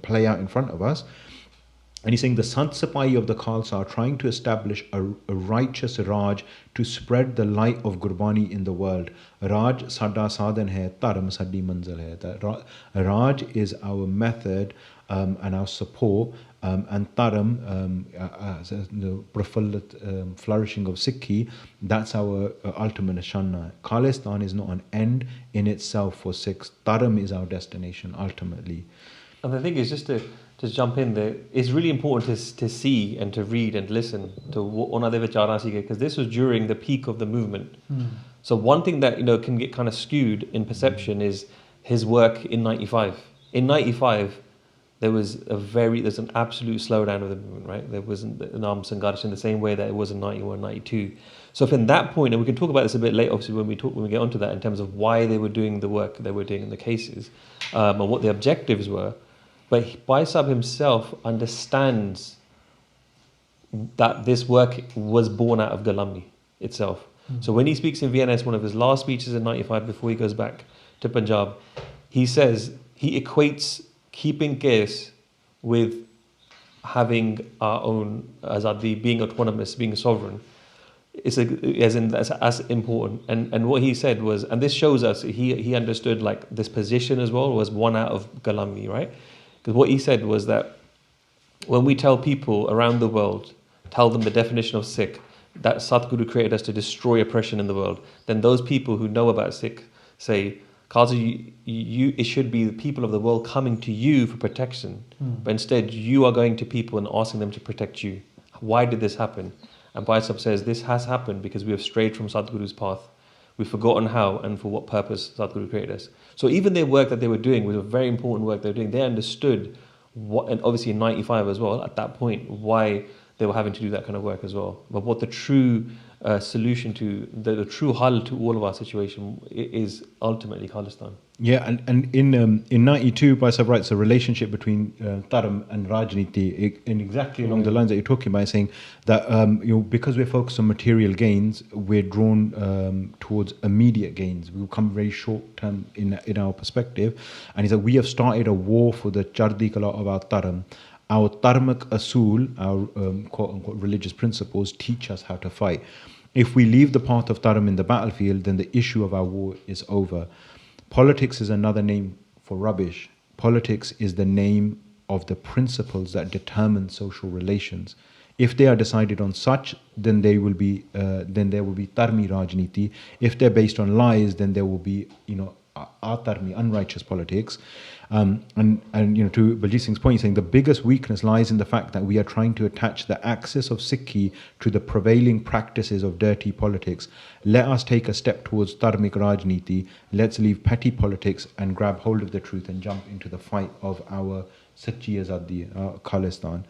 play out in front of us. And he's saying the Sant Sipahi of the Khalsa are trying to establish a righteous Raj to spread the light of Gurbani in the world. Raj sada sadhan hai, dharam sadi manzil hai. That Raj is our method and our support, and dharam, the prafullit flourishing of Sikhi, that's our ultimate nishana. Khalistan is not an end in itself for Sikhs. Dharam is our destination ultimately. And the thing is, just to jump in there, it's really important to see and to read and listen to ਉਹਨਾਂ ਦੇ ਵਿਚਾਰਾਂ ਸੀਗੇ, because this was during the peak of the movement. So one thing that can get kind of skewed in perception is his work in 95. In 95, there's an absolute slowdown of the movement, right? There wasn't an armed Sangharsh in the same way that it was in 91, 92. So from that point, and we can talk about this a bit later, obviously, when we get onto that, in terms of why they were doing the work they were doing in the cases, and what the objectives were. But Bhai Sahib himself understands that this work was born out of Gulami itself. So when he speaks in Vienna, it's one of his last speeches in 95 before he goes back to Punjab, he says he equates keeping case with having our own azadi, being autonomous, being sovereign. It's as important. And what he said was, and this shows us he understood like this position as well was one out of Gulami, right? Because what he said was that when we tell people around the world, tell them the definition of Sikh, that Satguru created us to destroy oppression in the world, then those people who know about Sikh say, Khalsa, it should be the people of the world coming to you for protection, but instead you are going to people and asking them to protect you. Why did this happen? And Bhai Sahib says this has happened because we have strayed from Satguru's path. We've forgotten how and for what purpose Satguru created us. So even their work that they were doing was a very important work they were doing. They understood what, and obviously in 95 as well, at that point, why they were having to do that kind of work as well. But what the true solution to, the true hal to all of our situation is ultimately Khalistan. Yeah, and in 92, Bhai Sahib writes a relationship between Dharam and Rajniti, and exactly along the lines that you're talking about, saying that because we're focused on material gains, we're drawn towards immediate gains. We become very short term in our perspective. And he said, we have started a war for the Chardi Kala of our Dharam. Our dharmic asul, our quote-unquote religious principles, teach us how to fight. If we leave the path of dharma in the battlefield, then the issue of our war is over. Politics is another name for rubbish. Politics is the name of the principles that determine social relations. If they are decided on such, then there will be dharmi rajniti. If they're based on lies, then there will be, atarmi, unrighteous politics. And to Baljit Singh's point, he's saying the biggest weakness lies in the fact that we are trying to attach the axis of Sikhi to the prevailing practices of dirty politics. Let us take a step towards dharmic rajniti. Let's leave petty politics and grab hold of the truth and jump into the fight of our Sachi Azadi, Khalistan.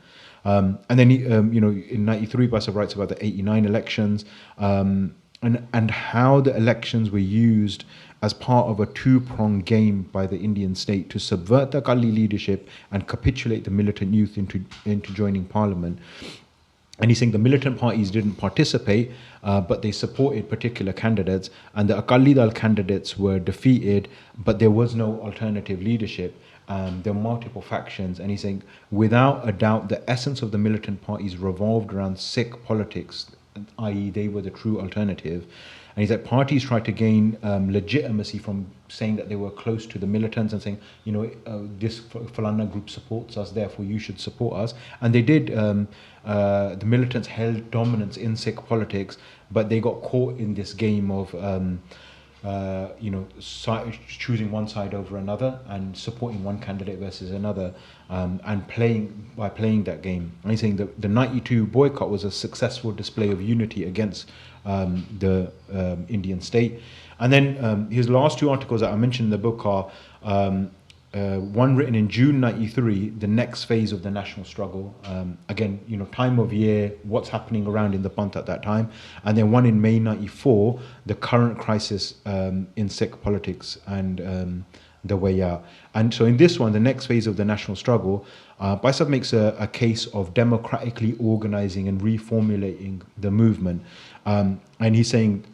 And then, in 93, Basab writes about the 89 elections and how the elections were used as part of a two-pronged game by the Indian state to subvert the Akali leadership and capitulate the militant youth into joining parliament. And he's saying the militant parties didn't participate, but they supported particular candidates, and the Akali Dal candidates were defeated, but there was no alternative leadership. There were multiple factions, and he's saying, without a doubt, the essence of the militant parties revolved around Sikh politics, i.e. they were the true alternative. And he's like, parties tried to gain legitimacy from saying that they were close to the militants and saying, this Falana group supports us, therefore you should support us. And they did. The militants held dominance in Sikh politics, but they got caught in this game of choosing one side over another and supporting one candidate versus another, and playing that game. And he's saying that the 92 boycott was a successful display of unity against the Indian state. And then his last two articles that I mentioned in the book are one written in June 93, the next phase of the national struggle. Again, time of year, what's happening around in the panth at that time. And then one in May 94, the current crisis in Sikh politics and the way out. And so in this one, the next phase of the national struggle, Baisab makes a case of democratically organizing and reformulating the movement. And he's saying,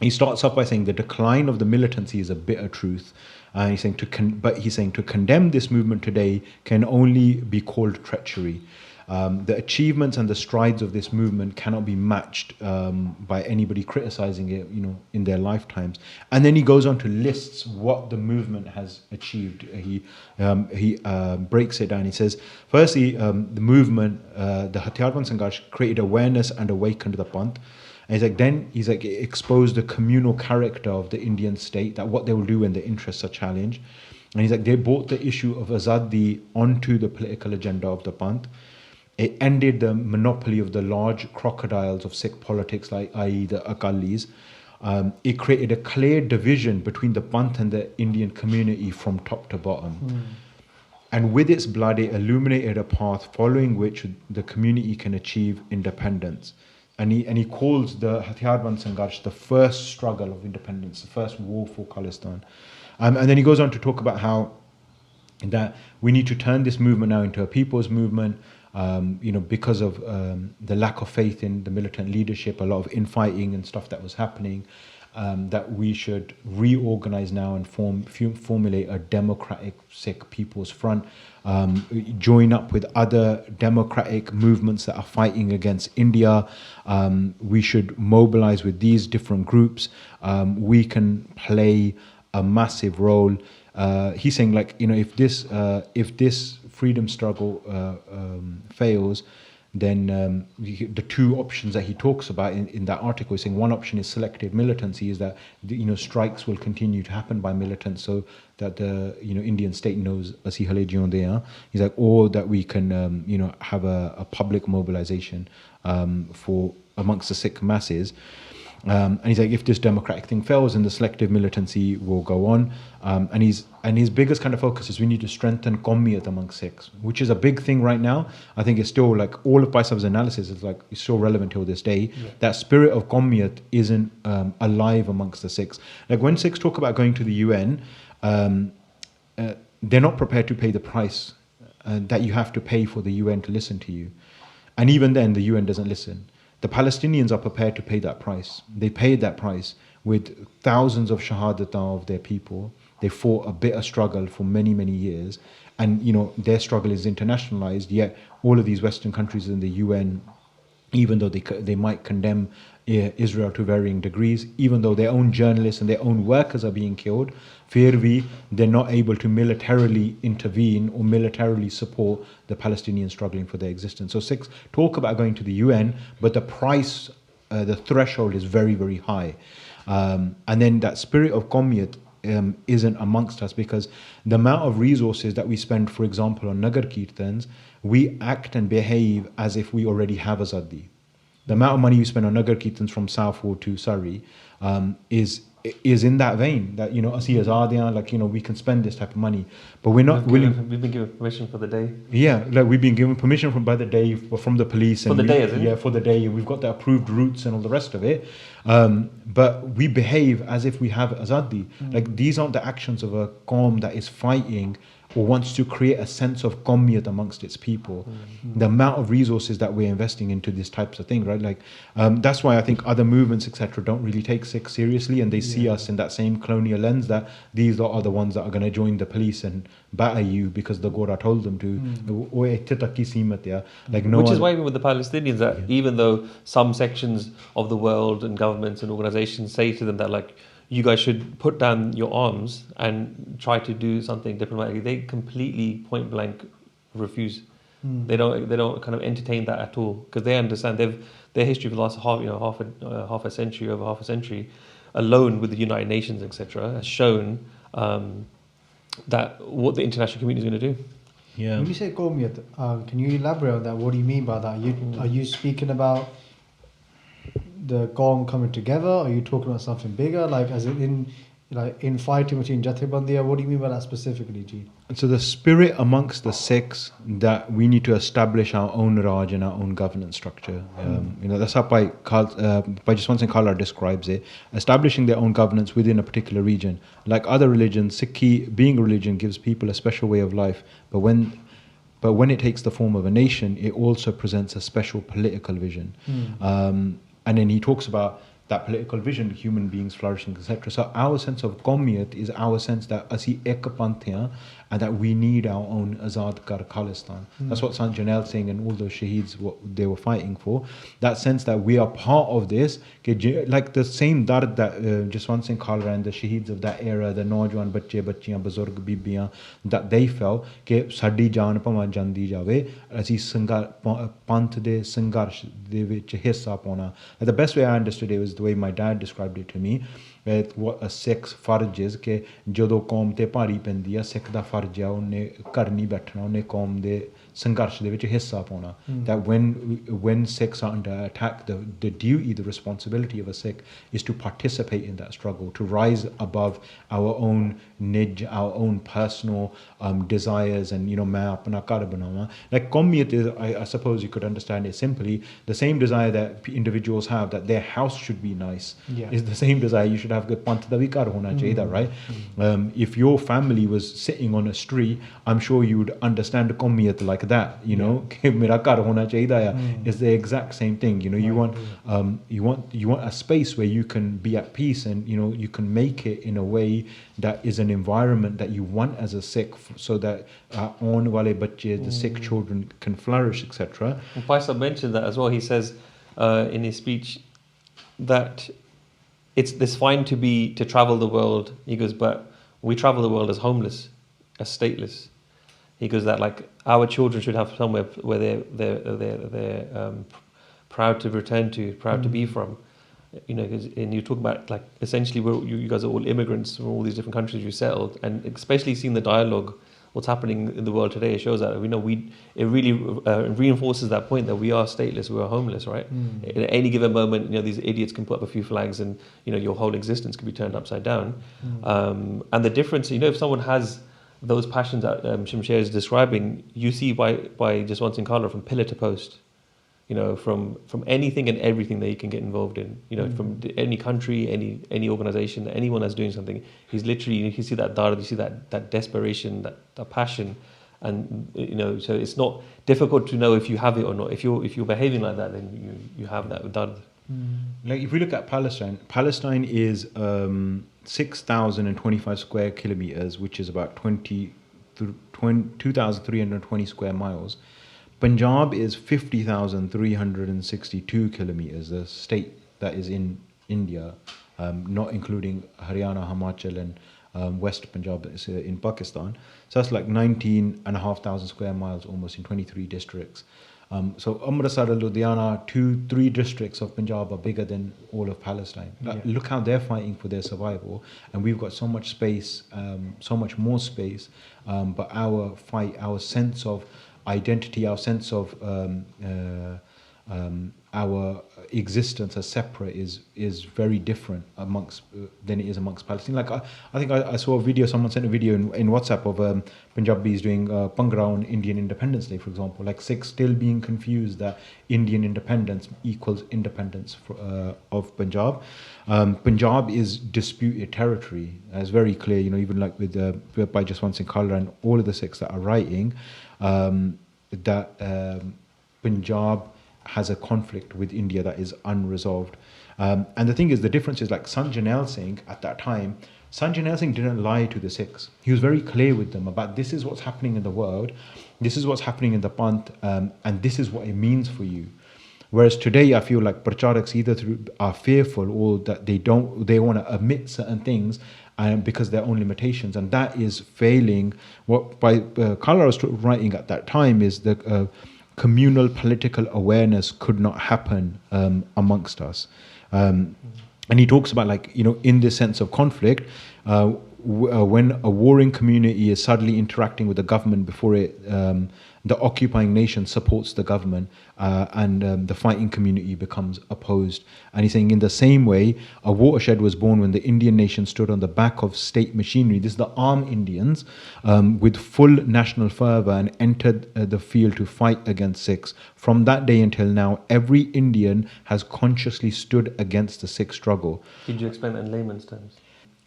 he starts off by saying the decline of the militancy is a bitter truth. He's saying to condemn this movement today can only be called treachery. The achievements and the strides of this movement cannot be matched by anybody criticizing it, in their lifetimes. And then he goes on to lists what the movement has achieved. He breaks it down. He says, firstly, the movement, the Hathiarban Sangharsh, created awareness and awakened the panth. And he's like, it exposed the communal character of the Indian state, that what they will do when their interests are challenged. And he's like, they brought the issue of Azadi onto the political agenda of the panth. It ended the monopoly of the large crocodiles of Sikh politics, i.e. the Akalis. It created a clear division between the panth and the Indian community from top to bottom. And with its blood, it illuminated a path following which the community can achieve independence. And he calls the Hathiarban Sangharsh the first struggle of independence, the first war for Khalistan. And then he goes on to talk about how that we need to turn this movement now into a people's movement, because of the lack of faith in the militant leadership, a lot of infighting and stuff that was happening, that we should reorganize now and formulate a democratic Sikh People's Front, join up with other democratic movements that are fighting against India. We should mobilize with these different groups. We can play a massive role. He's saying, if this freedom struggle fails, then the two options that he talks about in that article, he's saying one option is selective militancy, is that strikes will continue to happen by militants so that the Indian state knows asi hale jiunde ha. He's like, or that we can have a public mobilization for amongst the Sikh masses. And he's like, if this democratic thing fails, then the selective militancy will go on. And his biggest kind of focus is we need to strengthen Qawmiyat among Sikhs, which is a big thing right now. I think it's still all of Baisab's analysis is it's still relevant till this day. Yeah. That spirit of Qawmiyat isn't alive amongst the Sikhs. When Sikhs talk about going to the UN, they're not prepared to pay the price that you have to pay for the UN to listen to you. And even then, the UN doesn't listen. The Palestinians are prepared to pay that price. They paid that price with thousands of shahadat of their people. They fought a bitter struggle for many, many years. And, their struggle is internationalized, yet all of these Western countries in the UN, even though they might condemn Israel to varying degrees, even though their own journalists and their own workers are being killed. They're not able to militarily intervene or militarily support the Palestinians struggling for their existence. So Sikhs talk about going to the UN, but the price, the threshold is very, very high. And then that spirit of Qawmiyat isn't amongst us, because the amount of resources that we spend, for example, on Nagar Kirtans, we act and behave as if we already have Azadi. The amount of money you spend on Nagar Kirtans from Southwold to Surrey is in that vein, that, asi azadiyan, like, we can spend this type of money, but we're not willing. We've been given permission for the day. Yeah, like we've been given permission by the day, from the police. For the day, isn't it? Yeah, for the day. We've got the approved routes and all the rest of it. But we behave as if we have Azadi. Like, these aren't the actions of a Qawm that is fighting or wants to create a sense of Qawmiyat amongst its people. The amount of resources that we're investing into these types of things, right? Like, that's why I think other movements, etc., don't really take Sikhs seriously, and they see us in that same colonial lens, that these are the ones that are going to join the police and batter you because the Gora told them to. Like, no. Which is why even with the Palestinians, that even though some sections of the world and governments and organizations say to them that, like, you guys should put down your arms and try to do something diplomatically, they completely point blank refuse. They don't kind of entertain that at all, because they understand their history for the last half a century alone with the United Nations, etc., has shown that what the international community is going to do. Yeah. When you say Qawmiyat, can you elaborate on that? What do you mean by that? Are you speaking about the Qawm coming together? Are you talking about something bigger, like as in fighting between Jathebandiya? What do you mean by that specifically, G? So the spirit amongst the Sikhs that we need to establish our own Raj and our own governance structure. That's how Bhai Jaswant Singh Khalra describes it, establishing their own governance within a particular region. Like other religions, Sikhi, being a religion, gives people a special way of life, but when it takes the form of a nation, it also presents a special political vision. And then he talks about that political vision, human beings flourishing, etc. So our sense of Qawmiyat is our sense that asi ek panth hain, and that we need our own Azad Kar Khalistan. That's what Sant Jarnail saying, and all those Shaheeds, what they were fighting for. That sense that we are part of this, like the same dard that Jaswant Singh Khalra and the Shaheeds of that era, the Naujawan Bacche, Bachchiyan, Buzurg, Bibiyan, that they felt that sadi jaan bhavan jandi jave, asi panth de sangharsh de vich hissa pauna. The best way I understood it was the way my dad described it to me. What a Sikh's farj is, ਕਿ ਜਦੋਂ ਕੌਮ ਤੇ ਭਾਰੀ ਪੈਂਦੀ ਆ, ਸਿੱਖ ਦਾ ਫਰਜ਼ ਆ ਉਹਨੇ ਘਰ ਨਹੀਂ ਬੈਠਣਾ, ਉਹਨੇ ਕੌਮ ਦੇ ਸੰਘਰਸ਼ ਦੇ ਵਿੱਚ ਹਿੱਸਾ ਪਾਉਣਾ. That when Sikhs are under attack, the duty, the responsibility of a Sikh is to participate in that struggle, to rise above our own nij, our own personal desires, and मैं अपना घर बनावां. Like Qawmiyat is, I suppose you could understand it simply, the same desire that individuals have, that their house should be nice, is the same desire you should have good panth da bhi ghar hona chahiye, right? If your family was sitting on a street, I'm sure you would understand Qawmiyat like that, कि मेरा घर होना चाहिए. It's the exact same thing. You want a space where you can be at peace, and you can make it in a way that is an environment that you want as a Sikh, so that aun wale bacche, the Sikh children, can flourish, etc. Faisal mentioned that as well. He says in his speech that it's fine to travel the world. He goes, but we travel the world as homeless, as stateless. He goes that, like, our children should have somewhere where they're proud to return to, proud to be from. And you talk about, like, essentially you guys are all immigrants from all these different countries you settled, and especially seeing the dialogue, what's happening in the world today, it shows that it really reinforces that point that we are stateless, we are homeless, right? At any given moment, these idiots can put up a few flags, and your whole existence can be turned upside down. And the difference, if someone has those passions that Shamsher is describing, you see by Jaswant Singh Khalra from pillar to post, from anything and everything that he can get involved in, from any country, any organization, anyone that's doing something. He's literally, you see that dard, you see that desperation, that passion, and so it's not difficult to know if you have it or not. If you're behaving like that, then you have that dard. Like if we look at Palestine is 6,025 square kilometers, which is about 2,320 square miles. Punjab is 50,362 kilometers, the state that is in India, not including Haryana, Himachal, and West Punjab is in Pakistan. So that's like 19,500 square miles almost in 23 districts. So Amritsar and Ludhiana, 2-3 districts of Punjab are bigger than all of Palestine. Look how they're fighting for their survival, and we've got so much space, so much more space, but our fight, our sense of identity, our sense of our existence as separate is very different amongst than it is amongst Palestine. Like I think I saw a video, someone sent a video in WhatsApp of Punjabis doing Bhangra on Indian Independence Day, for example. Like Sikhs still being confused that Indian independence equals independence of Punjab. Punjab is disputed territory. It's very clear, even like with Bhai Jaswant Singh Khalra and all of the Sikhs that are writing that Punjab has a conflict with India that is unresolved. And the thing is, the difference is like Sant Jarnail Singh at that time, Sant Jarnail Singh didn't lie to the Sikhs. He was very clear with them about this is what's happening in the world, this is what's happening in the panth, and this is what it means for you. Whereas today, I feel like pracharaks either are fearful or that they want to admit certain things because their own limitations, and that is failing. What Khalra was writing at that time is that communal political awareness could not happen amongst us. And he talks about in this sense of conflict, when a warring community is suddenly interacting with the government before the occupying nation supports the government, and the fighting community becomes opposed. And he's saying in the same way, a watershed was born when the Indian nation stood on the back of state machinery. This is the armed Indians with full national fervour and entered the field to fight against Sikhs. From that day until now, every Indian has consciously stood against the Sikh struggle. Could you explain that in layman's terms?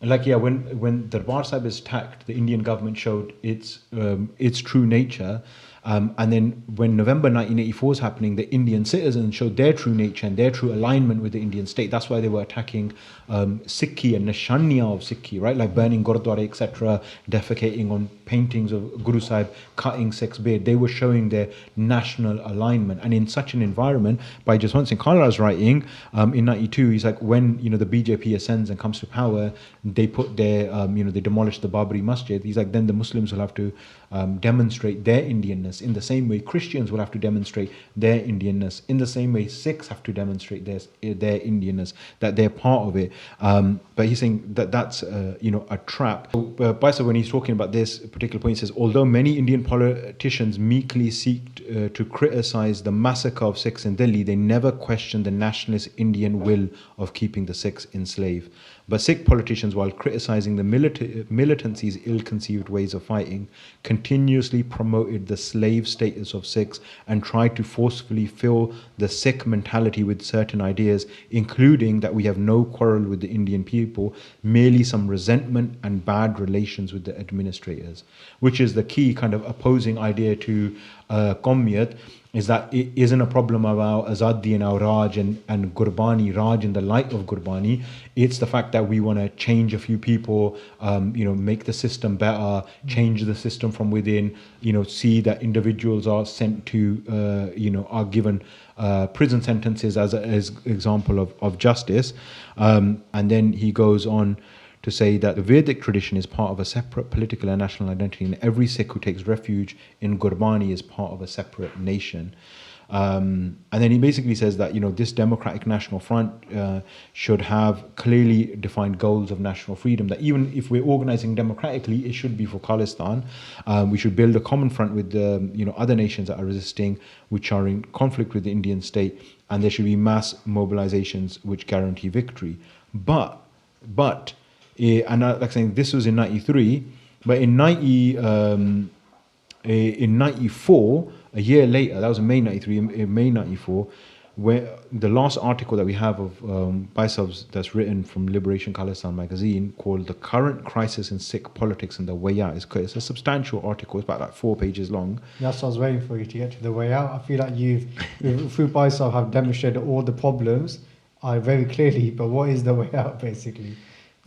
When Darbar Sahib is attacked, the Indian government showed its true nature. And then when November 1984 is happening, the Indian citizens showed their true nature and their true alignment with the Indian state. That's why they were attacking Sikhi and Nishaniya of Sikhi, right? Like burning Gurdwara, etc., defecating on paintings of Guru Sahib, cutting Sikhs' beard. They were showing their national alignment. And in such an environment, Bhai Jaswant Singh Khalra's writing in 92, he's like, when the BJP ascends and comes to power, they put their, they demolish the Babri Masjid. He's like, then the Muslims will have to demonstrate their Indianness. In the same way, Christians will have to demonstrate their Indianness. In the same way, Sikhs have to demonstrate their Indianness, that they're part of it. But he's saying that that's a trap. Baisa, when he's talking about this particular point, he says, although many Indian politicians meekly seek to criticize the massacre of Sikhs in Delhi, they never question the nationalist Indian will of keeping the Sikhs enslaved. But Sikh politicians, while criticizing the militancy's ill-conceived ways of fighting, continuously promoted the slave status of Sikhs and tried to forcefully fill the Sikh mentality with certain ideas, including that we have no quarrel with the Indian people, merely some resentment and bad relations with the administrators, which is the key kind of opposing idea to Qawmiyat, is that it isn't a problem of our Azadi and our Raj and Gurbani, Raj in the light of Gurbani. It's the fact that we want to change a few people, make the system better, change the system from within, see that individuals are sent to, are given prison sentences as example of justice. And then he goes on to say that the Vedic tradition is part of a separate political and national identity, and every Sikh who takes refuge in Gurbani is part of a separate nation. And then he basically says that this Democratic National Front should have clearly defined goals of national freedom, that even if we're organizing democratically, it should be for Khalistan. We should build a common front with the other nations that are resisting, which are in conflict with the Indian state, and there should be mass mobilizations which guarantee victory. But and like saying this was in 93, but in 94, a year later, that was in May 93, in May 94, where the last article that we have of Baisav's that's written from Liberation Khalistan magazine, called "The Current Crisis in Sikh Politics and the Way Out," it's a substantial article. It's about 4 pages long. That's what I was waiting for you to get to the way out. I feel like you've through Baisav have demonstrated all the problems very clearly, but what is the way out basically?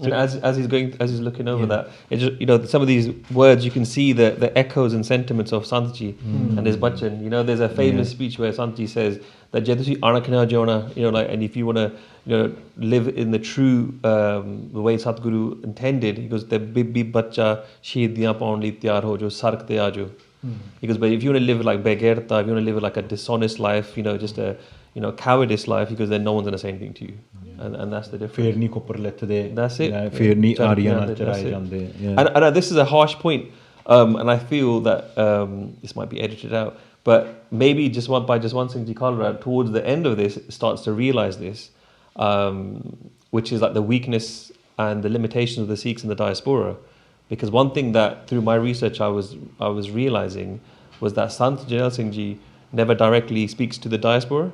And as he's looking over that, it just, some of these words you can see the echoes and sentiments of Santji and his Bachan. There's a famous speech where Santji says that je tusi anakna jona, like, and if you want to, live in the true the way Satguru intended, he goes, the bibi bacha shaheediyan paun li tiyar ho jo sark te aajo. He goes, but if you want to live like begerta, if you want to live like a dishonest life, just a cowardice life, he goes, then no one's going to say anything to you. And that's the difference. Fear ni ko parlet de. That's it. Fear ni Yeah, ariyan that's charai it. jande. Yeah. And this is a harsh point, and I feel that this might be edited out, but maybe Bhai Jaswant Singh Khalra towards the end of this starts to realize this, which is like the weakness and the limitations of the Sikhs in the diaspora. Because one thing that through my research I was realizing was that Sant Jarnail Singh Ji never directly speaks to the diaspora.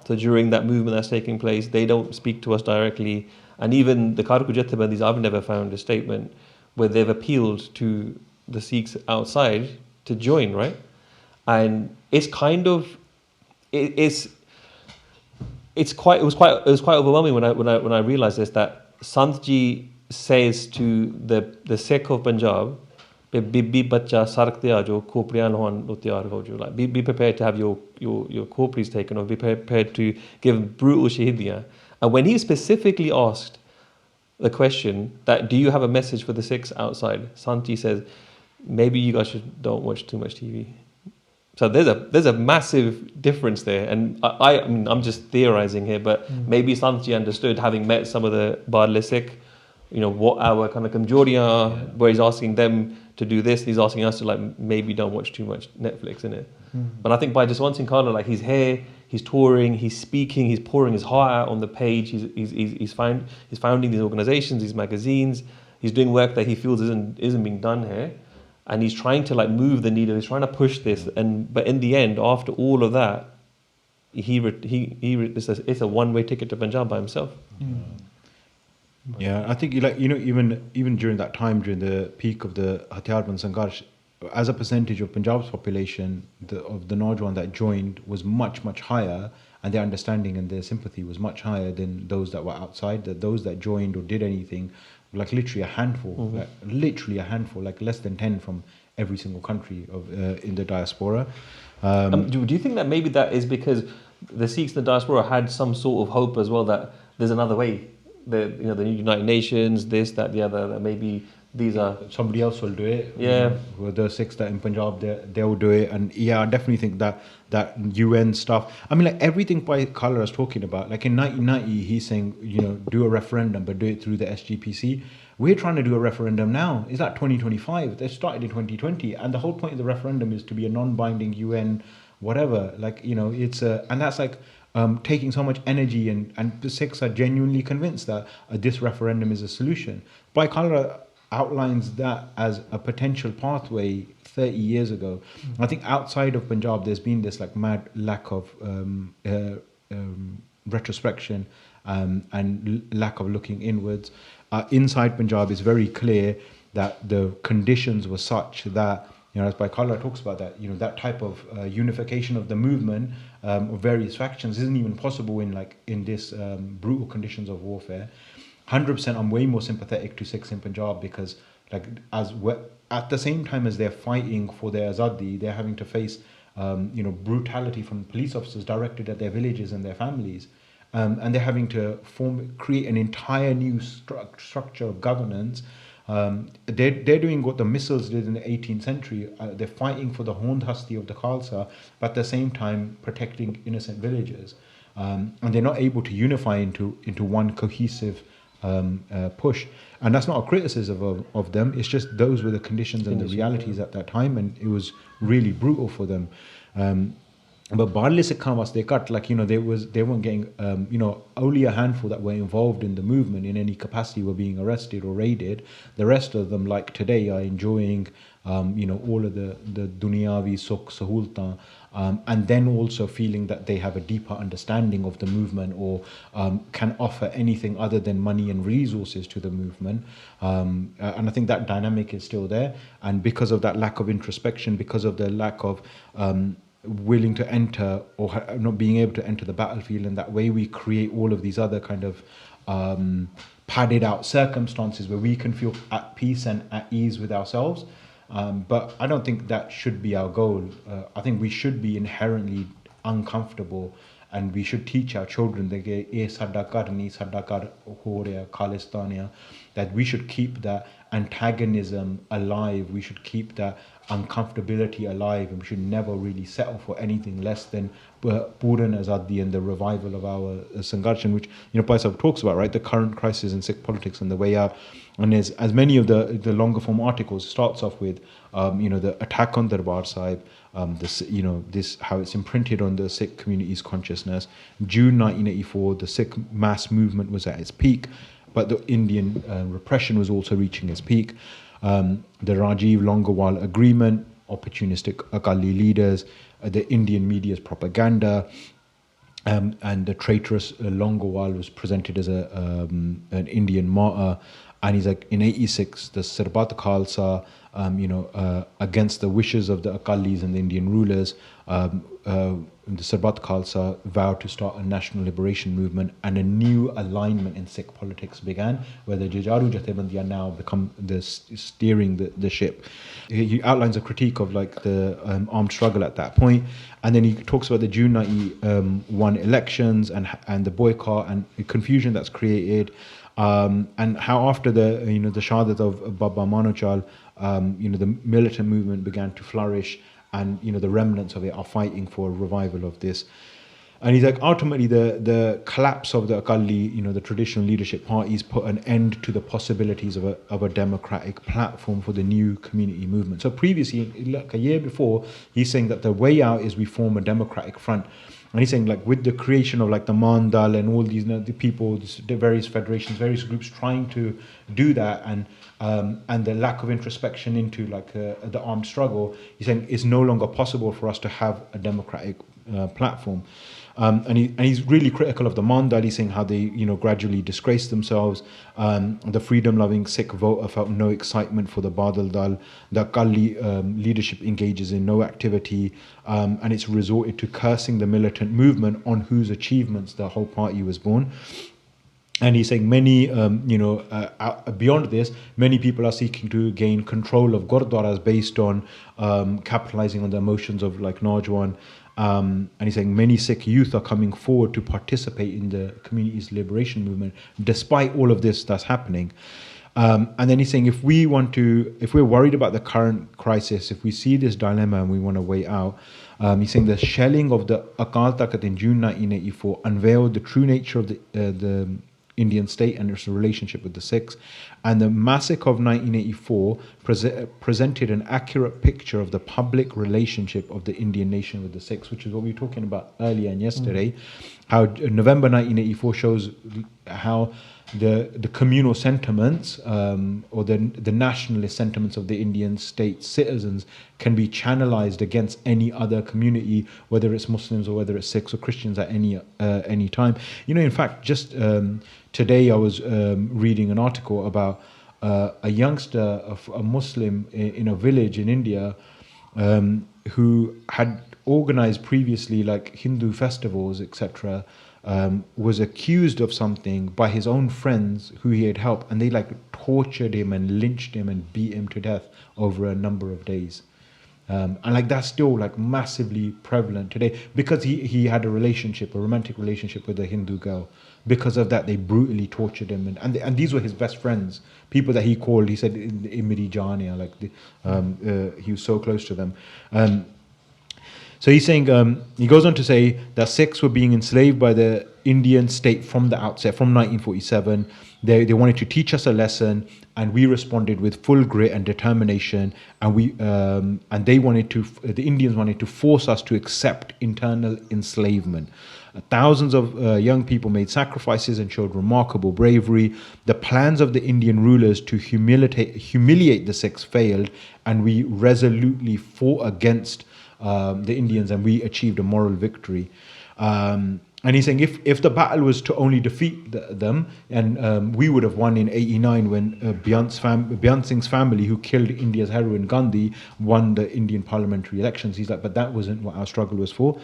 So during that movement that's taking place, they don't speak to us directly. And even the Karku Jethebandis, I've never found a statement where they've appealed to the Sikhs outside to join, right? And it's kind of it was quite overwhelming when I realized this, that Sant Ji says to the Sikh of Punjab, be bacha sark te aajo, khopriyan lohan lo tiyar ho jo. Like, be prepared to have your khopris taken, or be prepared to give brutal shaheediyan. And when he specifically asked the question that, do you have a message for the Sikhs outside, Sant Ji says, maybe you guys don't watch too much TV. So there's a massive difference there, and I mean, I'm just theorizing here, but maybe Sant Ji understood, having met some of the Badle Sikh, what our kind of kamjoriyan are, where he's asking them to do this, he's asking us to, like, maybe don't watch too much Netflix, innit? But I think Bhai Jaswant Singh Khalra, like, he's here, he's touring, he's speaking, he's pouring his heart out on the page, he's founding these organizations, these magazines, he's doing work that he feels isn't being done here. And he's trying to, like, move the needle. He's trying to push this, but in the end, after all of that, it's a one-way ticket to Punjab by himself. Yeah, I think even during that time, during the peak of the Hathiarband Sangharsh, as a percentage of Punjab's population, of the Naujawan that joined was much, much higher, and their understanding and their sympathy was much higher than those that were outside. That those that joined or did anything, like literally a handful, like less than 10 from every single country in the diaspora. Do you think that maybe that is because the Sikhs in the diaspora had some sort of hope as well, that there's another way, the United Nations, this, that, the other, that maybe these are... Somebody else will do it. Yeah. The Sikhs that in Punjab, they'll do it. And yeah, I definitely think that UN stuff, I mean, like everything Bhai Khalra is talking about, like in 1990, he's saying, do a referendum, but do it through the SGPC. We're trying to do a referendum now. Is that 2025? They started in 2020. And the whole point of the referendum is to be a non-binding UN, whatever. Like, it's and that's like taking so much energy, and the Sikhs are genuinely convinced that this referendum is a solution. Bhai Khalra outlines that as a potential pathway 30 years ago. I think outside of Punjab, there's been this like mad lack of retrospection and lack of looking inwards. Inside Punjab, it's very clear that the conditions were such that, as Bhai Khalra talks about that, that type of unification of the movement of various factions isn't even possible in this brutal conditions of warfare. 100%, I'm way more sympathetic to Sikhs in Punjab, because at the same time as they're fighting for their azadi, they're having to face brutality from police officers directed at their villages and their families, and they're having to create an entire new structure of governance. They're doing what the Missals did in the 18th century. They're fighting for the Hond Hasti of the Khalsa, but at the same time protecting innocent villagers, and they're not able to unify into one cohesive push. And that's not a criticism of them, it's just those were the conditions and the realities at that time, and it was really brutal for them. But Badle Sikhan was they cut, they weren't getting only a handful that were involved in the movement in any capacity were being arrested or raided. The rest of them, like today, are enjoying all of the dunyavi sukh sahultan, and then also feeling that they have a deeper understanding of the movement, or can offer anything other than money and resources to the movement. And I think that dynamic is still there. And because of that lack of introspection, because of the lack of willing to enter or not being able to enter the battlefield, and that way we create all of these other kind of padded out circumstances where we can feel at peace and at ease with ourselves. But I don't think that should be our goal. I think we should be inherently uncomfortable and we should teach our children that we should keep that antagonism alive, we should keep that uncomfortability alive, and we should never really settle for anything less than Puran Azadi and the revival of our Sangarshan, which Bhai Sahib talks about, right? The current crisis in Sikh politics and the way out. And as many of the longer form articles starts off with, the attack on Darbar Sahib, this how it's imprinted on the Sikh community's consciousness. June 1984, the Sikh mass movement was at its peak, but the Indian repression was also reaching its peak. The Rajiv Longowal agreement, opportunistic Akali leaders, the Indian media's propaganda, and the traitorous Longowal was presented as an Indian martyr. And he's like, in 86, the Sarbat Khalsa, against the wishes of the Akalis and the Indian rulers, the Sarbat Khalsa vowed to start a national liberation movement, and a new alignment in Sikh politics began, where the Jujaru Jathebandiyan now become steering the ship. He outlines a critique of like the armed struggle at that point, and then he talks about the June 91 elections and the boycott and the confusion that's created. And how after the Shahadat of Baba Manochal, the militant movement began to flourish, and the remnants of it are fighting for a revival of this. And he's like, ultimately the collapse of the Akali, the traditional leadership parties, put an end to the possibilities of a democratic platform for the new community movement. So previously, like a year before, he's saying that the way out is we form a democratic front. And he's saying, like, with the creation of like the Mandal and all these the people, the various federations, various groups trying to do that, and the lack of introspection into like the armed struggle, he's saying it's no longer possible for us to have a democratic platform. And he's really critical of the Mandal. He's saying how they gradually disgraced themselves. The freedom-loving Sikh voter felt no excitement for the Badal Dal. The Akali leadership engages in no activity, and it's resorted to cursing the militant movement on whose achievements the whole party was born. And he's saying many, beyond this, many people are seeking to gain control of Gurdwaras based on capitalizing on the emotions of like Najwan. And he's saying many Sikh youth are coming forward to participate in the community's liberation movement, despite all of this that's happening. And then he's saying if we're worried about the current crisis, if we see this dilemma and we want to weigh out, he's saying the shelling of the Akal Takat in June 1984 unveiled the true nature of the Indian state and its relationship with the Sikhs, and the massacre of 1984 presented an accurate picture of the public relationship of the Indian nation with the Sikhs, which is what we were talking about earlier and yesterday. How November 1984 shows how the communal sentiments or the nationalist sentiments of the Indian state citizens can be channelized against any other community, whether it's Muslims or whether it's Sikhs or Christians at any time. In fact, just today I was reading an article about a youngster, a Muslim in a village in India, who had organized previously like Hindu festivals, etc., was accused of something by his own friends who he had helped, and they like tortured him and lynched him and beat him to death over a number of days. And like that's still like massively prevalent today because he had a romantic relationship with a Hindu girl. Because of that, they brutally tortured him, and these were his best friends, people that he called. He said Imri Jania, like he was so close to them. So he's saying, he goes on to say that Sikhs were being enslaved by the Indian state from the outset, from 1947. They wanted to teach us a lesson, and we responded with full grit and determination. And the Indians wanted to force us to accept internal enslavement. Thousands of young people made sacrifices and showed remarkable bravery. The plans of the Indian rulers to humiliate the Sikhs failed, and we resolutely fought against the Indians, and we achieved a moral victory. And he's saying if the battle was to only defeat them, and we would have won in 89 when Beant Singh's family, who killed India's heroine Gandhi, won the Indian parliamentary elections. He's like, but that wasn't what our struggle was for.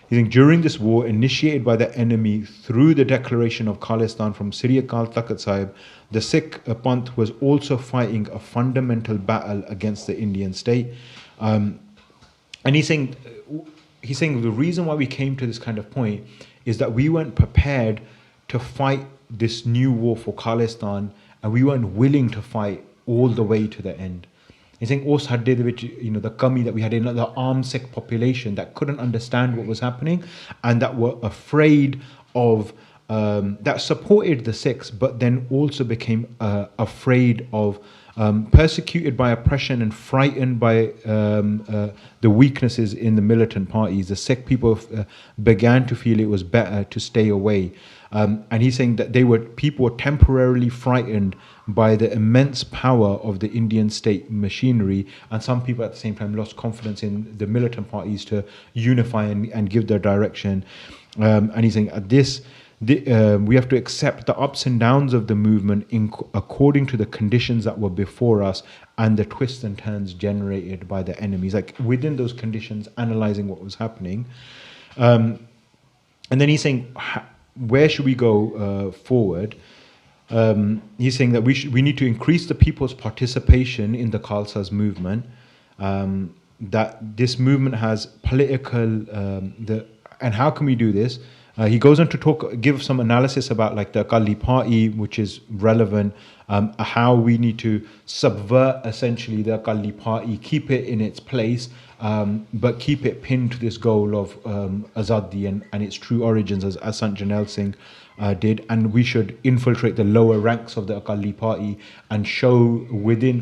He's saying during this war, initiated by the enemy through the declaration of Khalistan from Sri Akal Takat Sahib, the Sikh panth was also fighting a fundamental battle against the Indian state. And he's saying he's saying the reason why we came to this kind of point is that we weren't prepared to fight this new war for Khalistan, and we weren't willing to fight all the way to the end. He's saying also the kami that we had in the armed Sikh population that couldn't understand what was happening and that were afraid of that supported the Sikhs, but then also became afraid of persecuted by oppression and frightened by the weaknesses in the militant parties. The Sikh people began to feel it was better to stay away. And he's saying that people were temporarily frightened by the immense power of the Indian state machinery, and some people at the same time lost confidence in the militant parties to unify and give their direction. And he's saying we have to accept the ups and downs of the movement according to the conditions that were before us and the twists and turns generated by the enemies. Like within those conditions, analyzing what was happening. And then he's saying, where should we go forward? He's saying that we need to increase the people's participation in the Khalsa's movement. That this movement has political and how can we do this? He goes on to give some analysis about like the Akali party, which is relevant, how we need to subvert essentially the Akali party, keep it in its place, but keep it pinned to this goal of Azadi and its true origins, as Sant Jarnail Singh did. And we should infiltrate the lower ranks of the Akali party and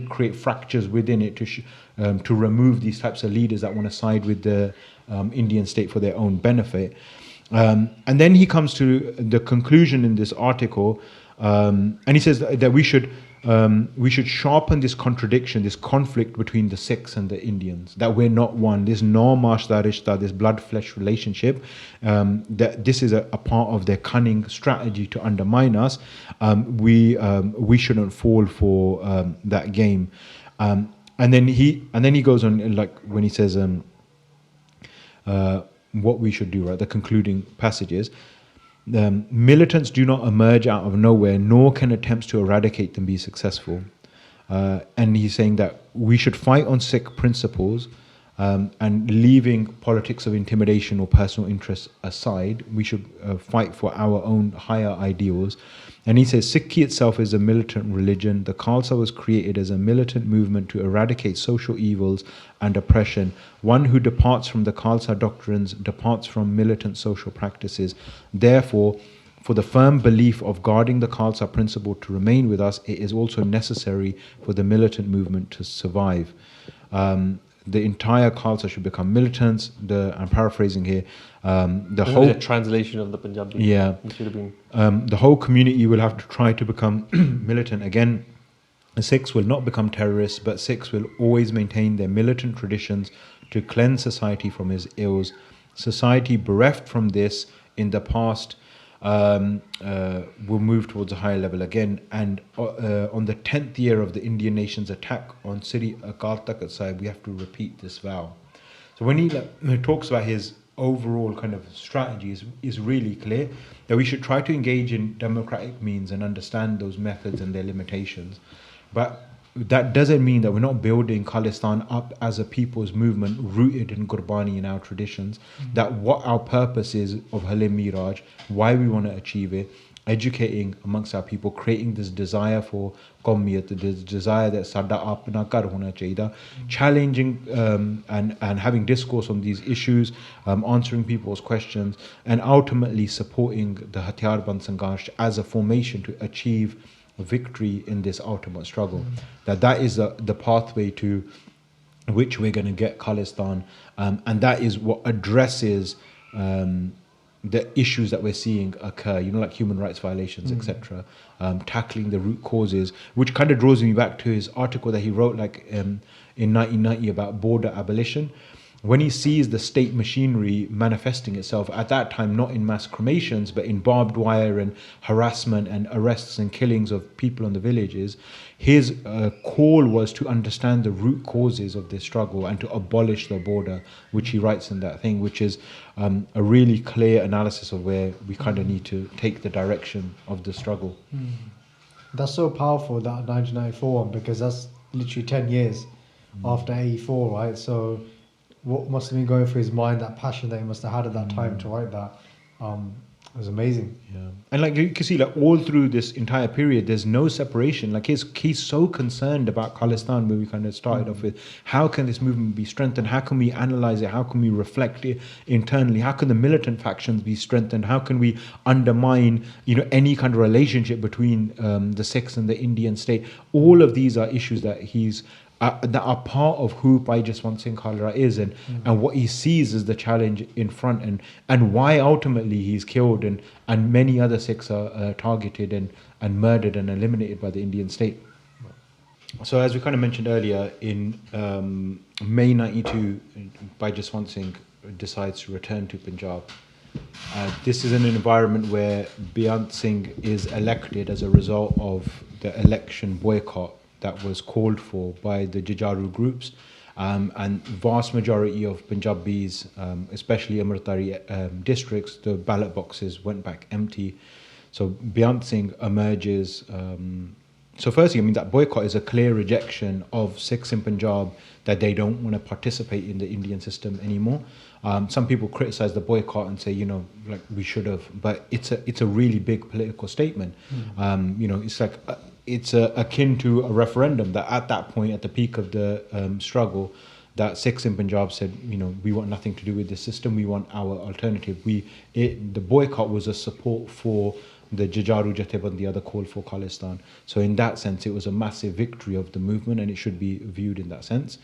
create fractures within it to remove these types of leaders that want to side with the Indian state for their own benefit. And then he comes to the conclusion in this article, and he says that we should sharpen this contradiction, this conflict between the Sikhs and the Indians, that we're not one. This no-mashda-rishta, this blood-flesh relationship, that this is a part of their cunning strategy to undermine us. We shouldn't fall for that game. And then he goes on, like when he says what we should do, right? The concluding passages. Militants do not emerge out of nowhere, nor can attempts to eradicate them be successful. And he's saying that we should fight on Sikh principles, and leaving politics of intimidation or personal interests aside, we should fight for our own higher ideals. And he says Sikhi itself is a militant religion. The Khalsa was created as a militant movement to eradicate social evils and oppression. One who departs from the Khalsa doctrines departs from militant social practices. Therefore, for the firm belief of guarding the Khalsa principle to remain with us, it is also necessary for the militant movement to survive. The entire Khalsa should become militants. I'm paraphrasing here. The whole translation of the Punjabi. Yeah. It should have been. The whole community will have to try to become militant again. The Sikhs will not become terrorists, but Sikhs will always maintain their militant traditions to cleanse society from its ills. Society bereft from this in the past will move towards a higher level again. And on the 10th year of the Indian nation's attack on Sri Akal Takht Sahib, we have to repeat this vow. So when he talks about his overall kind of strategy is really clear that we should try to engage in democratic means and understand those methods and their limitations. But that doesn't mean that we're not building Khalistan up as a people's movement rooted in Gurbani and our traditions, that what our purpose is of Halim Miraj, why we want to achieve it, educating amongst our people, creating this desire for qawmiyat, this desire that sada apna kar hona chahiye, challenging and having discourse on these issues, answering people's questions, and ultimately supporting the Hatiyar Band Sangharsh as a formation to achieve victory in this ultimate struggle. That is the pathway to which we're going to get Khalistan, and that is what addresses the issues that we're seeing occur, like human rights violations, etc., tackling the root causes, which kind of draws me back to his article that he wrote in 1990 about border abolition. When he sees the state machinery manifesting itself, at that time not in mass cremations, but in barbed wire and harassment and arrests and killings of people in the villages, his call was to understand the root causes of this struggle and to abolish the border, which he writes in that thing, which is a really clear analysis of where we kind of need to take the direction of the struggle. That's so powerful, that 1994 one, because that's literally 10 years after 84, right? So what must have been going through his mind, that passion that he must have had at that time to write that. It was amazing. Yeah, and like you can see, like all through this entire period, there's no separation. Like he's so concerned about Khalistan, where we kind of started off with. How can this movement be strengthened? How can we analyze it? How can we reflect it internally? How can the militant factions be strengthened? How can we undermine, any kind of relationship between the Sikhs and the Indian state? All of these are issues that that are part of who Bhai Jaswant Singh Khalra is, and what he sees as the challenge in front, and why ultimately he's killed, and many other Sikhs are targeted and murdered and eliminated by the Indian state. So as we kind of mentioned earlier, in May 92, Bhai Jaswant Singh decides to return to Punjab. This is an environment where Beant Singh is elected as a result of the election boycott that was called for by the Jujaru groups, and vast majority of Punjabis, especially Amritari districts, the ballot boxes went back empty. So Beant Singh emerges. So firstly, that boycott is a clear rejection of Sikhs in Punjab, that they don't want to participate in the Indian system anymore. Some people criticize the boycott and say, like we should have, but it's a really big political statement. It's like it's akin to a referendum that at that point, at the peak of the struggle, that Sikhs in Punjab said, we want nothing to do with this system. We want our alternative. The boycott was a support for the Jujaru Jathebandi, the call for Khalistan. So in that sense, it was a massive victory of the movement, and it should be viewed in that sense.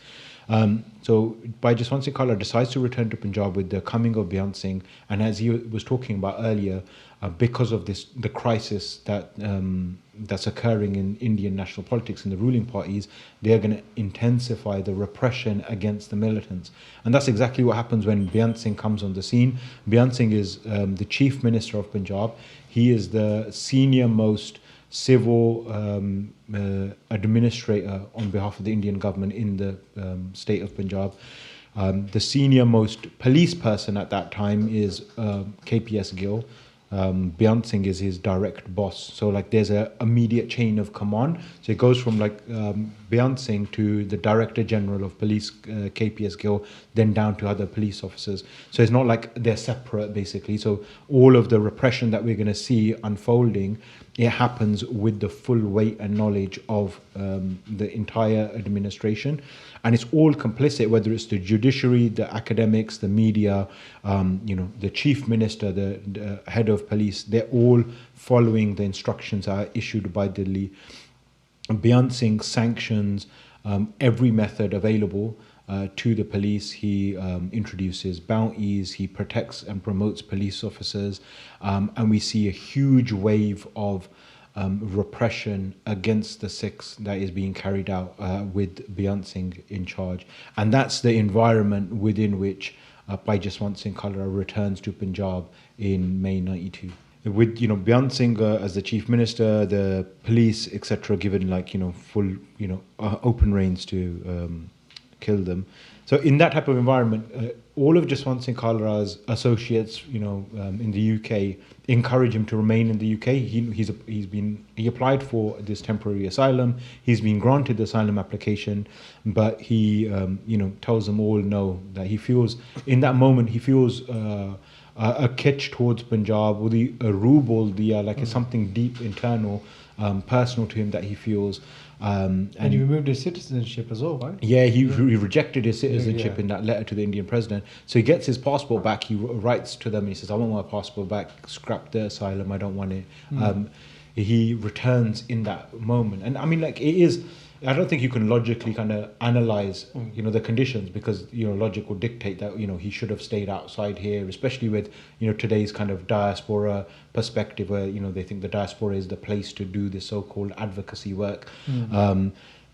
So Bhai Jaswant Singh Khalra decides to return to Punjab with the coming of Beant Singh, and as he was talking about earlier, because of the crisis that's occurring in Indian national politics and the ruling parties, they are going to intensify the repression against the militants. And that's exactly what happens when Beant Singh comes on the scene. Beant Singh is the Chief Minister of Punjab. He is the senior most civil administrator on behalf of the Indian government in the state of Punjab. The senior most police person at that time is KPS Gill. Beant Singh is his direct boss. So there's a immediate chain of command. So it goes from Beant Singh to the Director General of Police, KPS Gill, then down to other police officers. So it's not like they're separate, basically. So all of the repression that we're going to see unfolding, it happens with the full weight and knowledge of the entire administration. And it's all complicit, whether it's the judiciary, the academics, the media, the chief minister, the head of police. They're all following the instructions that are issued by Delhi. Beant Singh sanctions every method available to the police. He introduces bounties, he protects and promotes police officers, and we see a huge wave of repression against the Sikhs that is being carried out with Beant Singh in charge. And that's the environment within which Bhai Jaswant Singh Khalra returns to Punjab in May 92. With Beant Singh as the chief minister, the police etc. given full open reins to kill them. So in that type of environment, all of Jaswant Singh Khalra's associates, in the UK, encourage him to remain in the UK. He applied for this temporary asylum. He's been granted the asylum application, but he tells them all no. That he feels in that moment a kitch towards Punjab, or the roob bol diya, it's something deep internal, personal to him that he feels. And he removed his citizenship as well, right? Yeah, he rejected his citizenship in that letter to the Indian president. So he gets his passport back. He writes to them and he says, I want my passport back, scrap the asylum, I don't want it. He returns in that moment. And it is, I don't think you can logically kind of analyze, the conditions, because, logic would dictate that, he should have stayed outside here, especially with, today's kind of diaspora perspective where, they think the diaspora is the place to do this so-called advocacy work.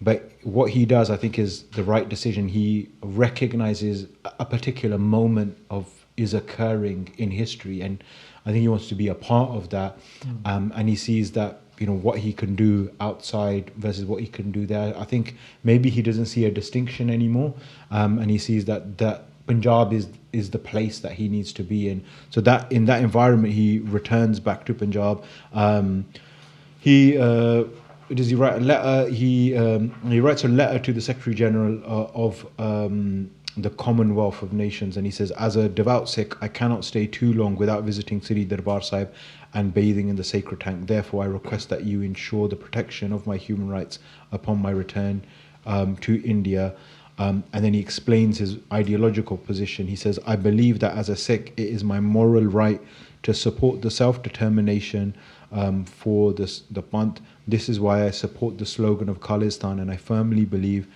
But what he does, I think, is the right decision. He recognizes a particular moment is occurring in history, and I think he wants to be a part of that. And he sees that, what he can do outside versus what he can do there. I think maybe he doesn't see a distinction anymore, and he sees that Punjab is the place that he needs to be in. So that in that environment, he returns back to Punjab. Does he write a letter? He writes a letter to the Secretary General of the Commonwealth of Nations. And he says, as a devout Sikh, I cannot stay too long without visiting Sri Darbar Sahib and bathing in the sacred tank. Therefore, I request that you ensure the protection of my human rights upon my return to India. And then he explains his ideological position. He says, I believe that as a Sikh, it is my moral right to support the self-determination for the panth. This is why I support the slogan of Khalistan, and I firmly believe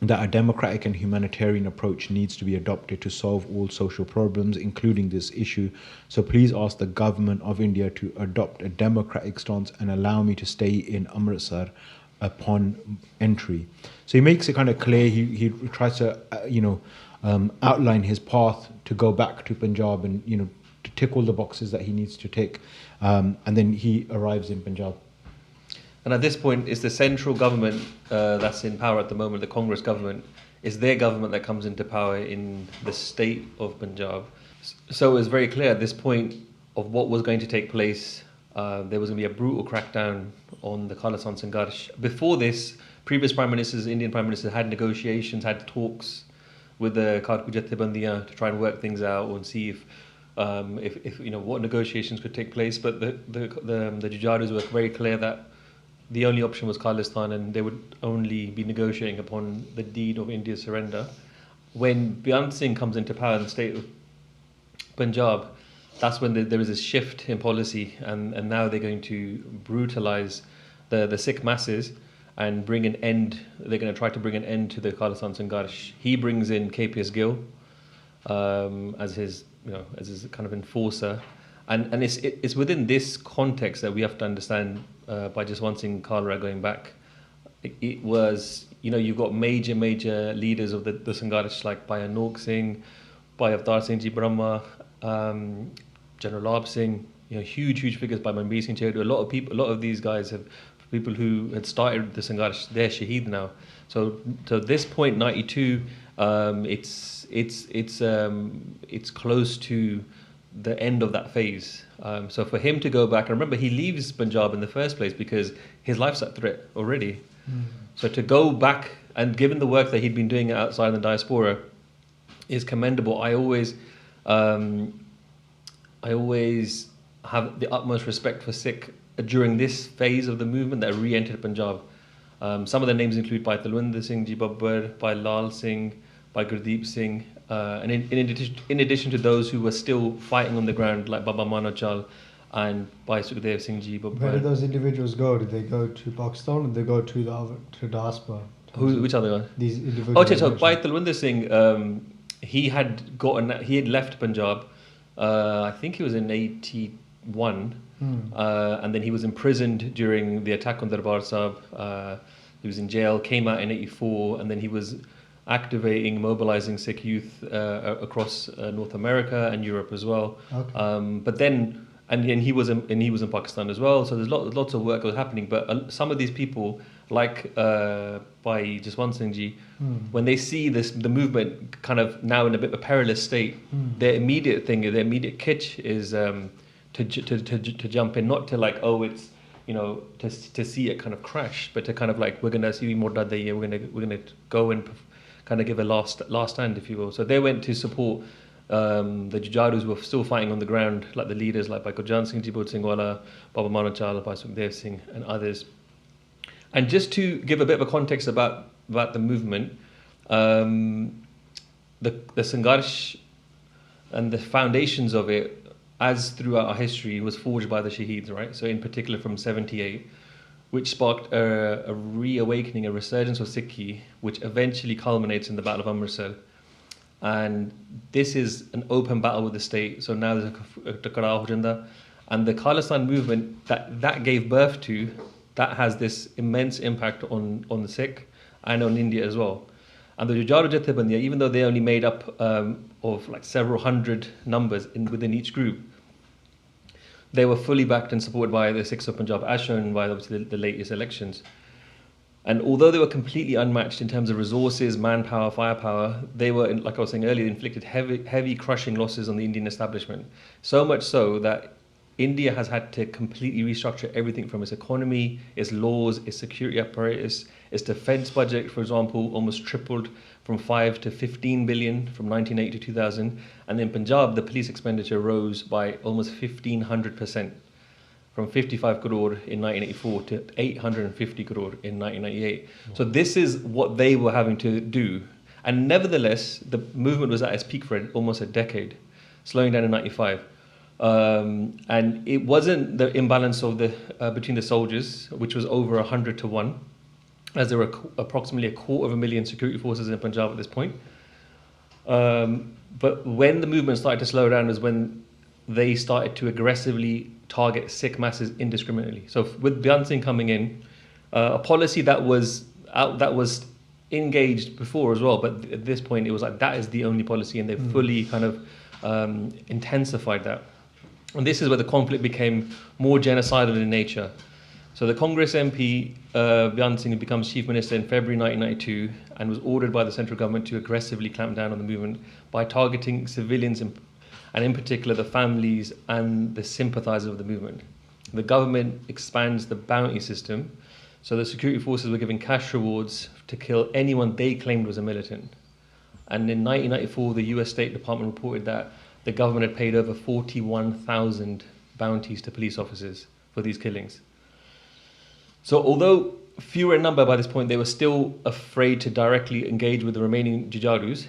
that a democratic and humanitarian approach needs to be adopted to solve all social problems, including this issue. So please ask the government of India to adopt a democratic stance and allow me to stay in Amritsar upon entry. So he makes it kind of clear. He tries to outline his path to go back to Punjab and to tick all the boxes that he needs to tick, and then he arrives in Punjab. And at this point, it's the central government that's in power at the moment, the Congress government. It's their government that comes into power in the state of Punjab. So it was very clear at this point of what was going to take place. There was going to be a brutal crackdown on the Khalistan Sangharsh. Before this, previous prime ministers, Indian prime ministers, had negotiations, had talks with the Kartar Jathebandiyan to try and work things out and see if what negotiations could take place. But the Jujadus were very clear that the only option was Khalistan, and they would only be negotiating upon the deed of India's surrender. When Beant Singh comes into power in the state of Punjab, that's when there is a shift in policy, and now they're going to brutalize the Sikh masses and bring an end. They're going to try to bring an end to the Khalistan Sangharsh. He brings in KPS Gill as his kind of enforcer, and it's within this context that we have to understand Bhai Jaswant Singh Khalra going back. It was, you've got major leaders of the Sangharsh like Bhai Anok Singh, Bhai Avtar Singh Ji Brahma, General Singh, huge figures by Manmohan Singh Shaheed. A lot of these guys have people who had started the Sangharsh. They're Shaheed now. So to this point, 92, it's close to the end of that phase. So for him to go back, and remember, he leaves Punjab in the first place because his life's at threat already. So to go back, and given the work that he'd been doing outside in the diaspora, is commendable. I always have the utmost respect for Sikh during this phase of the movement that re-entered Punjab. Some of the names include Bhai Talwinder Singh Ji Babbar, Bhai Lal Singh, Bhai Gurdeep Singh, and in addition to those who were still fighting on the ground, like Baba Manachal and Bhai Sukhdev Singh Ji Babbar. Where did those individuals go? Did they go to Pakistan or did they go to diaspora? Which other one? These individuals. Okay, so Bhai Talwinder Singh, he had left Punjab. I think he was in 81, and then he was imprisoned during the attack on Darbar Sahib. He was in jail, came out in 84, and then he was activating, mobilizing Sikh youth across North America and Europe as well. Okay. But then, and he was in Pakistan as well. So there's lots of work that was happening. But some of these people, like Bhai Jaswant Singh Ji, when they see the movement kind of now in a bit of a perilous state, their immediate kitch is to jump in, not to like, it's to see it kind of crash, but to kind of like, we're gonna see more dadaiye, we're gonna go and kind of give a last stand, if you will. So they went to support the Jujadus who were still fighting on the ground, like the leaders like Bhai Gurjan Singh Ji Singhwala, Baba Manachal, Bhai Sukhdev Singh, and others. And just to give a bit of a context about the movement, the Sangharsh and the foundations of it, as throughout our history, was forged by the Shaheeds, right? So in particular from 78, which sparked a reawakening, a resurgence of Sikhi, which eventually culminates in the Battle of Amritsar. And this is an open battle with the state. So now there's a Takara Hojanda. And the Khalistan movement that gave birth to, that has this immense impact on the Sikh and on India as well. And the Jujadu Jathebandiyan, even though they only made up of like several hundred numbers within each group, they were fully backed and supported by the Sikhs of Punjab, as shown by obviously the latest elections. And although they were completely unmatched in terms of resources, manpower, firepower, they were, like I was saying earlier, inflicted heavy crushing losses on the Indian establishment. So much so that India has had to completely restructure everything from its economy, its laws, its security apparatus, its defense budget, for example, almost tripled from 5 to 15 billion from 1980 to 2000. And in Punjab, the police expenditure rose by almost 1,500%, from 55 crore in 1984 to 850 crore in 1998. So this is what they were having to do. And nevertheless, the movement was at its peak for almost a decade, slowing down in 95. And it wasn't the imbalance of the between the soldiers, which was over 100 to 1, as there were approximately 250,000 security forces in Punjab at this point. But when the movement started to slow down is when they started to aggressively target Sikh masses indiscriminately. So with Beant Singh coming in, a policy that was engaged before as well, but at this point it was like that is the only policy, and they fully kind of intensified that. And this is where the conflict became more genocidal in nature. So the Congress MP, Beant Singh, becomes chief minister in February 1992 and was ordered by the central government to aggressively clamp down on the movement by targeting civilians and in particular the families and the sympathizers of the movement. The government expands the bounty system, so the security forces were given cash rewards to kill anyone they claimed was a militant. And in 1994, the US State Department reported that the government had paid over 41,000 bounties to police officers for these killings. So although fewer in number by this point, they were still afraid to directly engage with the remaining Jujadus.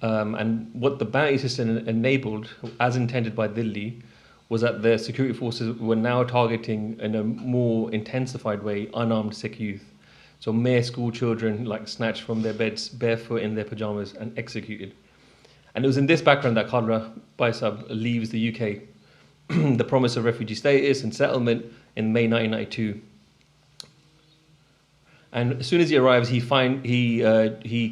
And what the bounty system enabled, as intended by Delhi, was that the security forces were now targeting in a more intensified way unarmed Sikh youth. So mere school children like snatched from their beds barefoot in their pajamas and executed. And it was in this background that Khalra Baisab leaves the UK, the promise of refugee status and settlement in May 1992. And as soon as he arrives, he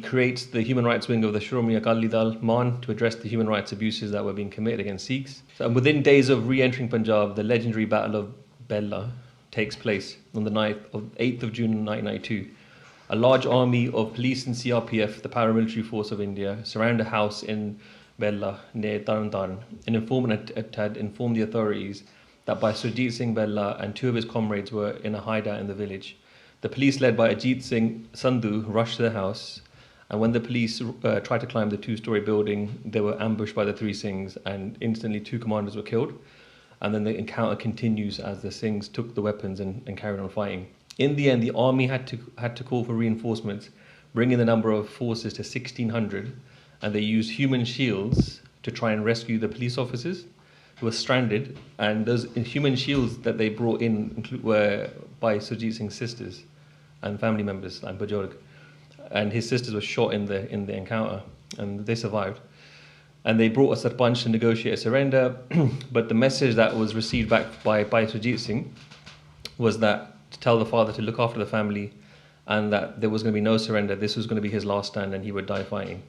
creates the human rights wing of the Shromani Akali Dal MAN to address the human rights abuses that were being committed against Sikhs. So, and within days of re-entering Punjab, the legendary Battle of Bella takes place on the 8th of June 1992. A large army of police and CRPF, the paramilitary force of India, surround a house in Bella near Tarn. An informant had informed the authorities that Bhai Jaswant Singh Bella and two of his comrades were in a hideout in the village. The police, led by Ajit Singh Sandhu, rushed to the house, and when the police tried to climb the two-story building, they were ambushed by the three Singhs, and instantly two commanders were killed. And then the encounter continues as the Singhs took the weapons and carried on fighting. In the end, the army had to call for reinforcements, bringing the number of forces to 1,600, and they used human shields to try and rescue the police officers who were stranded. And those human shields that they brought in were by Jaswant Singh's sisters and family members, like Bajorg. And his sisters were shot in the encounter, and they survived. And they brought a Sarpanch to negotiate a surrender, but the message that was received back by Jaswant Singh was that to tell the father to look after the family, and that there was going to be no surrender. This was going to be his last stand, and he would die fighting.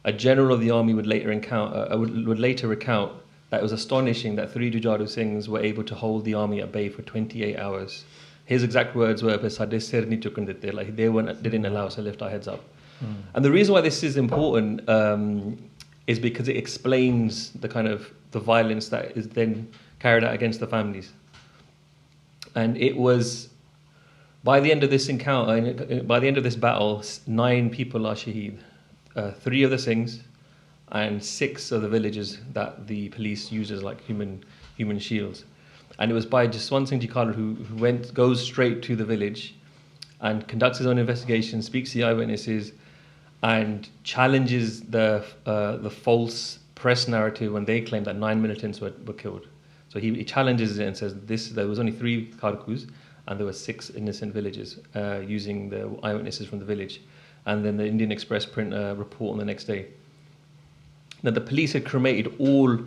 A general of the army would later recount that it was astonishing that three Jujadu Singhs were able to hold the army at bay for 28 hours. His exact words were, like they didn't allow us to lift our heads up. And the reason why this is important is because it explains the violence that is then carried out against the families. And it was, by the end of this encounter, by the end of this battle, 9 people are Shaheed. 3 of the Singhs and 6 of the villagers that the police used as like human shields. And it was Bhai Jaswant Singh Khalra who goes straight to the village and conducts his own investigation, speaks to the eyewitnesses, and challenges the false press narrative when they claim that 9 militants were killed. So he challenges it and says there was only 3 Kharkus and there were 6 innocent villagers, using the eyewitnesses from the village. And then the Indian Express print a report on the next day. Now the police had cremated all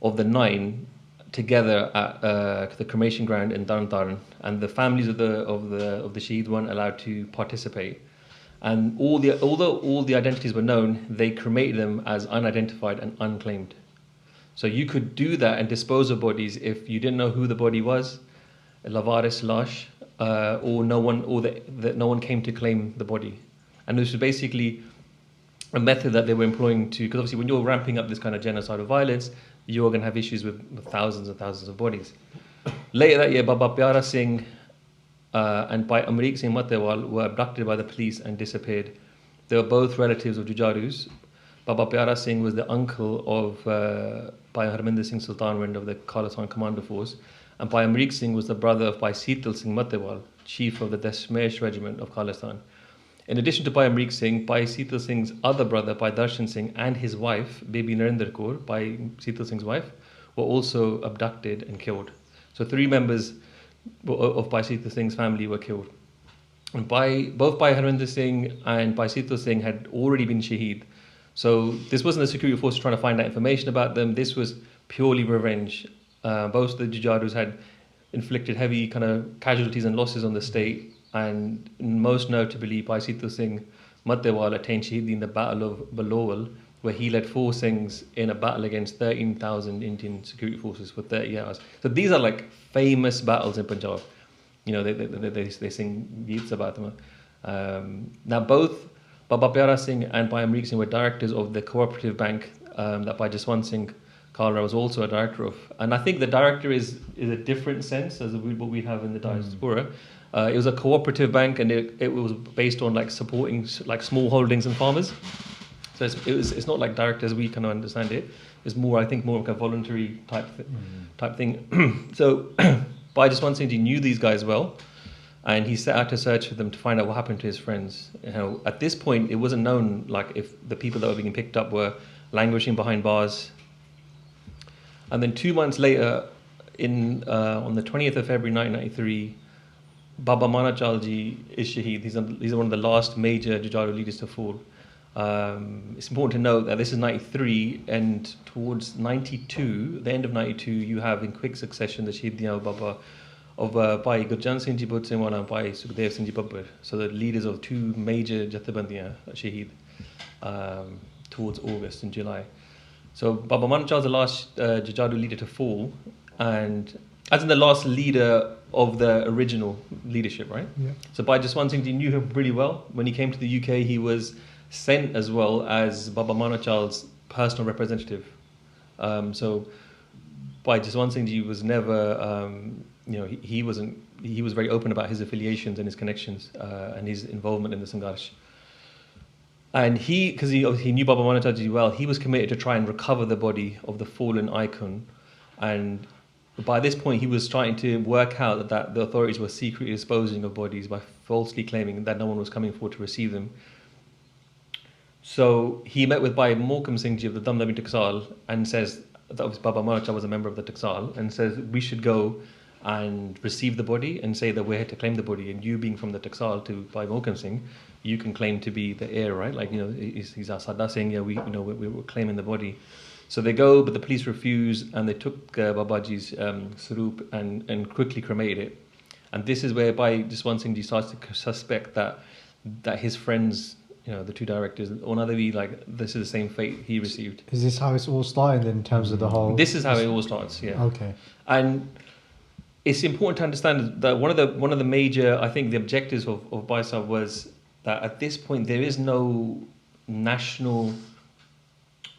of the 9 together at the cremation ground in Tarn, and the families of the Shaheed weren't allowed to participate. And although all the identities were known, they cremated them as unidentified and unclaimed. So you could do that and dispose of bodies if you didn't know who the body was, lavaris lash, or no one came to claim the body. And this was basically a method that they were employing because obviously when you're ramping up this kind of genocidal violence, you're going to have issues with thousands and thousands of bodies. Later that year, Baba Pyara Singh and Bhai Amrik Singh Matewal were abducted by the police and disappeared. They were both relatives of Jujarus. Baba Pyara Singh was the uncle of Bhai Harminder Singh Sultanwind of the Khalistan Commando Force, and Bhai Amrik Singh was the brother of Bhai Seetal Singh Matewal, chief of the Dashmesh regiment of Khalistan. In addition to Bhai Amrik Singh, Bhai Seetal Singh's other brother, Bhai Darshan Singh, and his wife, Bibi Narinder Kaur, Bhai Seetal Singh's wife, were also abducted and killed. So 3 members of Bhai Seetal Singh's family were killed. And both Bhai Harminder Singh and Bhai Seetal Singh had already been Shaheed. So this wasn't the security force trying to find out information about them. This was purely revenge. Both the Jujarus had inflicted heavy kind of casualties and losses on the state, and most notably Bhai Seetal Singh Matewal attained Shaheedi in the Battle of Balowal, where he led 4 Singhs in a battle against 13,000 Indian security forces for 30 hours. So these are like famous battles in Punjab. You know, they sing beats about them. Now both Baba Pyara Singh and Bhai Amrik Singh were directors of the cooperative bank that Bhai Jaswant Singh Khalra was also a director of. And I think the director is a different sense as what we have in the diaspora. It was a cooperative bank, and it was based on like supporting like small holdings and farmers. So it's not like direct as we kind of understand it. It's more, I think, more like a voluntary type thing. So Bhai Jaswant Singh Ji knew these guys well, and he set out to search for them to find out what happened to his friends. You know, at this point, it wasn't known like if the people that were being picked up were languishing behind bars. And then 2 months later, on the 20th of February 1993, Baba Manachal Ji is Shaheed. He's one of the last major Jujaru leaders to fall. It's important to note that this is 93, and towards 92, the end of 92, you have in quick succession the Shaheediyan Baba of Bhai Gurjan Singh Ji Bhutsinwala and Bhai Sukhdev Singh Ji Babbar. So the leaders of 2 major Jathabandiyan Shaheed towards August and July. So Baba Manachal is the last Jujaru leader to fall, and as in the last leader of the original leadership, right? Yeah. So Bhai Jaswant Singh Ji knew him really well. When he came to the UK, he was sent as well as Baba Manachal's personal representative. So Bhai Jaswant Singh Ji was never, he was very open about his affiliations and his connections and his involvement in the Sangharsh. And because he knew Baba Manachal Ji well, he was committed to try and recover the body of the fallen icon. And by this point, he was trying to work out that the authorities were secretly disposing of bodies by falsely claiming that no one was coming forward to receive them. So he met with Bhai Mohkam Singh Ji of the Damdami Taksal and says, that was Baba Manachal was a member of the Taksal, and says we should go and receive the body and say that we're here to claim the body, and you being from the Taksal to Bhai Mohkam Singh, you can claim to be the heir, right? Like, he's our Sada saying, yeah, we're claiming the body. So they go, but the police refuse, and they took Babaji's saroop and quickly cremated it. And this is where Bhai Jaswant Singh Ji starts to suspect that his friends, the 2 directors, Onadavi, like this is the same fate he received. Is this how it's all started in terms of the whole? This is how it all starts, yeah. Okay. And it's important to understand that one of the major, I think, the objectives of Baisa was that at this point there is no national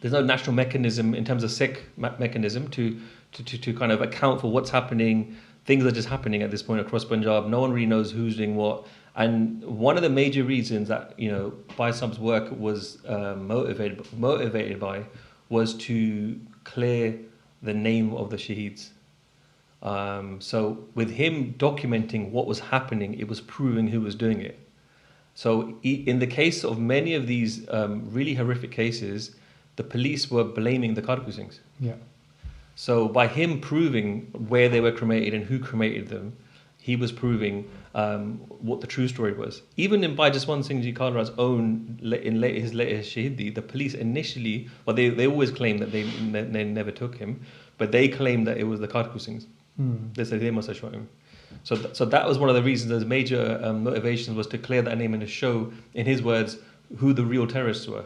mechanism in terms of Sikh mechanism to kind of account for what's happening. Things are just happening at this point across Punjab. No one really knows who's doing what. And one of the major reasons that Baisam's work was motivated by was to clear the name of the Shaheeds. So with him documenting what was happening, it was proving who was doing it. So in the case of many of these really horrific cases, the police were blaming the Kartar Singhs. Yeah. So by him proving where they were cremated and who cremated them, he was proving what the true story was. Even in Bhai Jaswant Singh Ji Khalra's own, his latest Shaheedi, the police initially, they always claim that they never took him, but they claimed that it was the Kartar Singhs. They said they must have shot him. So that was one of the reasons. Those major motivations was to clear that name and to show, in his words, who the real terrorists were.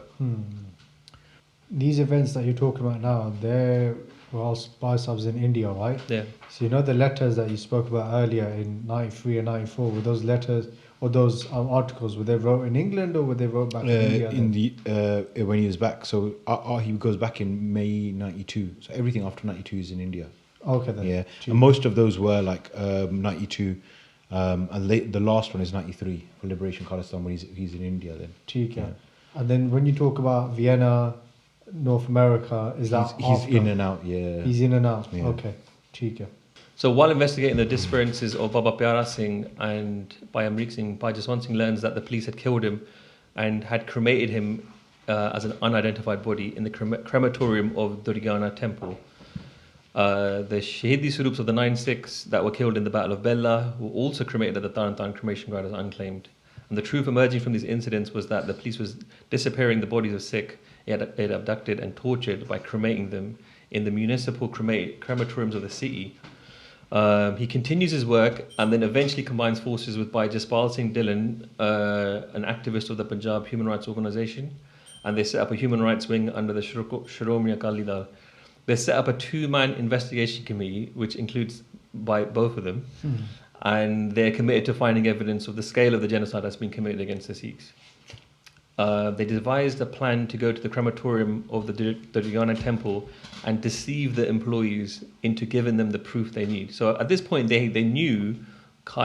These events that you're talking about now, they're whilst Bhai Sahib's in India, right? Yeah. So you know the letters that you spoke about earlier in 93 and 94, were those letters or those articles, were they wrote in England or were they wrote back in India? In the when he was back, so he goes back in May 92. So everything after 92 is in India. Okay then. Yeah, Cheap. and most of those were like 92, and the last one is 93 for Liberation Kurdistan when he's in India then. Cheek, yeah. And then when you talk about Vienna, North America, is that He's after? in and out, yeah. He's in and out. Yeah. Okay, cheek, yeah. So while investigating the disappearances of Baba Pyara Singh and Bhai Amrik Singh, Bhai Jaswant Singh learns that the police had killed him and had cremated him as an unidentified body in the crematorium of Durgana temple. The Shaheedi Surups of the 9 Sikhs that were killed in the Battle of Bella were also cremated at the Taran cremation ground as unclaimed. And the truth emerging from these incidents was that the police was disappearing the bodies of Sikh it had abducted and tortured by cremating them in the municipal crematoriums of the city. He continues his work and then eventually combines forces with Bhai Jaswant Singh Dhillon, an activist of the Punjab Human Rights Organisation, and they set up a human rights wing under the Shiromani Akali Dal. They set up a 2-man investigation committee, which includes by both of them, and they're committed to finding evidence of the scale of the genocide that's been committed against the Sikhs. They devised a plan to go to the crematorium of the Durgana temple and deceive the employees into giving them the proof they need. So at this point, they knew,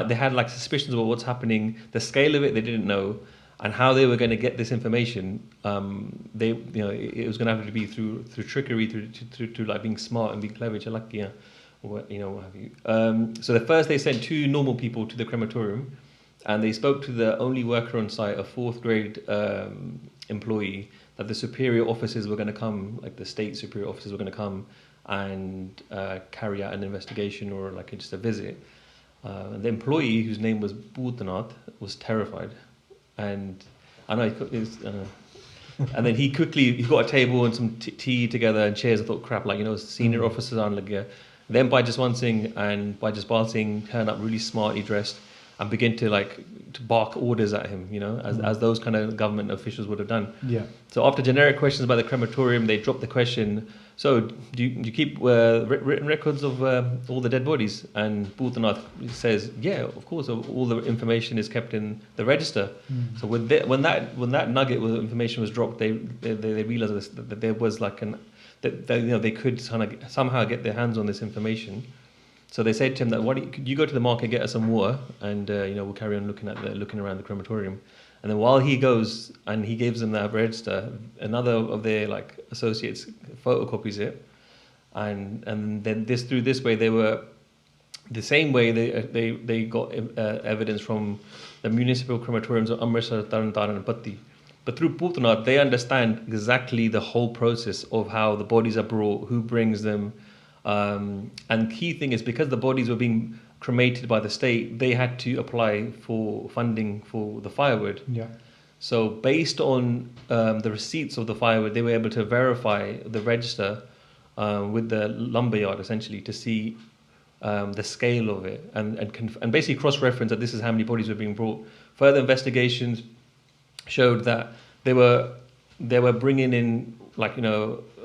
they had like suspicions about what's happening, the scale of it they didn't know, and how they were going to get this information. It was going to have to be through trickery, through like being smart and being clever, or what have you. So the first they sent 2 normal people to the crematorium. And they spoke to the only worker on site, a 4th grade employee, that the superior officers were going to come, like the state superior officers were going to come and carry out an investigation or like just a visit. And the employee, whose name was Bhutanath, was terrified. And I know and then he got a table and some tea together and chairs. I thought, crap, senior officers aren't like, yeah. Then Bhai Jaswant Singh and Bhai Jaswant Singh turned up really smartly dressed and begin to bark orders at him, as those kind of government officials would have done. Yeah. So after generic questions about the crematorium, they dropped the question, so do you keep written records of all the dead bodies? And Bhutanath says, yeah, of course, all the information is kept in the register. So when that nugget of information was dropped, they realized that there was they could somehow get their hands on this information. So they said to him that, could you go to the market, get us some water, and we'll carry on looking around the crematorium. And then while he goes and he gives them that register, another of their associates photocopies it, and then through this way they were the same way they got evidence from the municipal crematoriums of Amritsar, Taran and Patti. But through Bhutanath, they understand exactly the whole process of how the bodies are brought, who brings them. And key thing is, because the bodies were being cremated by the state, they had to apply for funding for the firewood. Yeah. So based on the receipts of the firewood, they were able to verify the register with the lumberyard essentially to see the scale of it and basically cross-reference that this is how many bodies were being brought. Further investigations showed that they were bringing in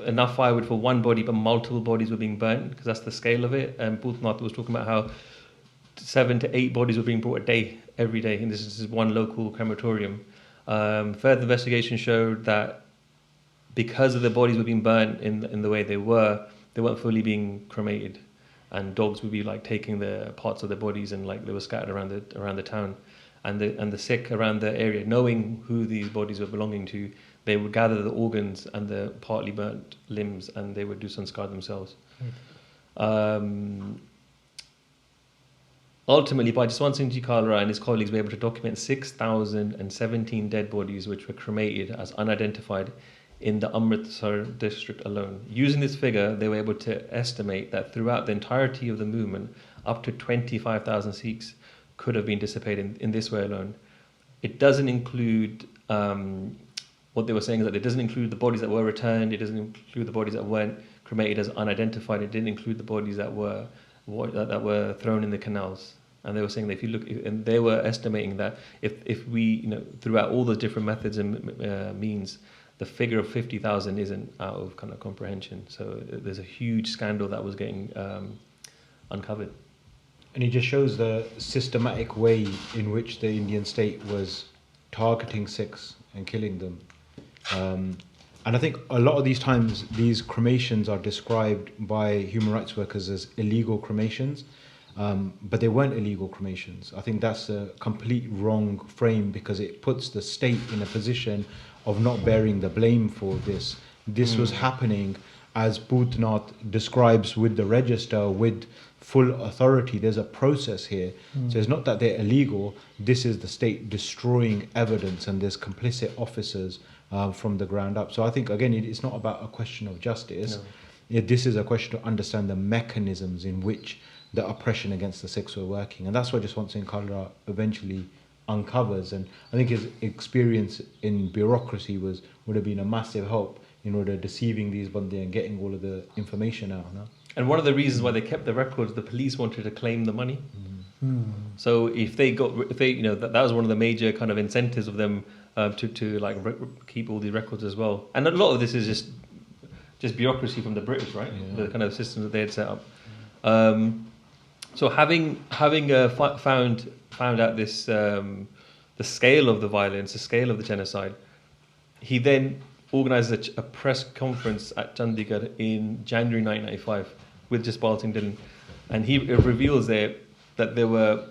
enough firewood for one body, but multiple bodies were being burnt because that's the scale of it. And Bhutanath was talking about how 7 to 8 bodies were being brought a day, every day, and this is one local crematorium. Further investigation showed that because of the bodies were being burnt in the way they weren't fully being cremated, and dogs would be taking the parts of their bodies and they were scattered around the town, and the Sikh around the area, knowing who these bodies were belonging to, they would gather the organs and the partly burnt limbs, and they would do sanskar themselves. Ultimately, Bhai Jaswant Singh Khalra and his colleagues were able to document 6,017 dead bodies which were cremated as unidentified in the Amritsar district alone. Using this figure, they were able to estimate that throughout the entirety of the movement, up to 25,000 Sikhs could have been dissipated in this way alone. It doesn't include... what they were saying is that it doesn't include the bodies that were returned, it doesn't include the bodies that weren't cremated as unidentified, it didn't include the bodies that were thrown in the canals. And they were saying that if you look, and they were estimating that if we, throughout all the different methods and means, the figure of 50,000 isn't out of kind of comprehension. So there's a huge scandal that was getting uncovered. And it just shows the systematic way in which the Indian state was targeting Sikhs and killing them. And I think a lot of these times, these cremations are described by human rights workers as illegal cremations, but they weren't illegal cremations. I think that's a complete wrong frame, because it puts the state in a position of not bearing the blame for this. This was happening, as Bhutnath describes, with the register, with full authority. There's a process here. So it's not that they're illegal. This is the state destroying evidence, and there's complicit officers from the ground up. So I think, again, it's not about a question of justice. No. This is a question to understand the mechanisms in which the oppression against the Sikhs were working. And that's what Jaswant Singh Khalra eventually uncovers. And I think his experience in bureaucracy would have been a massive help in order deceiving these Bandi and getting all of the information out. No? And one of the reasons why they kept the records, the police wanted to claim the money. So if they, that was one of the major kind of incentives of them to like keep all the records as well. And a lot of this is just bureaucracy from the British, right? Yeah. The kind of systems that they had set up. So having found out this the scale of the violence, the scale of the genocide, he then organised a press conference at Chandigarh in January 1995 with Jaswant Singh Khalra, and he reveals there that there were,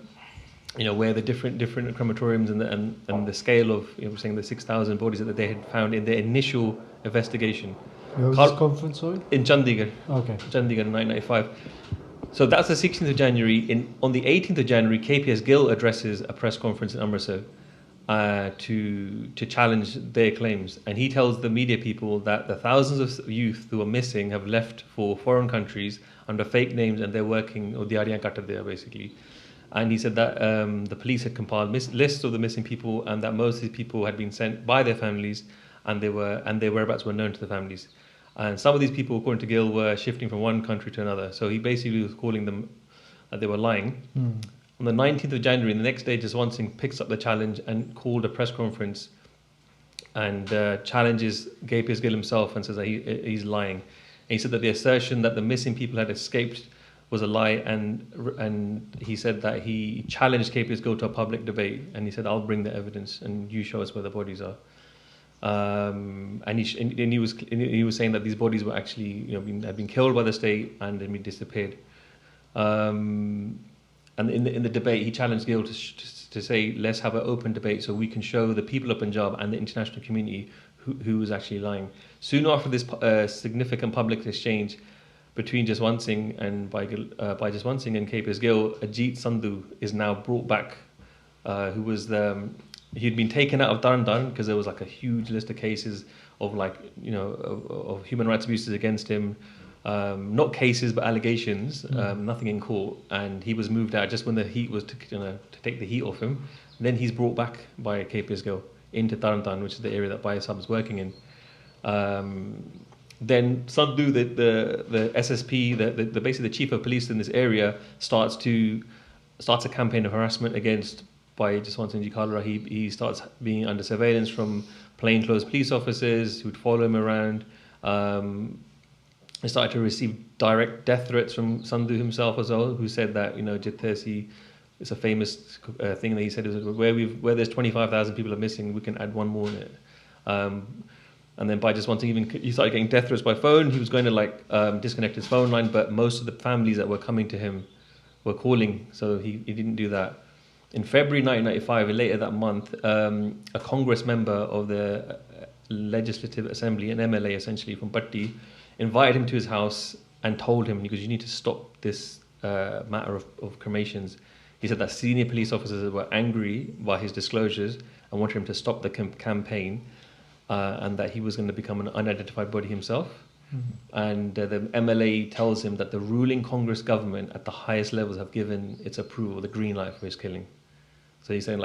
where the different crematoriums and the scale of, we're saying the 6,000 bodies that they had found in their initial investigation. Where was this conference, sorry? In Chandigarh. Okay. Chandigarh in 1995. So that's the 16th of January. On the 18th of January, KPS Gill addresses a press conference in Amritsar to challenge their claims. And he tells the media people that the thousands of youth who are missing have left for foreign countries under fake names, and they're working, or diariyan katte there basically. And he said that the police had compiled lists of the missing people, and that most of these people had been sent by their families, and their whereabouts were known to the families. And some of these people, according to Gill, were shifting from one country to another. So he basically was calling them that they were lying. On the 19th of January, the next day, Jaswant Singh picks up the challenge and called a press conference and challenges KPS Gill himself and says that he's lying. And he said that the assertion that the missing people had escaped was a lie, and he said that he challenged KPS Gill to a public debate, and he said, "I'll bring the evidence, and you show us where the bodies are." And he was saying that these bodies were actually had been killed by the state and had been disappeared. And in the debate, he challenged Gill to say, "Let's have an open debate so we can show the people of Punjab and the international community who was actually lying." Soon after this significant public exchange between Jaswant Singh and by Jaswant Singh and KPS Gill, Ajit Sandhu is now brought back, who was he'd been taken out of Tarn because there was like a huge list of cases of of human rights abuses against him. Not cases, but allegations, nothing in court. And he was moved out just when the heat was to take the heat off him. And then he's brought back by KPS Gill into Tarn, which is the area that Bhai Sahib is working in. Then Sandhu, the SSP, basically the chief of police in this area, starts a campaign of harassment against Bhai Jaswant Singh Khalra. He starts being under surveillance from plainclothes police officers who'd follow him around. He started to receive direct death threats from Sandhu himself as well, who said that Jithesi, it's a famous thing that he said, is where there's 25,000 people are missing, we can add one more in it. And then by just wanting, he started getting death threats by phone. He was going to disconnect his phone line, but most of the families that were coming to him were calling, so he didn't do that. In February 1995, later that month, a Congress member of the Legislative Assembly, an MLA essentially from Patti, invited him to his house and told him, because you need to stop this matter of cremations. He said that senior police officers were angry by his disclosures and wanted him to stop the campaign, and that he was going to become an unidentified body himself. And the MLA tells him that the ruling Congress government at the highest levels have given its approval, the green light for his killing. So he's saying,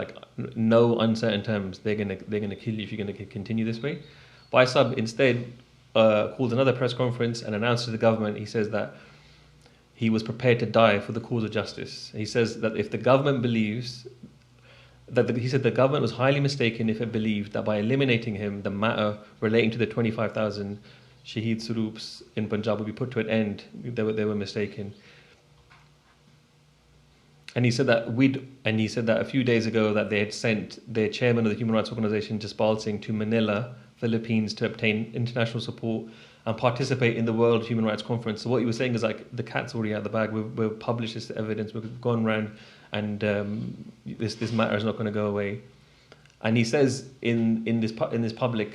no uncertain terms, they're gonna kill you if you're gonna continue this way. Bhai Sahib instead called another press conference and announced to the government, he says that he was prepared to die for the cause of justice. He says that if the government believes he said the government was highly mistaken if it believed that by eliminating him, the matter relating to the 25,000 Shaheed Surups in Punjab would be put to an end. They were mistaken. And he said that a few days ago that they had sent their chairman of the human rights organization, Jaswant Singh, to Manila, Philippines, to obtain international support and participate in the World Human Rights Conference. So what he was saying is like, the cat's already out of the bag. We've published this evidence. We've gone around, and this matter is not going to go away. And he says in this public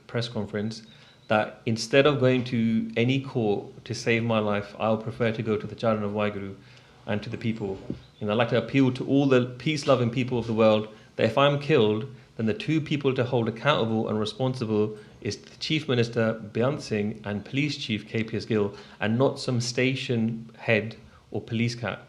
press conference that instead of going to any court to save my life, I'll prefer to go to the Charan of Waheguru and to the people. And I'd like to appeal to all the peace-loving people of the world that if I'm killed, then the two people to hold accountable and responsible is the Chief Minister Beant Singh and Police Chief KPS Gill, and not some station head or police cat.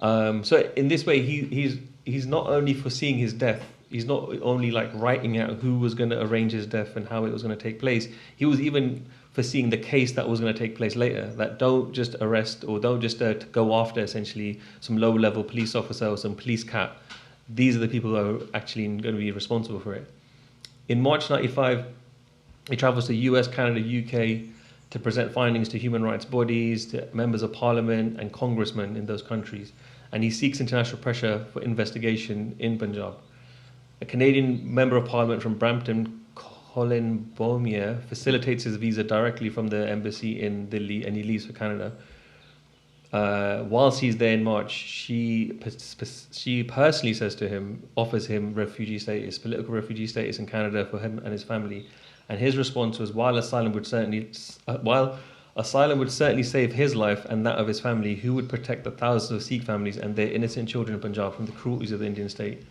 So in this way, he's not only foreseeing his death, he's not only like writing out who was going to arrange his death and how it was going to take place. He was even foreseeing the case that was going to take place later. That don't just arrest or don't just go after essentially some low-level police officer or some police cat. These are the people who are actually going to be responsible for it. In March '95, he travels to US, Canada, UK to present findings to human rights bodies, to members of parliament and congressmen in those countries. And he seeks international pressure for investigation in Punjab. A Canadian member of parliament from Brampton, Colin Beaumier, facilitates his visa directly from the embassy in Delhi, and he leaves for Canada. Whilst he's there in March, she personally says to him, offers him refugee status, political refugee status in Canada for him and his family. And his response was, while asylum would certainly save his life and that of his family, who would protect the thousands of Sikh families and their innocent children in Punjab from the cruelties of the Indian state?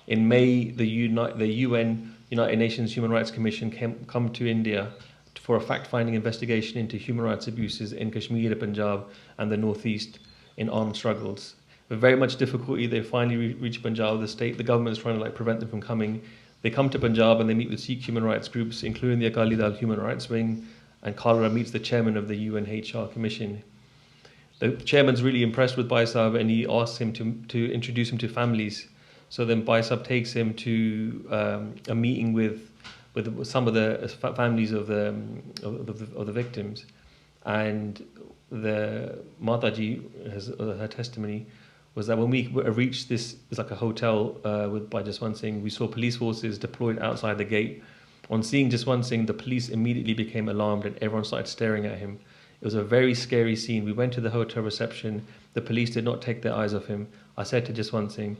In May, the UN, United Nations Human Rights Commission, come to India for a fact-finding investigation into human rights abuses in Kashmir, Punjab, and the northeast in armed struggles. With very much difficulty, they finally reach Punjab. The government is trying to prevent them from coming. They come to Punjab and they meet with Sikh human rights groups, including the Akali Dal Human Rights Wing, and Khalra meets the chairman of the UNHR Commission. The chairman's really impressed with Bhai Sahib, and he asks him to introduce him to families. So then Bhai Sahib takes him to a meeting with some of the families of the victims, and the Mataji, her testimony was that when we reached this, it's like a hotel with Bhai Jaswant Singh, we saw police forces deployed outside the gate. On seeing Jaswant Singh, the police immediately became alarmed and everyone started staring at him. It was a very scary scene. We went to the hotel reception. The police did not take their eyes off him. I said to Jaswant Singh,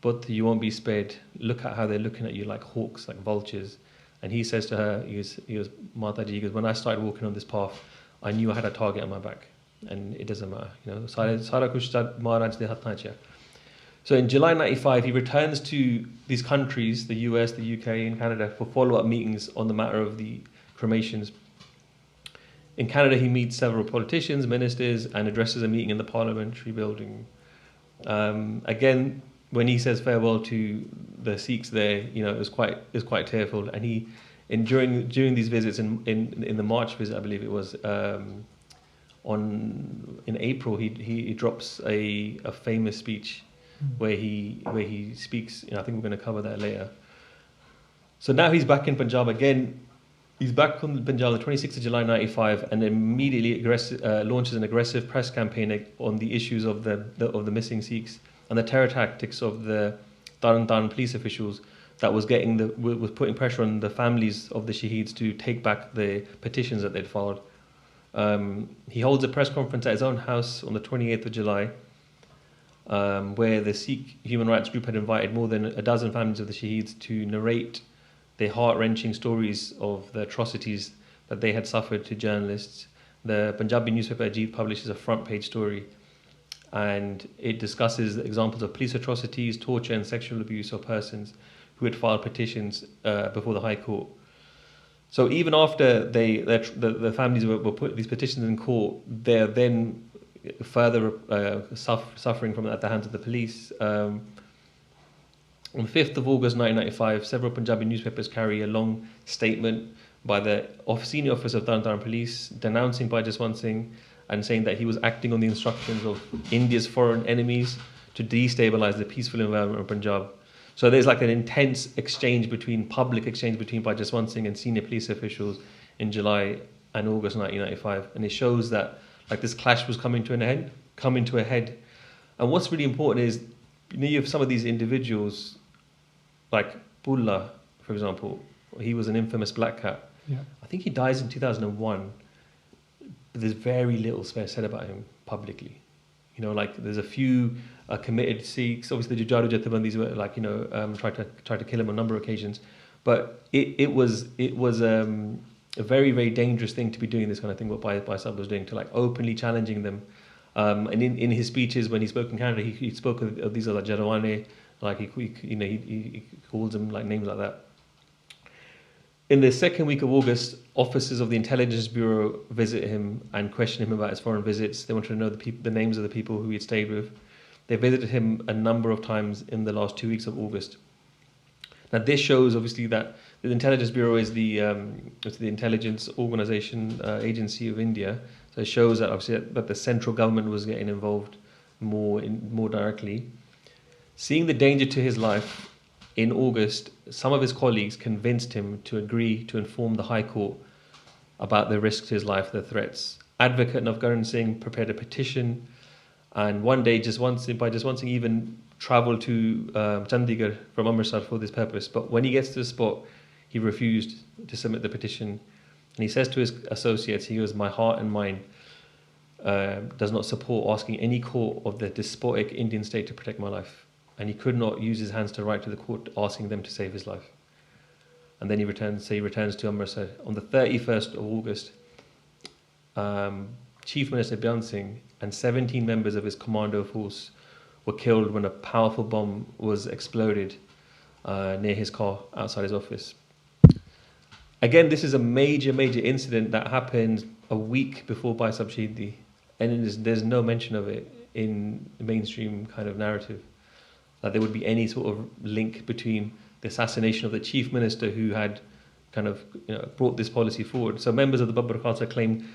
"But you won't be spared. Look at how they're looking at you like hawks, like vultures." And he says to her, he goes, "Mataji," he goes, "when I started walking on this path, I knew I had a target on my back. And it doesn't matter. So in July '95, he returns to these countries, the US, the UK, and Canada, for follow-up meetings on the matter of the cremations. In Canada, he meets several politicians, ministers, and addresses a meeting in the parliamentary building. Again, when he says farewell to the Sikhs there, it was quite tearful. And during these visits, in the March visit, I believe it was, in April, he drops a famous speech where he speaks. I think we're going to cover that later. So now he's back in Punjab again. He's back in Punjab the 26th of July '95, and immediately launches an aggressive press campaign on the issues of the missing Sikhs and the terror tactics of the Tarn police officials that was putting pressure on the families of the Shaheeds to take back the petitions that they'd filed. He holds a press conference at his own house on the 28th of July, where the Sikh human rights group had invited more than a dozen families of the Shaheeds to narrate their heart-wrenching stories of the atrocities that they had suffered to journalists. The Punjabi newspaper Ajit publishes a front-page story, and it discusses examples of police atrocities, torture, and sexual abuse of persons who had filed petitions before the High Court. So even after the families were put these petitions in court, they're then further suffering from it at the hands of the police. On the 5th of August 1995, several Punjabi newspapers carry a long statement by the senior officer of Tarn Police denouncing Bhai Jaswant Singh and saying that he was acting on the instructions of India's foreign enemies to destabilize the peaceful environment of Punjab. So there's like an intense public exchange between Bhai Jaswant Singh and senior police officials in July and August 1995, and it shows that like this clash was coming to a head. And what's really important is, you have some of these individuals, like Bulla, for example. He was an infamous black cat. Yeah. I think he dies in 2001. But there's very little said about him publicly. Like there's a few committed Sikhs. Obviously, the Jujaru Jathebandis were like, tried to kill him on a number of occasions. But it was a very, very dangerous thing to be doing this kind of thing, what Bhai Sahib was doing, to like openly challenging them. And in his speeches when he spoke in Canada, he spoke of these other Jarnail, like he calls them like names like that. In the second week of August, officers of the Intelligence Bureau visit him and question him about his foreign visits. They wanted to know the names of the people who he had stayed with. They visited him a number of times in the last 2 weeks of August. Now, this shows obviously that the Intelligence Bureau is the intelligence organization agency of India. So it shows that obviously that the central government was getting involved more directly. Seeing the danger to his life, in August, some of his colleagues convinced him to agree to inform the High Court about the risk to his life, the threats. Advocate Navkaran Singh prepared a petition, and one day Bhai Jaswant Singh even travelled to Chandigarh from Amritsar for this purpose. But when he gets to the spot, he refused to submit the petition. And he says to his associates, he goes, "My heart and mind does not support asking any court of the despotic Indian state to protect my life." And he could not use his hands to write to the court asking them to save his life. And then he returns to Amritsar. On the 31st of August, Chief Minister Beant Singh and 17 members of his commando force were killed when a powerful bomb was exploded near his car outside his office. Again, this is a major incident that happened a week before Bhai Shaheedi, and there's no mention of it in the mainstream kind of narrative, that there would be any sort of link between the assassination of the chief minister who had kind of brought this policy forward. So members of the Babbar Khalsa claim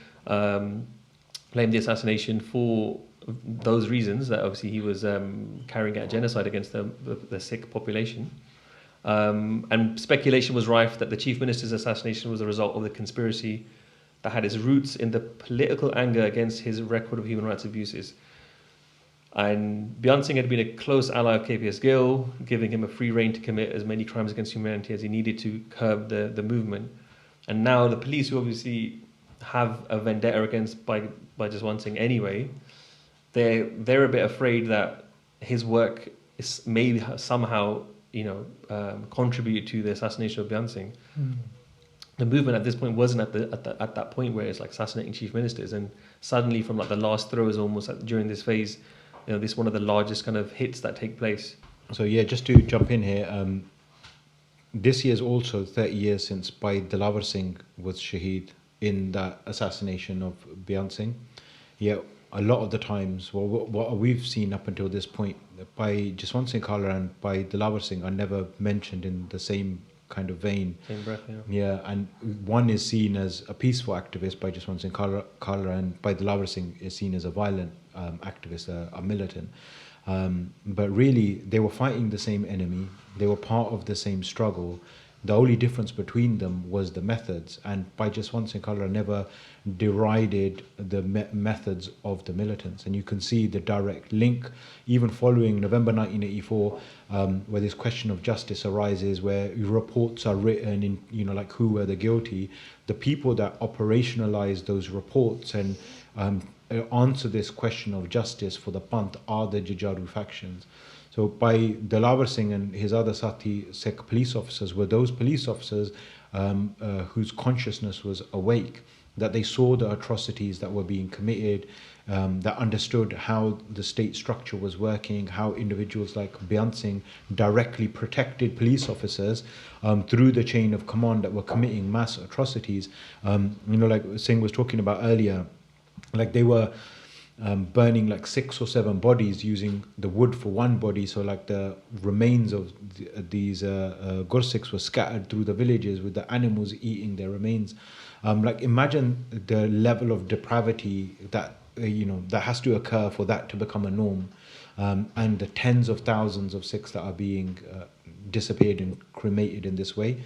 the assassination for those reasons, that obviously he was carrying out genocide against the Sikh population. And speculation was rife that the chief minister's assassination was a result of the conspiracy that had its roots in the political anger against his record of human rights abuses. And Beant Singh had been a close ally of KPS Gill, giving him a free rein to commit as many crimes against humanity as he needed to curb the movement. And now the police, who obviously have a vendetta against Bhai Jaswant Singh anyway, they're a bit afraid that his work is maybe somehow contribute to the assassination of Beant Singh. The movement at this point wasn't at that point where it's like assassinating chief ministers, and suddenly from like the last throws almost during this phase, this is one of the largest kind of hits that take place. So yeah, just to jump in here, this year is also 30 years since Bhai Dilawar Singh was Shaheed in that assassination of Beant Singh. Yeah, a lot of the times, what we've seen up until this point, Bhai Jaswant Singh Khalra and Bhai Dilawar Singh are never mentioned in the same kind of vein. Same breath, yeah. Yeah, and one is seen as a peaceful activist, Bhai Jaswant Singh Khalra, and Bhai Dilawar Singh is seen as a violent activist, a militant. But really, they were fighting the same enemy. They were part of the same struggle. The only difference between them was the methods, and Bhai Jaswant Singh Khalra never derided the methods of the militants. And you can see the direct link, even following November 1984, where this question of justice arises, where reports are written in, like who were the guilty. The people that operationalize those reports and answer this question of justice for the panth are the Jujaru factions. So Bhai Dilawar Singh and his other Sati Sikh police officers were those police officers whose consciousness was awake, that they saw the atrocities that were being committed, that understood how the state structure was working, how individuals like Beant Singh directly protected police officers through the chain of command that were committing mass atrocities. Like Singh was talking about earlier, like they were burning like 6 or 7 bodies using the wood for one body. So like the remains of these Gursikhs were scattered through the villages with the animals eating their remains. Like imagine the level of depravity that that has to occur for that to become a norm. and the tens of thousands of Sikhs that are being disappeared and cremated in this way.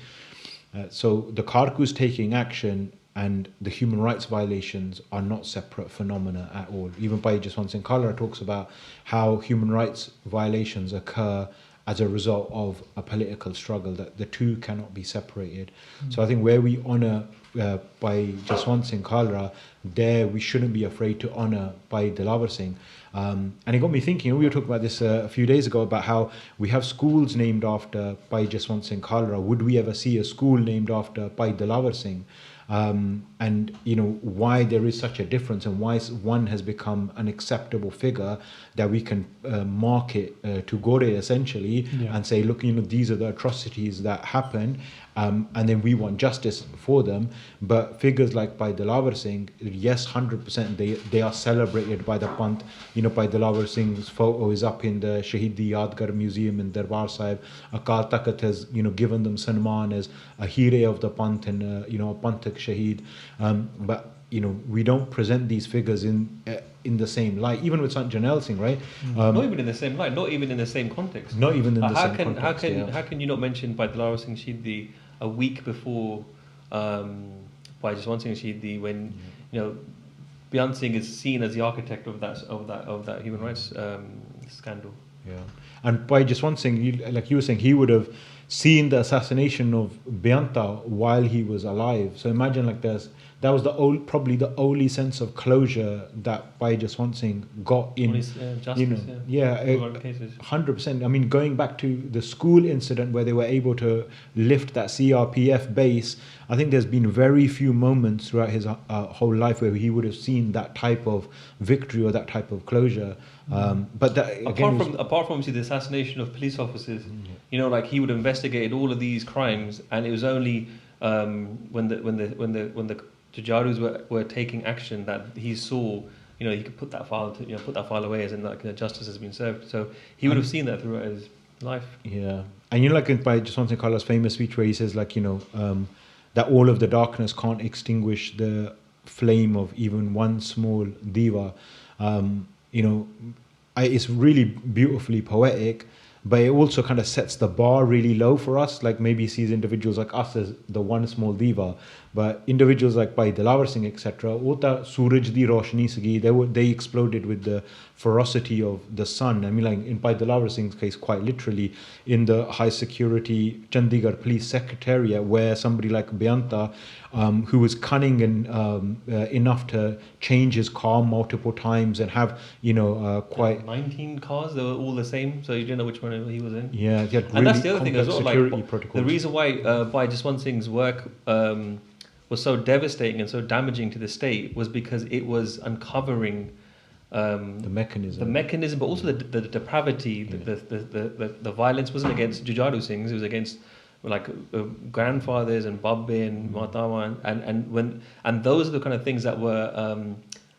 So the Kharku is taking action, and the human rights violations are not separate phenomena at all. Even Bhai Jaswant Singh Khalra talks about how human rights violations occur as a result of a political struggle, that the two cannot be separated. So I think where we honour Bhai Jaswant Singh Khalra, there we shouldn't be afraid to honour Bhai Dilawar Singh. And it got me thinking, we were talking about this a few days ago, about how we have schools named after Bhai Jaswant Singh Khalra. Would we ever see a school named after Bhai Dilawar Singh? And why there is such a difference, and why one has become an acceptable figure that we can market to Gore essentially, and say, look, these are the atrocities that happened, and then we want justice for them. But figures like Bhai Dilawar Singh, yes, 100% they are celebrated by the panth. Bhai Dilawar Singh's photo is up in the Shaheedi Yadgar Museum in Darbar Sahib. Akal Takht has given them Sanman as a hero of the panth and a panthak Shaheed. But we don't present these figures in the same light, even with Sant Jarnail Singh, right? Not even in the same light, not even in the same context. Not even in the same context. How can you not mention Bhai Dilawar Singh Shaheedi a week before Bhai Jaswant Singh Shaheedi, when Beant Singh is seen as the architect of that human rights scandal? Yeah, and Bhai Jaswant Singh, like you were saying, he would have seen the assassination of Beanta while he was alive. So imagine, that was probably the only sense of closure that Bhai Jaswant Singh got in justice, 100%. I mean, going back to the school incident where they were able to lift that CRPF base, I think there's been very few moments throughout his whole life where he would have seen that type of victory or that type of closure. But that, again, apart from the assassination of police officers, he would have investigated all of these crimes, and it was only when the Jujarus were taking action that he saw, he could put that file away, as in justice has been served. So he would have seen that throughout his life. Yeah, and in Bhai Jaswant Singh Khalra's famous speech where he says that all of the darkness can't extinguish the flame of even one small diva. It's really beautifully poetic, but it also kind of sets the bar really low for us. Like, maybe sees individuals like us as the one small diva, but individuals like Bhai Dilawar Singh, etc., Suraj di roshni sagi, they exploded with the ferocity of the sun. I mean, in Bhai Dilawar Singh's case, quite literally, in the high security Chandigarh police secretariat, where somebody like Beanta, who was cunning and enough to change his car multiple times and have quite 19 cars, they were all the same, so you didn't know which one he was in. Yeah, he had and really that's the other thing as well. Protocols. The reason why Bhai Jaswant Singh's work was so devastating and so damaging to the state was because it was uncovering the mechanism, but also the depravity, the violence wasn't against Jujaru Singhs, it was against grandfathers and Babbe and Matawa, and those are the kind of things that were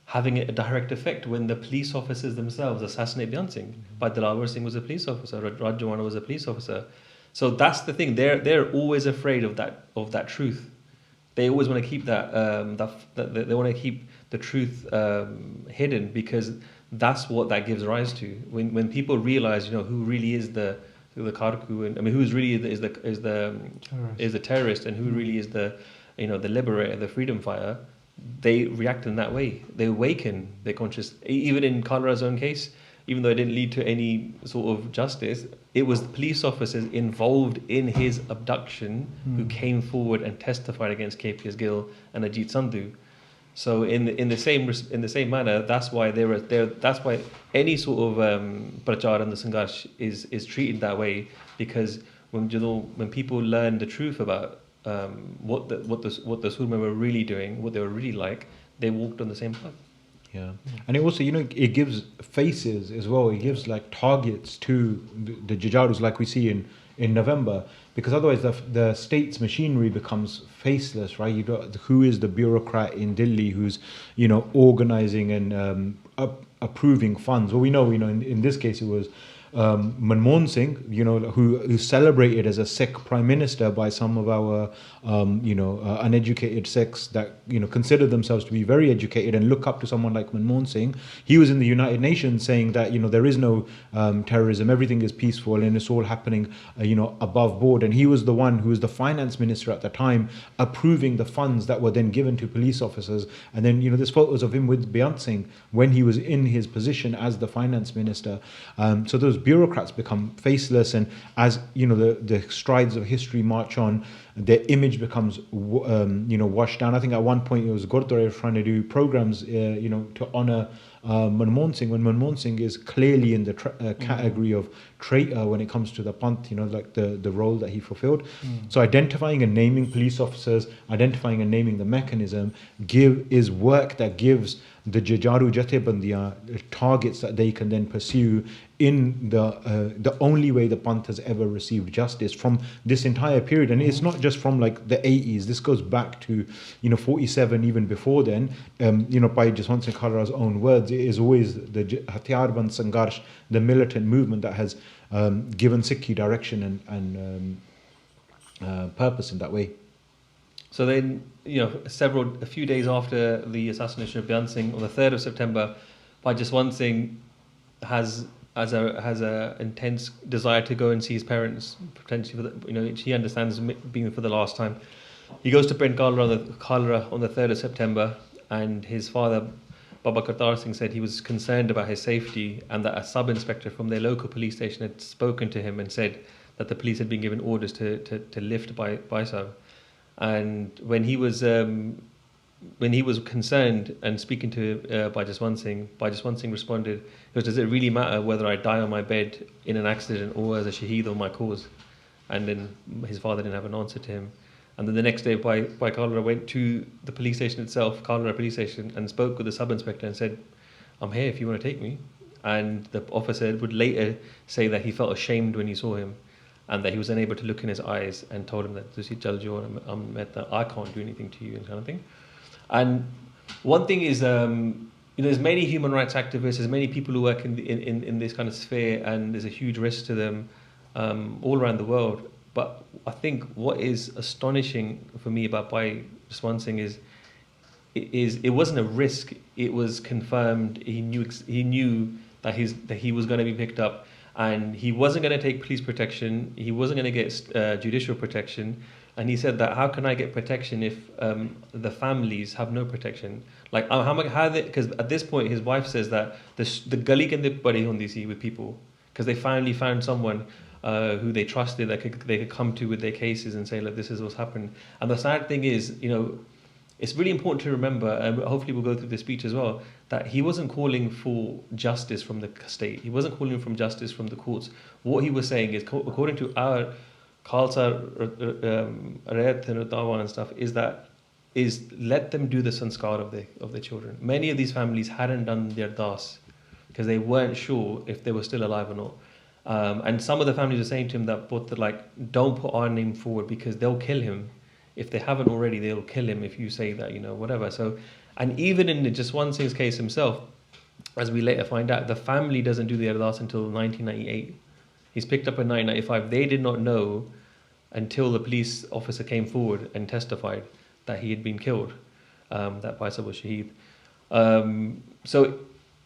having a direct effect when the police officers themselves assassinated Beant Singh. Bhai Dilawar Singh was a police officer, Rajawana was a police officer. So that's the thing. They're always afraid of that truth. They always want to keep they want to keep the truth hidden, because that's what that gives rise to. When people realize, who really is the Kharku, and who's really is the terrorist, and who really is the liberator, the freedom fighter, they react in that way. They awaken their conscious. Even in Khalra's own case, even though it didn't lead to any sort of justice, it was the police officers involved in his abduction who came forward and testified against KPS Gill and Ajit Sandhu. So in the same manner, that's why that's why any sort of prachar and the sangarsh is treated that way, because when people learn the truth about what the Surma were really doing, what they were really like, they walked on the same path. Yeah, and it also, it gives faces as well. It gives targets to the Jujarus, like we see in November, because otherwise the state's machinery becomes faceless, right? You got who is the bureaucrat in Delhi who's organizing and approving funds. Well, we know in this case it was Manmohan Singh, who's celebrated as a Sikh prime minister by some of our, uneducated Sikhs that, consider themselves to be very educated and look up to someone like Manmohan Singh. He was in the United Nations saying that, there is no terrorism, everything is peaceful and it's all happening, above board. And he was the one who was the finance minister at the time, approving the funds that were then given to police officers. And then, there's photos of him with Beant Singh when he was in his position as the finance minister. So those bureaucrats become faceless, and as the strides of history march on, their image becomes washed down. I think at one point it was Gurdwara trying to do programs to honor Manmohan Singh, when Manmohan Singh is clearly in the category of traitor when it comes to the panth, like the role that he fulfilled. So identifying and naming police officers, identifying and naming the mechanism is work that gives the Jajaru Jathebandiyan targets that they can then pursue in the only way the panth has ever received justice from this entire period. And it's not just from like the 80s, this goes back to 47, even before then. Bhai Jaswant Singh Khalra's own words, it is always the Hathiarband Sangharsh, the militant movement that has given Sikhi direction and purpose in that way. So then, a few days after the assassination of Beant Singh, on the 3rd of September, Bhai Jaswant Singh has a intense desire to go and see his parents, potentially he understands being for the last time. He goes to Brent Khalra on the 3rd of September, and his father, Baba Kartar Singh, said he was concerned about his safety, and that a sub-inspector from their local police station had spoken to him and said that the police had been given orders to lift Baisab. And when he was concerned and speaking to Bhai Jaswant Singh responded, he goes, "Does it really matter whether I die on my bed in an accident or as a Shaheed on my cause?" And then his father didn't have an answer to him. And then the next day, Bhai Khalra went to the police station itself, Khalra police station, and spoke with the sub-inspector and said, "I'm here if you want to take me." And the officer would later say that he felt ashamed when he saw him, and that he was unable to look in his eyes, and told him that I can't do anything to you, and kind of thing. And one thing is, there's many human rights activists, there's many people who work in this kind of sphere, and there's a huge risk to them all around the world. But I think what is astonishing for me about Bhai Jaswant Singh is it wasn't a risk; it was confirmed. He knew that he was going to be picked up. And he wasn't going to take police protection. He wasn't going to get judicial protection. And he said that, how can I get protection if the families have no protection? Like, because at this point, his wife says that the gully can bari hundi si with people, because they finally found someone who they trusted that they could come to with their cases and say, look, this is what's happened. And the sad thing is, it's really important to remember, and hopefully we'll go through the speech as well, that he wasn't calling for justice from the state. He wasn't calling for justice from the courts. What he was saying is, according to our Khalsa and stuff, is let them do the sanskar of their children. Many of these families hadn't done their das because they weren't sure if they were still alive or not. And some of the families were saying to him that, don't put our name forward because they'll kill him. If they haven't already, they'll kill him if you say that, whatever. So, and even in Jaswant Singh's case himself, as we later find out, the family doesn't do the ardas until 1998. He's picked up in 1995. They did not know until the police officer came forward and testified that he had been killed, that Baisab was Shaheed. So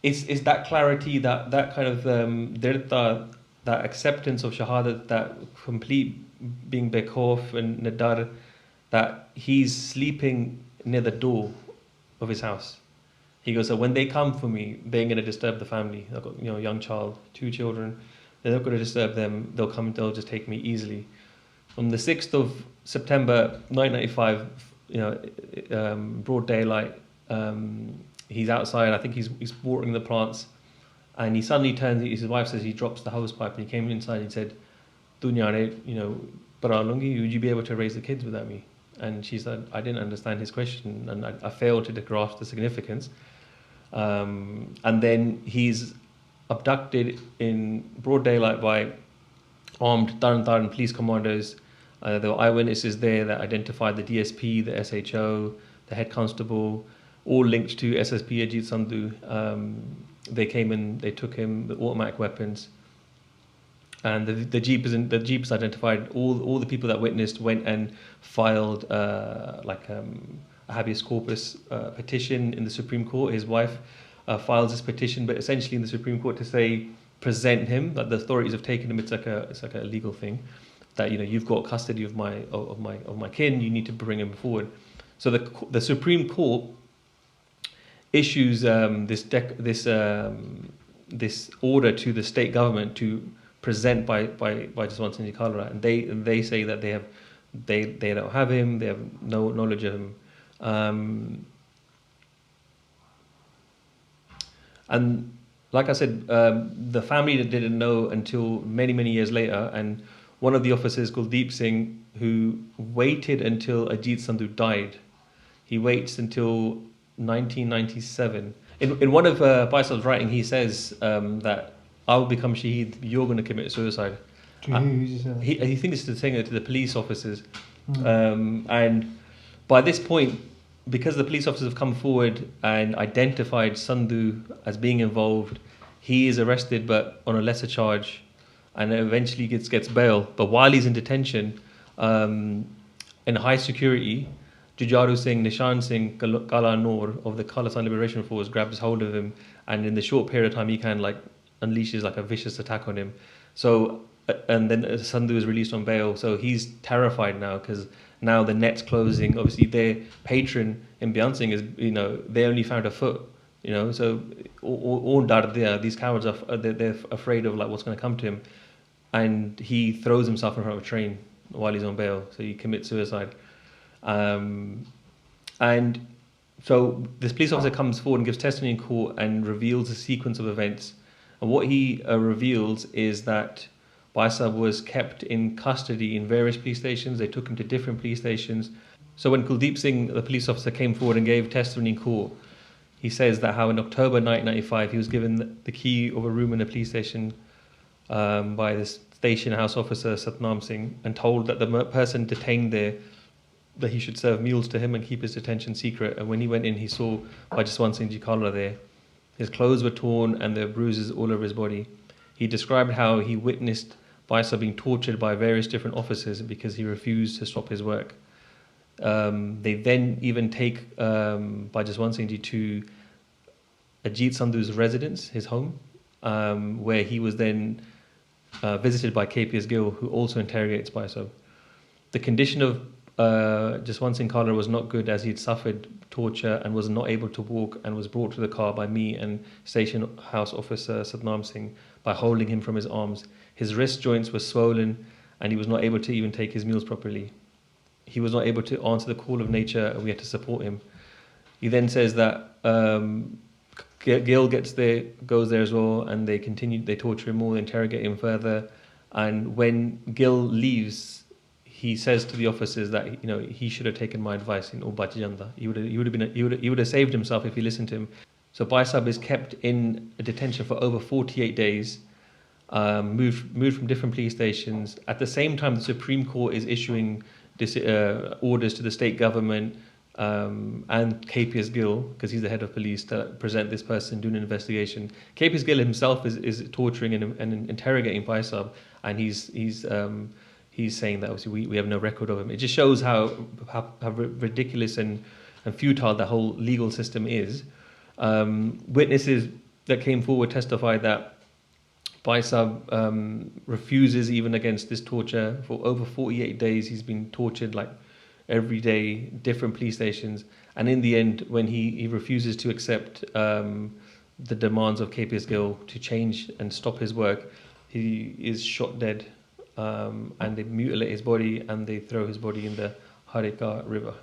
it's that clarity, that kind of dirta, that acceptance of shahadat, that complete being bekhof and nadar, that he's sleeping near the door of his house. He goes, so when they come for me, they're going to disturb the family. I've got a young child, 2 children. They're not going to disturb them. They'll just take me easily. On the 6th of September 1995, broad daylight, he's outside. I think he's watering the plants, and he suddenly turns. His wife says he drops the hose pipe, and he came inside and said, "Dunyare, paralungi, would you be able to raise the kids without me?" And she said, I didn't understand his question, and I failed to grasp the significance. And then he's abducted in broad daylight by armed Tarn police commandos. There were eyewitnesses there that identified the DSP, the SHO, the head constable, all linked to SSP Ajit Sandhu. They came in, they took him with automatic weapons, And the Jeep is identified. All the people that witnessed went and filed a habeas corpus petition in the Supreme Court. His wife files this petition, but essentially in the Supreme Court to say present him, that the authorities have taken him. It's like a legal thing that you've got custody of my kin. You need to bring him forward. So the Supreme Court issues this order to the state government to present Bhai Jaswant Singh Khalra, and they say that they don't have him, they have no knowledge of him, and like I said, the family didn't know until many years later, and one of the officers called Deep Singh, who waited until Ajit Sandhu died. He waits until 1997. In one of Bhai Sahib's writing, he says that I will become Shaheed, you're going to commit suicide. He thinks it's saying it to the police officers. And by this point, because the police officers have come forward and identified Sandhu as being involved, he is arrested but on a lesser charge, and eventually gets bail. But while he's in detention, in high security, Jujaru Singh, Nishan Singh, Kala Noor of the Khalistan Liberation Force grabs hold of him, and in the short period of time he can unleashes a vicious attack on him. So and then Sandhu is released on bail, so he's terrified now because now the net's closing. Obviously their patron in Beant Singh is they only found a foot, so all dardiya, these cowards they're afraid of what's going to come to him, and he throws himself in front of a train while he's on bail, so he commits suicide. And so this police officer comes forward and gives testimony in court and reveals a sequence of events. And what he reveals is that Bhai Sahib was kept in custody in various police stations. They took him to different police stations. So when Kuldeep Singh, the police officer, came forward and gave testimony in court, he says that how in October 1995 he was given the key of a room in a police station by this station house officer Satnam Singh, and told that the person detained there that he should serve meals to him and keep his detention secret. And when he went in, he saw Bhai Jaswant Singh Khalra there. His clothes were torn and there were bruises all over his body. He described how he witnessed Bhai Sahib being tortured by various different officers because he refused to stop his work. They then even take Bhai Jaswant Singh to Ajit Sandhu's residence, his home, where he was then visited by KPS Gill, who also interrogates Bhai Sahib. The condition of Jaswant Singh Khalra was not good, as he had suffered torture and was not able to walk, and was brought to the car by me and station house officer Satnam Singh by holding him from his arms. His wrist joints were swollen and he was not able to even take his meals properly. He was not able to answer the call of nature and we had to support him. He then says that Gill goes there as well, and they torture him more, they interrogate him further. And when Gill leaves, he says to the officers that he should have taken my advice in Ubachjanda. He would have saved himself if he listened to him. So Bhai Sahib is kept in detention for over 48 days, moved from different police stations. At the same time, the Supreme Court is issuing orders to the state government and KPS Gill, because he's the head of police, to present this person, do an investigation. KPS Gill himself is torturing and interrogating Bhai Sahib, and he's saying that obviously we have no record of him. It just shows how ridiculous and futile the whole legal system is. Witnesses that came forward testified that Bhai Sahib refuses even against this torture. For over 48 days he's been tortured every day, different police stations, and in the end, when he refuses to accept the demands of KPS Gill to change and stop his work, he is shot dead, and they mutilate his body and they throw his body in the Harika river.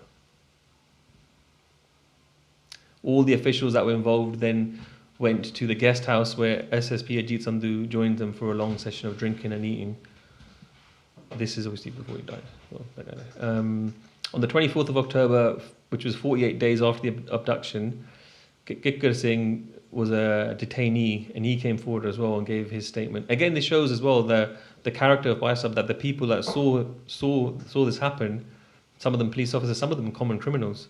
All the officials that were involved then went to the guest house where SSP Ajit Sandhu joined them for a long session of drinking and eating. This is obviously before he died. On the 24th of October, which was 48 days after the abduction, Kikkar Singh was a detainee, and he came forward as well and gave his statement. Again, this shows as well the character of Bhai Sahib, that the people that saw this happen, some of them police officers, some of them common criminals,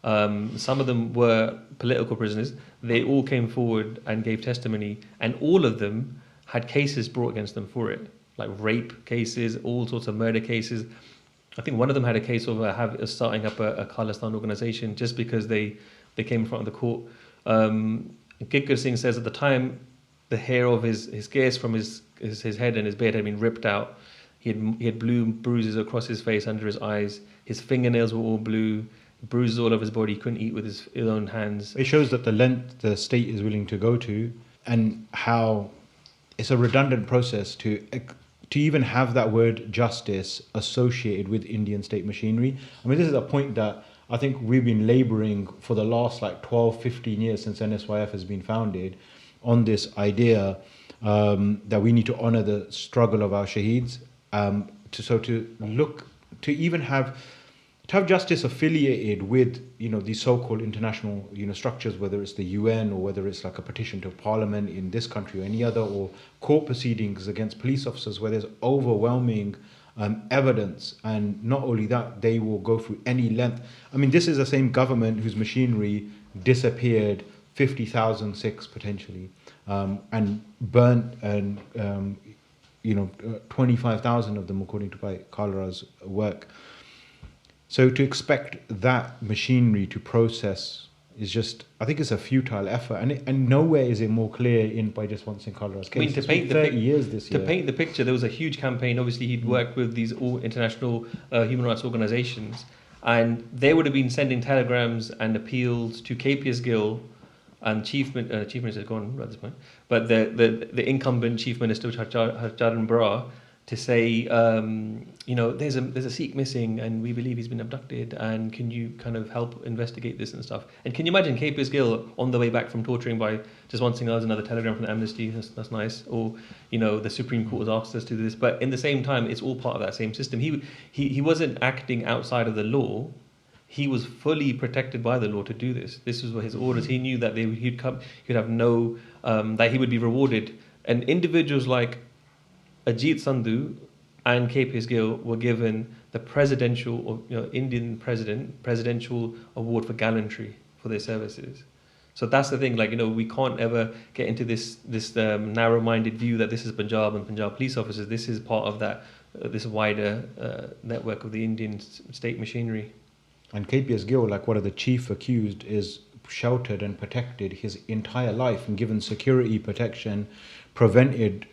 some of them were political prisoners. They all came forward and gave testimony, and all of them had cases brought against them for it. like rape cases, all sorts of murder cases. I think one of them had a case of starting up a Khalistan organization just because they came in front of the court. Gidkar Singh says at the time, the hair of his scales from his head and his beard had been ripped out. He had blue bruises across his face, under his eyes. His fingernails were all blue, bruises all over his body. He couldn't eat with his own hands. It shows that the length the state is willing to go to, and how it's a redundant process to even have that word justice associated with Indian state machinery. I mean, this is a point that I think we've been labouring for the last 12, 15 years since NSYF has been founded, on this idea that we need to honour the struggle of our Shaheeds, to have justice affiliated with these so-called international structures, whether it's the UN or whether it's like a petition to Parliament in this country or any other, or court proceedings against police officers where there's overwhelming evidence, and not only that, they will go through any length. I mean, this is the same government whose machinery disappeared 50,000 Sikhs potentially, and burnt, and 25,000 of them, according to Bhai Khalra's work. So to expect that machinery to process is just, I think it's a futile effort, and nowhere is it more clear in Bhai Jaswant Singh Khalra's case. I mean, to paint 30 years this year. To paint the picture, there was a huge campaign. Obviously, he'd worked with these all international human rights organisations, and they would have been sending telegrams and appeals to KPS Gill and Chief Minister is gone at this point, but the incumbent Chief Minister, Jarnail, to say, there's a Sikh missing and we believe he's been abducted, and can you kind of help investigate this and stuff? And can you imagine KPS Gill on the way back from torturing by just wanting us another telegram from the Amnesty? That's nice. Or the Supreme Court has asked us to do this, but in the same time, it's all part of that same system. He wasn't acting outside of the law. He was fully protected by the law to do this. This was his orders. He knew that he'd have no that he would be rewarded. And individuals like Ajit Sandhu and KPS Gill were given the Indian presidential award for gallantry for their services. So that's the thing. We can't ever get into this narrow-minded view that this is Punjab and Punjab police officers. This is part of that this wider network of the Indian state machinery. And KPS Gill, one of the chief accused, is sheltered and protected his entire life and given security protection, prevented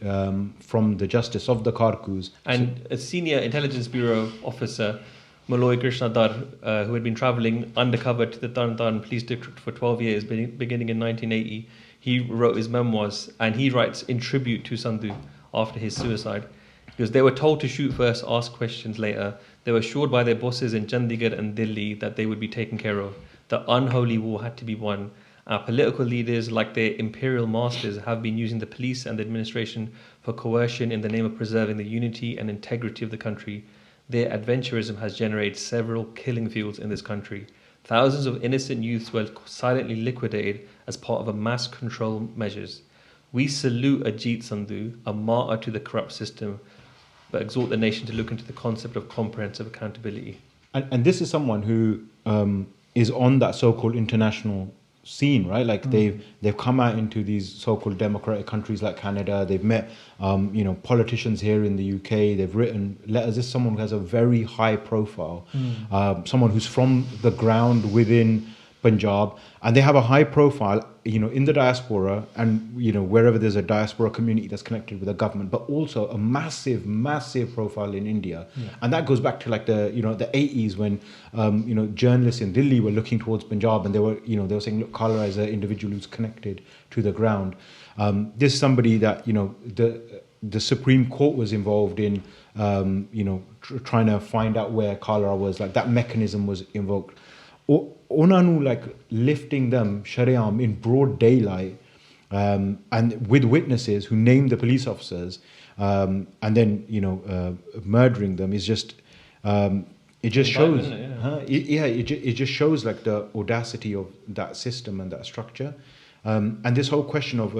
from the justice of the Karkus. And a senior intelligence bureau officer, Maloy Krishnadar, who had been travelling undercover to the Tarn police district for 12 years, beginning in 1980, he wrote his memoirs, and he writes in tribute to Sandhu after his suicide. Because they were told to shoot first, ask questions later. They were assured by their bosses in Chandigarh and Delhi that they would be taken care of. The unholy war had to be won. Our political leaders, like their imperial masters, have been using the police and the administration for coercion in the name of preserving the unity and integrity of the country. Their adventurism has generated several killing fields in this country. Thousands of innocent youths were silently liquidated as part of a mass control measures. We salute Ajit Sandhu, a martyr to the corrupt system, but exhort the nation to look into the concept of comprehensive accountability. And this is someone who is on that so-called international scene, right? They've come out into these so-called democratic countries like Canada. They've met, politicians here in the UK. They've written letters. This is someone who has a very high profile, someone who's from the ground within Punjab, and they have a high profile, in the diaspora, and wherever there's a diaspora community that's connected with the government, but also a massive, massive profile in India. Yeah. And that goes back to the 80s when journalists in Delhi were looking towards Punjab, and they were saying, look, Khalra is an individual who's connected to the ground. This is somebody that the Supreme Court was involved in, trying to find out where Khalra was. That mechanism was invoked. Onanu lifting them shaream in broad daylight, and with witnesses who named the police officers, and then murdering them is just it just shows it just shows the audacity of that system and that structure, and this whole question of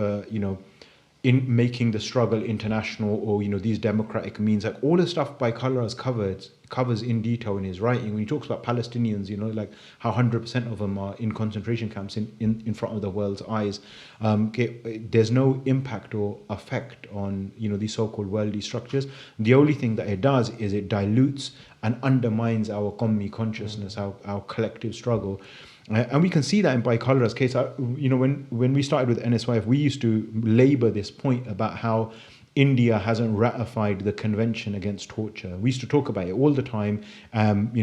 in making the struggle international, or these democratic means, like all the stuff Bhai Khalra has covers in detail in his writing. When he talks about Palestinians, like how 100% of them are in concentration camps in front of the world's eyes. There's no impact or effect on these so-called worldly structures. The only thing that it does is it dilutes and undermines our Qawmi consciousness, our collective struggle. And we can see that in Bhai Khalra's case. When we started with NSYF, we used to labour this point about how India hasn't ratified the Convention Against Torture. We used to talk about it all the time,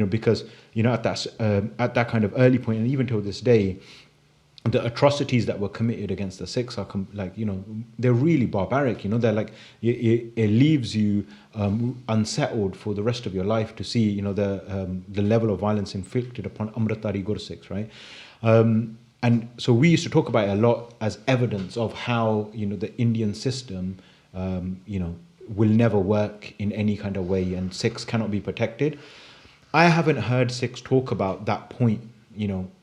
because at that kind of early point, and even till this day, the atrocities that were committed against the Sikhs are they're really barbaric. They're like it leaves you unsettled for the rest of your life to see the level of violence inflicted upon Amritdhari Gursikhs, right? And so we used to talk about it a lot as evidence of how the Indian system will never work in any kind of way, and Sikhs cannot be protected. I haven't heard Sikhs talk about that point,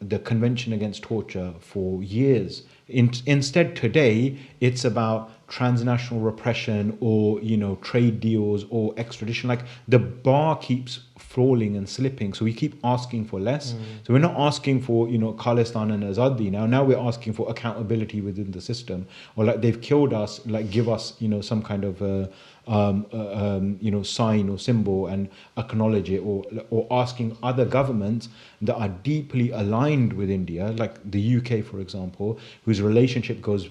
the Convention Against Torture, for years. Instead, today, it's about transnational repression or, trade deals or extradition. Like, the bar keeps falling and slipping, so we keep asking for less. So we're not asking for, Khalistan and Azadi now. Now we're asking for accountability within the system. Or like, they've killed us, like, give us, some kind of sign or symbol and acknowledge it, or asking other governments that are deeply aligned with India, like the UK, for example, whose relationship goes,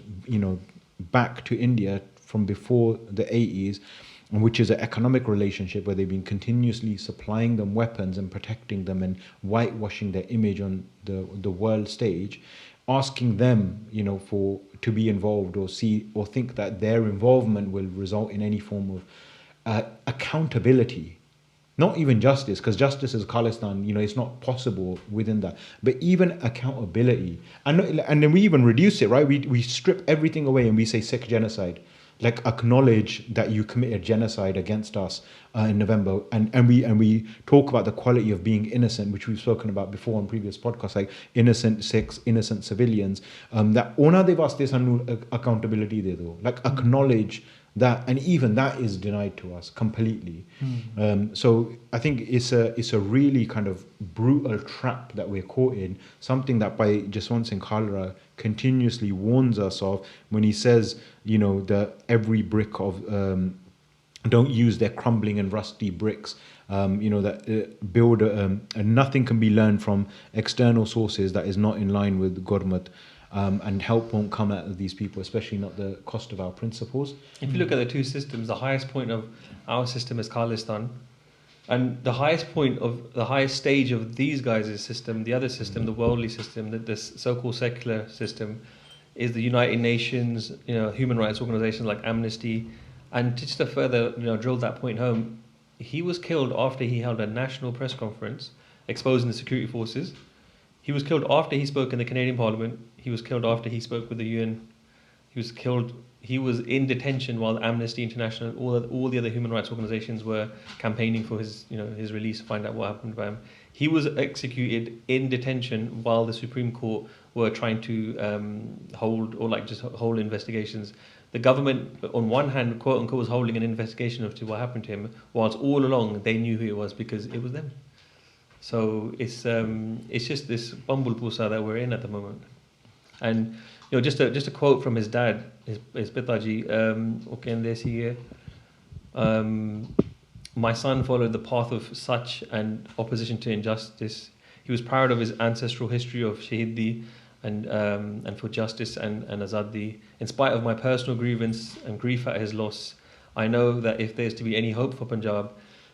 back to India from before the 80s, which is an economic relationship where they've been continuously supplying them weapons and protecting them and whitewashing their image on the world stage, asking them, to be involved or think that their involvement will result in any form of accountability. Not even justice, because justice is Khalistan, it's not possible within that. But even accountability. And then we even reduce it, right? We strip everything away and we say Sikh genocide. Like, acknowledge that you committed genocide against us in November, and we talk about the quality of being innocent, which we've spoken about before on previous podcasts, like innocent Sikhs, innocent civilians. That ona devastes accountability de do, like acknowledge that, and even that is denied to us completely. So I think it's a really kind of brutal trap that we're caught in, something that Bhai Jaswant Singh Khalra continuously warns us of when he says, that every brick of don't use their crumbling and rusty bricks, that build and nothing can be learned from external sources that is not in line with Gurmat. And help won't come out of these people, especially not the cost of our principles. If you look at the two systems, the highest point of our system is Khalistan, and the highest stage of these guys' system, the other system, the worldly system, this so-called secular system, is the United Nations, human rights organizations like Amnesty. And just to further, drill that point home, he was killed after he held a national press conference exposing the security forces. He was killed after he spoke in the Canadian Parliament. He was killed after he spoke with the UN. He was in detention while Amnesty International, all the other human rights organizations were campaigning for his release, find out what happened to him. He was executed in detention while the Supreme Court were trying to hold investigations. The government, on one hand, quote unquote, was holding an investigation of what happened to him, whilst all along they knew who it was because it was them. So it's just this bumblepusa that we're in at the moment. And just a quote from his dad, his Pitaji, my son followed the path of such and opposition to injustice. He was proud of his ancestral history of Shaheedi and for justice and Azadi. In spite of my personal grievance and grief at his loss, I know that if there's to be any hope for Punjab,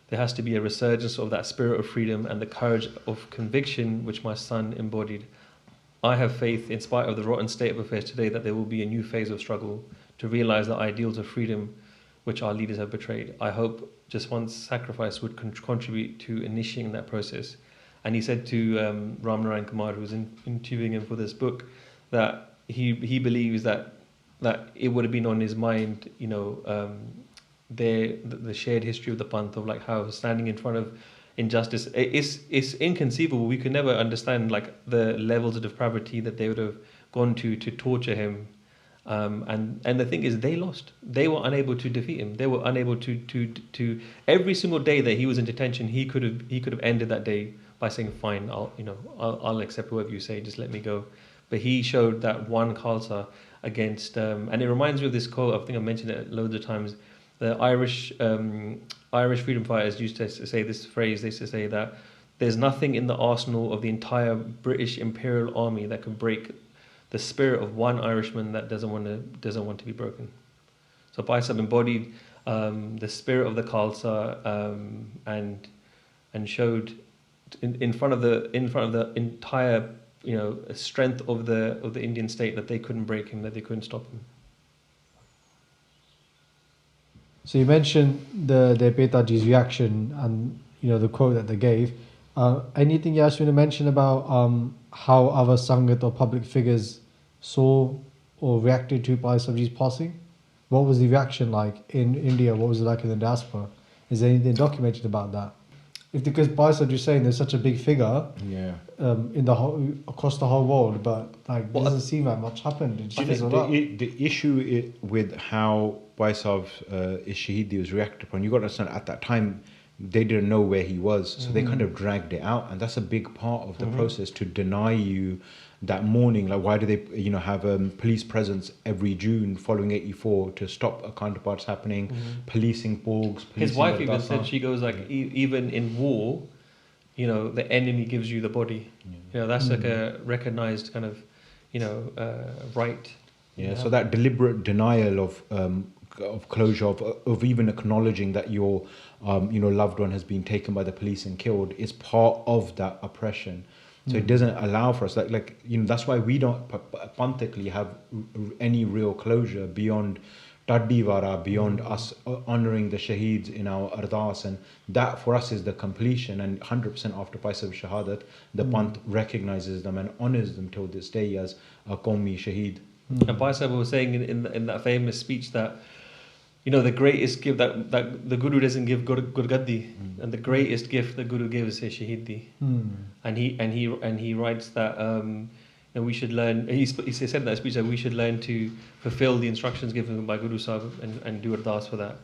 there has to be a resurgence of that spirit of freedom and the courage of conviction which my son embodied. I have faith, in spite of the rotten state of affairs today, that there will be a new phase of struggle to realize the ideals of freedom which our leaders have betrayed. I hope Jaswant's sacrifice would contribute to initiating that process. And he said to Ram Narayan Kumar, who was interviewing him for this book, that he believes that it would have been on his mind, the shared history of the panth, of like how standing in front of injustice, it's inconceivable. We could never understand like the levels of depravity that they would have gone to torture him, And the thing is, they lost. They were unable to defeat him. They were unable to every single day that he was in detention, he could have ended that day by saying, "Fine, I'll accept whatever you say. Just let me go." But he showed that one Khalsa against, and it reminds me of this quote. I think I mentioned it loads of times. The Irish freedom fighters used to say this phrase. They used to say that there's nothing in the arsenal of the entire British Imperial Army that can break the spirit of one Irishman that doesn't want to be broken. So Bhai Sahib embodied the spirit of the Khalsa and showed in front of the entire strength of the Indian state that they couldn't break him, that they couldn't stop him. So you mentioned the Petaji's reaction and the quote that they gave. Anything else you want to mention about how other Sangat or public figures saw or reacted to Bhai Sahib's passing? What was the reaction like in India? What was it like in the diaspora? Is there anything documented about that? Because Bhai Sahib, you're saying there's such a big figure, in the whole, across the whole world, but it doesn't seem like much happened. The issue with how Bhai Sahib Shaheedi was reacted upon, you got to understand at that time they didn't know where he was, so they kind of dragged it out, and that's a big part of the process to deny you that morning. Like, why do they have police presence every June following 84 to stop a counterparts happening, policing Borgs? His wife even said, she goes like, even in war, the enemy gives you the body. That's like a recognized kind of right. So that deliberate denial of closure, of even acknowledging that your loved one has been taken by the police and killed is part of that oppression. So it doesn't allow for us, that's why we don't panthically have any real closure beyond Taddiwara, beyond us honouring the Shaheeds in our ardas, and that for us is the completion. And 100% after Bhai Sahib Shahadat, the panth recognises them and honours them till this day as a Qawmi Shaheed. And Bhai Sahib was saying in that famous speech that the greatest gift that the Guru doesn't give Gurgaddi, and the greatest gift the Guru gives is Shaheedi. And he writes that we should learn. He said in that speech that we should learn to fulfill the instructions given by Guru Sahib and do ardas for that.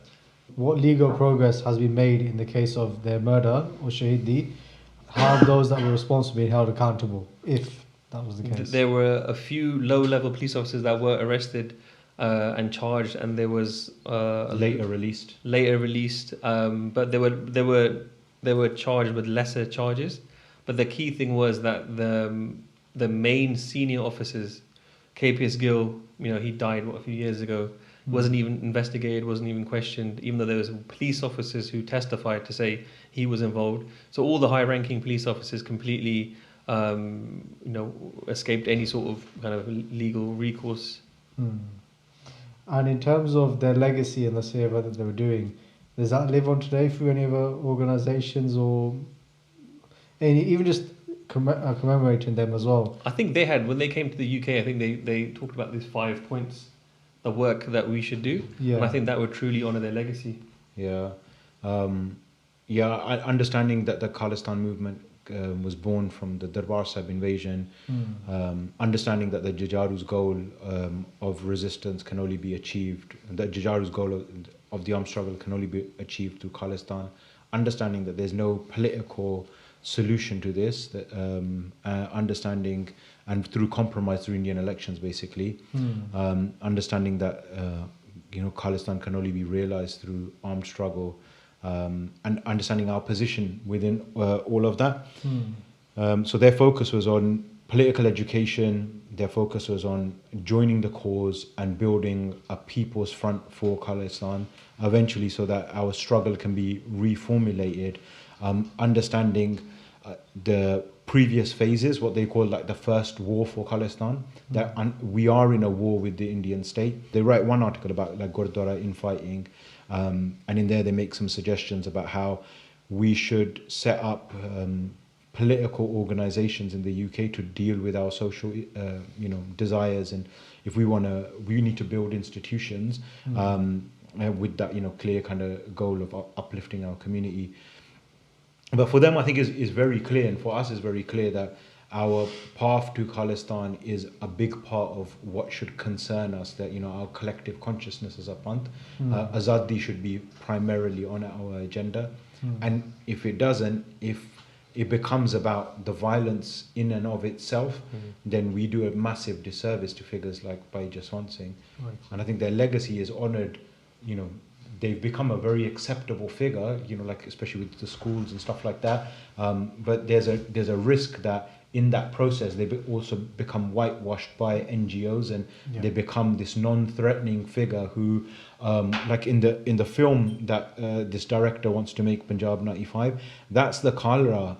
What legal progress has been made in the case of their murder or Shaheedi? How have those that were responsible been held accountable, if that was the case? There were a few low-level police officers that were arrested and charged, and there was later released. But they were charged with lesser charges. But the key thing was that the main senior officers, KPS Gill, he died a few years ago, wasn't even investigated, wasn't even questioned, even though there was police officers who testified to say he was involved. So all the high-ranking police officers completely escaped any sort of kind of legal recourse. And in terms of their legacy and the seva that they were doing, does that live on today through any other organisations or even just commemorating them as well? I think they had, when they came to the UK, I think they talked about these 5 points, the work that we should do. And I think that would truly honour their legacy. Understanding that the Khalistan movement was born from the Darbar Sahib invasion, understanding that the Jujaru's goal of resistance can only be achieved, that Jujaru's goal of the armed struggle can only be achieved through Khalistan, understanding that there's no political solution to this, that understanding, and through compromise through Indian elections basically, understanding that Khalistan can only be realized through armed struggle, and understanding our position within all of that. So their focus was on political education, their focus was on joining the cause and building a people's front for Khalistan eventually, so that our struggle can be reformulated, understanding the previous phases, what they call like the first war for Khalistan, that we are in a war with the Indian state. They write one article about like Gurdwara infighting, and in there they make some suggestions about how we should set up political organizations in the UK to deal with our social desires, and if we need to build institutions with that clear kind of goal of uplifting our community. But for them, I think is very clear, and for us is very clear that our path to Khalistan is a big part of what should concern us, that, you know, our collective consciousness as a panth. Azadi should be primarily on our agenda. And if it doesn't, if it becomes about the violence in and of itself, then we do a massive disservice to figures like Bhai Jaswant Singh. Right. And I think their legacy is honoured. You know, they've become a very acceptable figure, you know, like especially with the schools and stuff like that. But there's a risk that in that process they also become whitewashed by NGOs, and they become this non-threatening figure who, like in the film that this director wants to make, Punjab 95, that's the Khalra,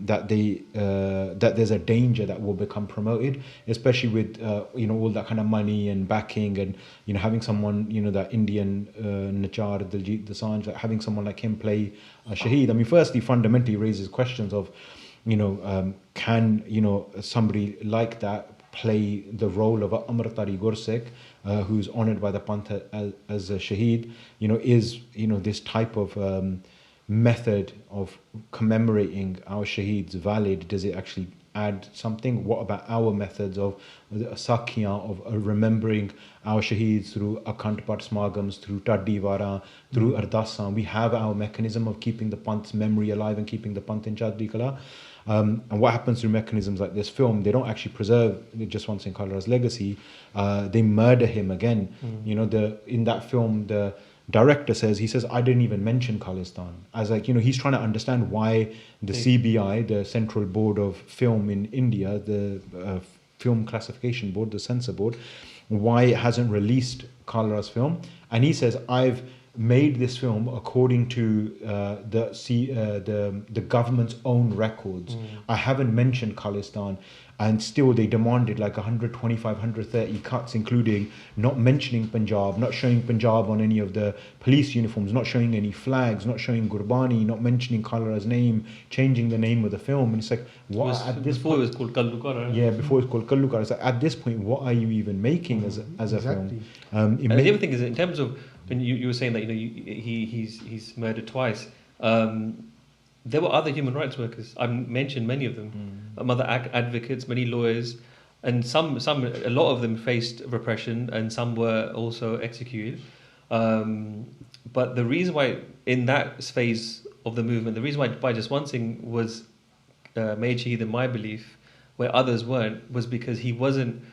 that there's a danger that will become promoted, especially with you know, all that kind of money and backing, and, you know, having someone, you know, that Indian Nachar Diljit Dosanjh, like having someone like him play Shaheed. I mean, firstly, fundamentally raises questions of, you know, can, you know, somebody like that play the role of Amritari Gursikh, who's honoured by the panth as a Shaheed? You know, is, you know, this type of method of commemorating our Shaheeds valid? Does it actually add something? What about our methods of Sakhiyan, of remembering our Shaheeds through Akhand Path Smagams, through Taddi Vara, through Ardasan? We have our mechanism of keeping the panth's memory alive and keeping the panth in Chaddi Kala. And what happens through mechanisms like this film, they don't actually preserve Jaswant Singh Khalra's legacy. They murder him again. You know, in that film, the director says, I didn't even mention Khalistan. As like, you know, he's trying to understand why the CBI, the Central Board of Film in India, the Film Classification Board, the Censor Board, why it hasn't released Khalra's film. And he says, I've made this film according to the government's own records. I haven't mentioned Khalistan, and still they demanded like 125, 130 cuts, including not mentioning Punjab, not showing Punjab on any of the police uniforms, not showing any flags, not showing Gurbani, not mentioning Khalra's name, changing the name of the film. And it's like, what at this before point, it was called Kallukara. Yeah, before it's called Kallukara. It's like, at this point, what are you even making as a film? And the other thing is, in terms of, when you were saying that, you know, he's murdered twice. There were other human rights workers. I mentioned many of them. Other advocates, many lawyers, and a lot of them faced repression, and some were also executed. But the reason why, in that phase of the movement, the reason why Bhai Jaswant Singh was made Shaheed, in my belief, where others weren't, was because he wasn't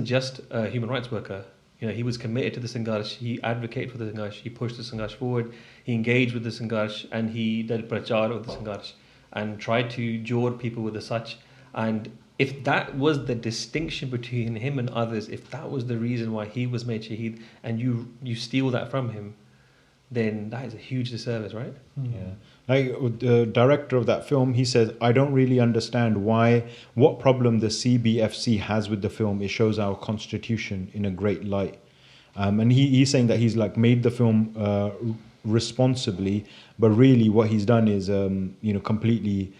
just a human rights worker. You know, he was committed to the Sangharsh, he advocated for the Sangharsh, he pushed the Sangharsh forward, he engaged with the Sangharsh, and he did prachar of the Sangharsh and tried to jor people with the such. And if that was the distinction between him and others, if that was the reason why he was made Shaheed, and you steal that from him, then that is a huge disservice, right? Yeah. Like the director of that film, he says, I don't really understand what problem the CBFC has with the film. It shows our constitution in a great light. And he's saying that he's like made the film responsibly, but really what he's done is, you know, completely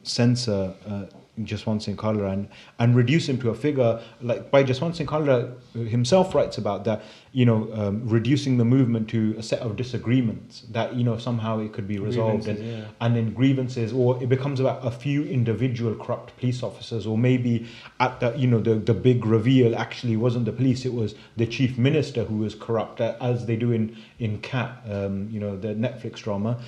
censor Jaswant Singh Khalra and reduce him to a figure like Bhai Jaswant Singh Khalra himself writes about that, you know, reducing the movement to a set of disagreements that, you know, somehow it could be resolved, and then grievances, or it becomes about a few individual corrupt police officers, or maybe at the, you know, the big reveal actually wasn't the police, it was the chief minister who was corrupt, as they do in Cat, you know, the Netflix drama.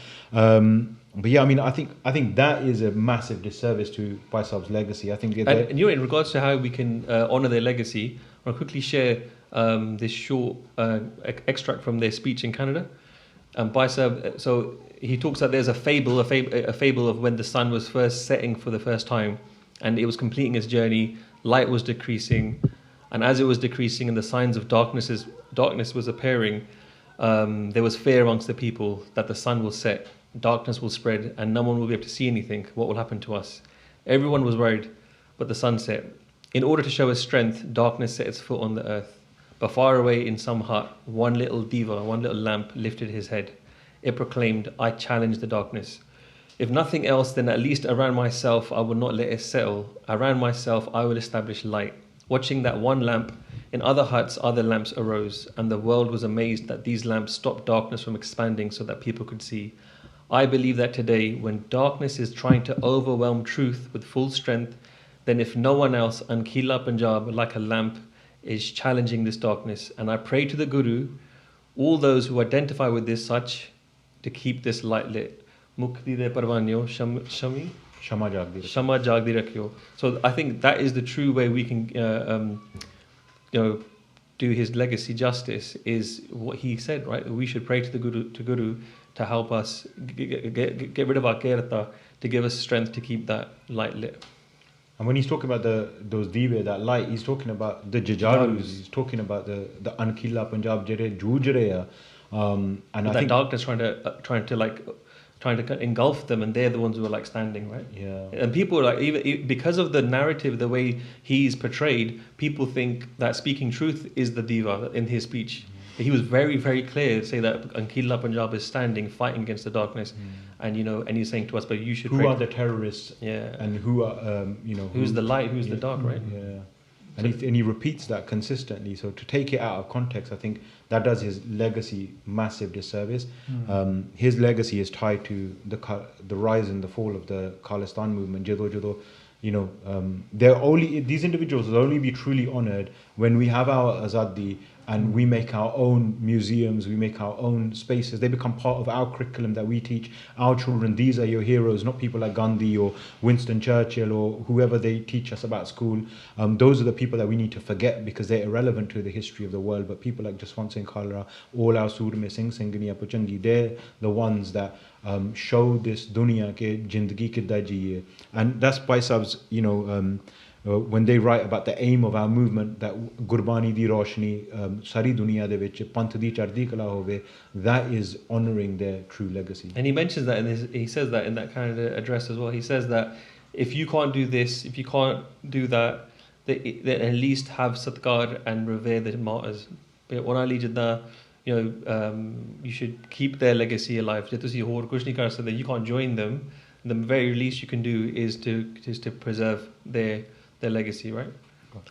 But yeah, I mean, I think that is a massive disservice to Bhai Saab's legacy. I think, and you know, in regards to how we can honour their legacy, I'll quickly share this short extract from their speech in Canada. Bhai Saab, so he talks that there's a fable of when the sun was first setting for the first time, and it was completing its journey. Light was decreasing, and as it was decreasing, and the signs of darkness was appearing, there was fear amongst the people that the sun will set. Darkness will spread and no one will be able to see anything. What will happen to us? Everyone was worried, but the sun set. In order to show its strength, darkness set its foot on the earth. But far away in some hut, one little diva, one little lamp lifted his head. It proclaimed, I challenge the darkness. If nothing else, then at least around myself I will not let it settle. Around myself I will establish light. Watching that one lamp, in other huts other lamps arose, and the world was amazed that these lamps stopped darkness from expanding so that people could see. I believe that today, when darkness is trying to overwhelm truth with full strength, then if no one else, Ankila Punjab, like a lamp, is challenging this darkness. And I pray to the Guru, all those who identify with this such, to keep this light lit. Mukti de parvanyo shami Shama Jagdi. shama jagdi rakhyo. So I think that is the true way we can, do his legacy justice. Is what he said, right? We should pray to the Guru to help us get rid of our Kartar, to give us strength to keep that light lit. And when he's talking about those dive, that light, he's talking about the Jajarus, he's talking about the Ankila Punjab Jere Jujreya. And I that think darkness trying to engulf them, and they're the ones who are like standing, right? Yeah. And people are like, even because of the narrative, the way he's portrayed, people think that speaking truth is the diva in his speech. He was very, very clear to say that Ankila Punjab is standing, fighting against the darkness, and and he's saying to us, but you should. Who are the terrorists? Yeah. And who are who's the light? Who's the dark? Right? Yeah. And he repeats that consistently. So to take it out of context, I think that does his legacy massive disservice. His legacy is tied to the rise and the fall of the Khalistan movement. Jado, these individuals will only be truly honoured when we have our azadi and we make our own museums, we make our own spaces. They become part of our curriculum that we teach our children. These are your heroes, not people like Gandhi or Winston Churchill or whoever they teach us about school. Those are the people that we need to forget because they're irrelevant to the history of the world. But people like Jaswant Singh Khalra, all our Surme Singh, Singhaniya Puchangi, they're the ones that show this dunya ke jindagi kidda jiye. And that's Bhai Sahib's, when they write about the aim of our movement, that Gurbani di Roshni, Sari Dunya de vich, Panth di Chardi Kala hove, that is honouring their true legacy. And he mentions that he says that in that kind of address as well. He says that if you can't do this, if you can't do that, then at least have satkar and revere the martyrs. But when I lead that, you should keep their legacy alive. That you can't join them. The very least you can do is to preserve their legacy, right?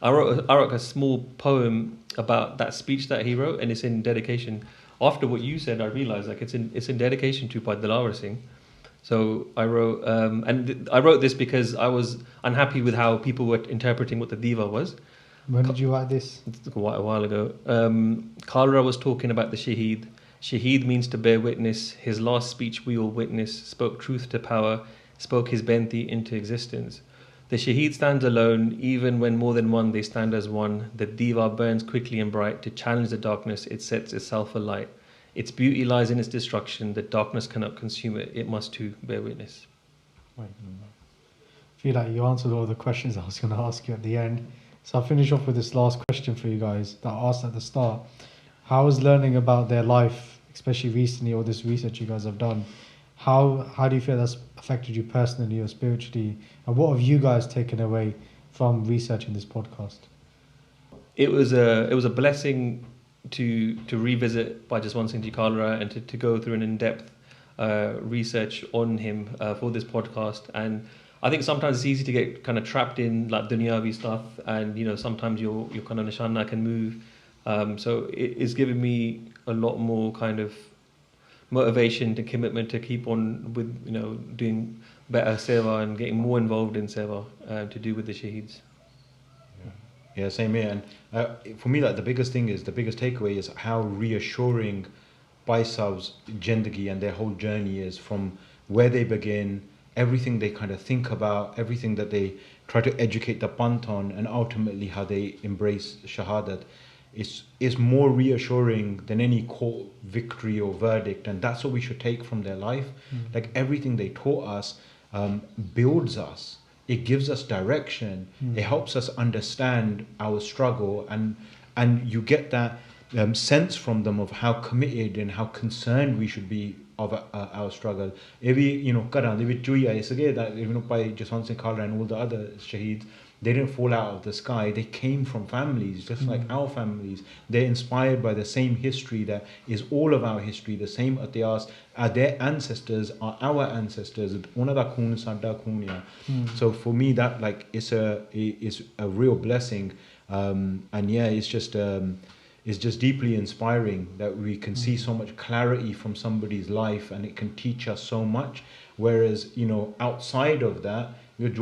I wrote a small poem about that speech that he wrote, and it's in dedication. After what you said, I realized it's in dedication to Bhai Dilawar Singh. So I wrote, I wrote this because I was unhappy with how people were interpreting what the diva was. When did you write this? Quite a while ago. Khalra was talking about the Shaheed. Shaheed means to bear witness. His last speech we all witnessed, spoke truth to power, spoke his Benti into existence. The Shaheed stands alone, even when more than one they stand as one. The diva burns quickly and bright. To challenge the darkness, it sets itself alight. Its beauty lies in its destruction. The darkness cannot consume it. It must too bear witness. I feel like you answered all the questions I was going to ask you at the end. So I'll finish off with this last question for you guys that I asked at the start. How is learning about their life, especially recently, all this research you guys have done, how do you feel that's affected you personally or spiritually? And what have you guys taken away from researching this podcast? It was a blessing to revisit Bhai Jaswant Singh Khalra and to go through an in-depth research on him for this podcast. And I think sometimes it's easy to get kind of trapped in like dunyavi stuff, and sometimes your kind of nishana can move. So it's given me a lot more kind of motivation and commitment to keep on with doing better seva and getting more involved in seva to do with the Shaheeds. Yeah, same here. And for me, like the biggest takeaway is how reassuring Bhai Sahib's jindagi and their whole journey is, from where they begin, everything they kind of think about, everything that they try to educate the panth on, and ultimately how they embrace shahadat is more reassuring than any court victory or verdict. And that's what we should take from their life. Like everything they taught us builds us. It gives us direction. It helps us understand our struggle, and you get that sense from them of how committed and how concerned we should be of our struggle. If we, Bhai Jaswant Singh Khalra and all the other Shaheeds, they didn't fall out of the sky. They came from families just like our families. They're inspired by the same history that is all of our history, the same atiyas. Their ancestors are our ancestors. So for me, that is a real blessing. And yeah, it's just is just deeply inspiring, that we can see so much clarity from somebody's life and it can teach us so much. Whereas, you know, outside of that, it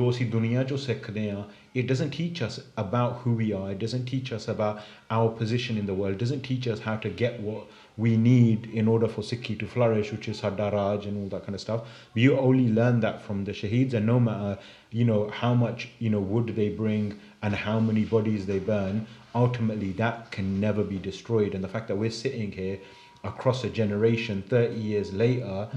doesn't teach us about who we are. It doesn't teach us about our position in the world. It doesn't teach us how to get what we need in order for Sikhi to flourish, which is Sadda Raj and all that kind of stuff. But you only learn that from the Shaheeds, and no matter, you know, how much, you know, wood they bring and how many bodies they burn, ultimately that can never be destroyed. And the fact that we're sitting here across a generation 30 years later,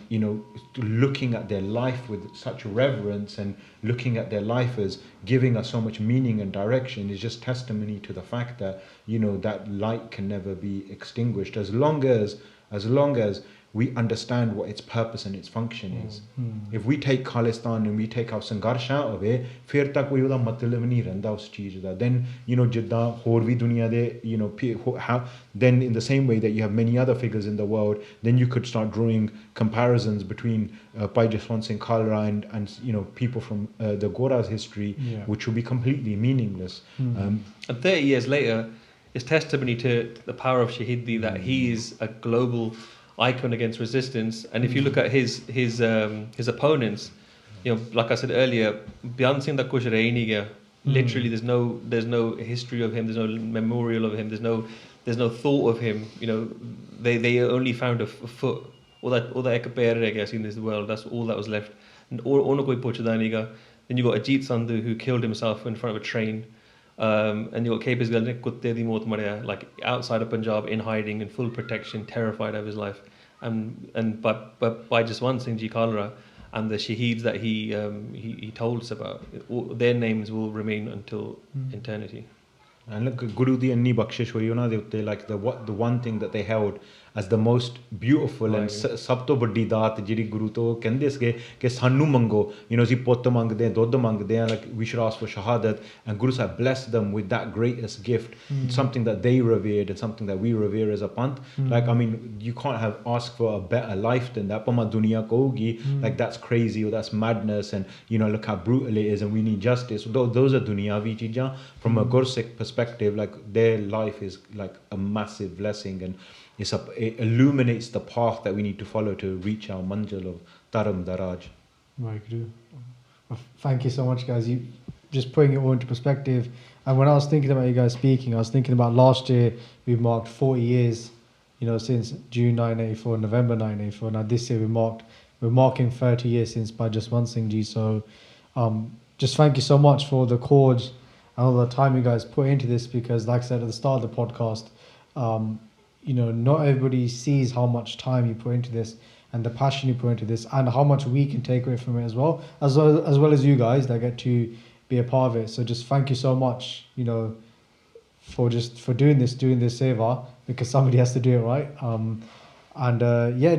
you know, looking at their life with such reverence and looking at their life as giving us so much meaning and direction is just testimony to the fact that, you know, that light can never be extinguished as long as we understand what its purpose and its function is. If we take Khalistan and we take our Sangharsh out of it, fir tak koi oda matlab nahi rehanda us cheez da. Then, you know, jidda hor vi duniya de, you know, how, then in the same way that you have many other figures in the world, then you could start drawing comparisons between Bhai Jaswant Singh Khalra and you know, people from the Gora's history, which will be completely meaningless. And 30 years later, it's testimony to the power of Shaheedi, that he is a global icon against resistance. And if you look at his opponents, you know, like I said earlier, Beant Singh da kuch rahi nahi gaya. Literally, there's no history of him. There's no memorial of him. There's no thought of him. You know, they only found a foot. All that ek pair reh gaya in this world. That's all that was left. And ono koi puchda nahi ga. Then you got Ajit Sandhu, who killed himself in front of a train. And you got Kapis Galne kutte di maut marya, like outside of Punjab in hiding, in full protection, terrified of his life. And Bhai Jaswant Singh Khalra and the Shaheeds that he told us about, their names will remain until eternity. And look, Guru di anni bakshish hoyi ਉਹਨਾਂ ਦੇ ਉੱਤੇ, like the one thing that they held as the most beautiful and ਸਭ ਤੋਂ ਵੱਡੀ ਦਾਤ ਜਿਹੜੀ ਗੁਰੂ ਤੋਂ ਕਹਿੰਦੇ ਸੀਗੇ ਕਿ ਸਾਨੂੰ ਮੰਗੋ, you know, ਅਸੀਂ ਪੁੱਤ ਮੰਗਦੇ ਹਾਂ, ਦੁੱਧ ਮੰਗਦੇ ਹਾਂ, like we should ask for shahadat, and Guru Sahib blessed them with that greatest gift, something that they revered and something that we revere as a panth. Like, I mean, you can't have asked for a better life than that. Pama dunya kogi, like that's crazy or that's madness, and you know, look how brutal it is and we need justice. Those are dunyavi cheejan. From a Gursikh perspective, like their life is like a massive blessing, and it illuminates the path that we need to follow to reach our manzil of Dharam Daraj. Right, Guru. Thank you so much, guys. You just putting it all into perspective. And when I was thinking about you guys speaking, I was thinking about last year we marked 40 years, you know, since June 1984, November 1984. Now this year we're marking 30 years since Bhai Jaswant Singh Ji. So just thank you so much for the cause and all the time you guys put into this, because like I said at the start of the podcast, you know, not everybody sees how much time you put into this and the passion you put into this and how much we can take away from it as well as you guys that get to be a part of it. So just thank you so much, you know, for doing this seva, because somebody has to do it, right? And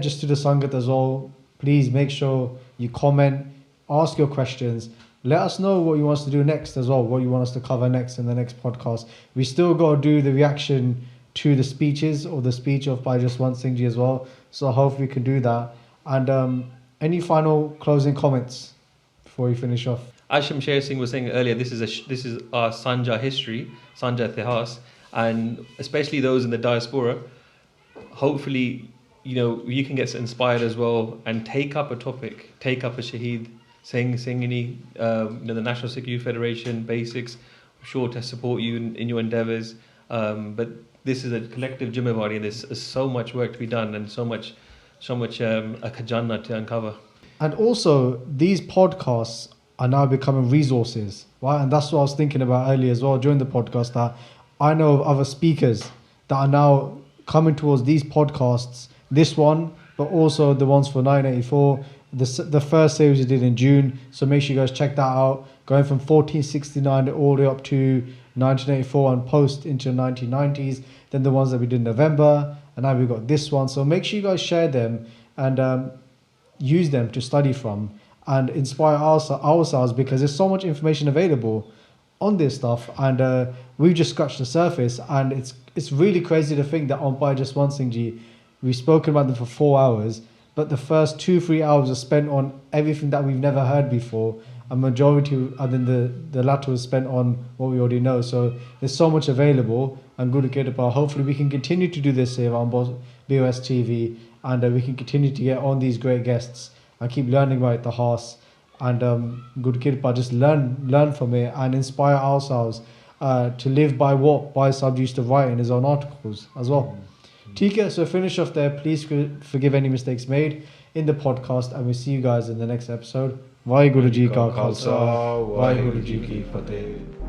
just to the Sangat as well, please make sure you comment, ask your questions. Let us know what you want us to do next as well, what you want us to cover next in the next podcast. We still got to do the reaction to the speeches or the speech of Bhai Jaswant Singh Ji as well. So I hope we can do that. And any final closing comments before we finish off? As Shamsher Singh was saying earlier, this is our Sanja history, Sanja Tihas, and especially those in the diaspora. Hopefully, you know, you can get inspired as well and take up a topic, take up a Shaheed, Singhini, you know, the National Sikh Youth Federation, basics. I'm sure to support you in your endeavours. But this is a collective Jimmewari, and there's so much work to be done and so much a khajana to uncover. And also, these podcasts are now becoming resources, right? And that's what I was thinking about earlier as well during the podcast, that I know of other speakers that are now coming towards these podcasts, this one, but also the ones for 984, the first series we did in June. So make sure you guys check that out. Going from 1469 all the way up to 1984 and post into the 1990s. Then the ones that we did in November. And now we've got this one. So make sure you guys share them and use them to study from and inspire ourselves, because there's so much information available on this stuff. And we've just scratched the surface. And it's really crazy to think that on Bhai Jaswant Singh Ji, we've spoken about them for 4 hours. but the first 2-3 hours are spent on everything that we've never heard before. A majority, and then the latter was spent on what we already know. So there's so much available, and good to get. Hopefully we can continue to do this here on BOS TV, and we can continue to get on these great guests and keep learning about the horse. And good kid, but just learn from it and inspire ourselves to live by what Bhai Sahib used to write in his own articles as well. TK, so finish off there. Please forgive any mistakes made in the podcast, and we'll see you guys in the next episode. Vaheguru Ji Ka Khalsa, Vaheguru Ji Ki Fateh.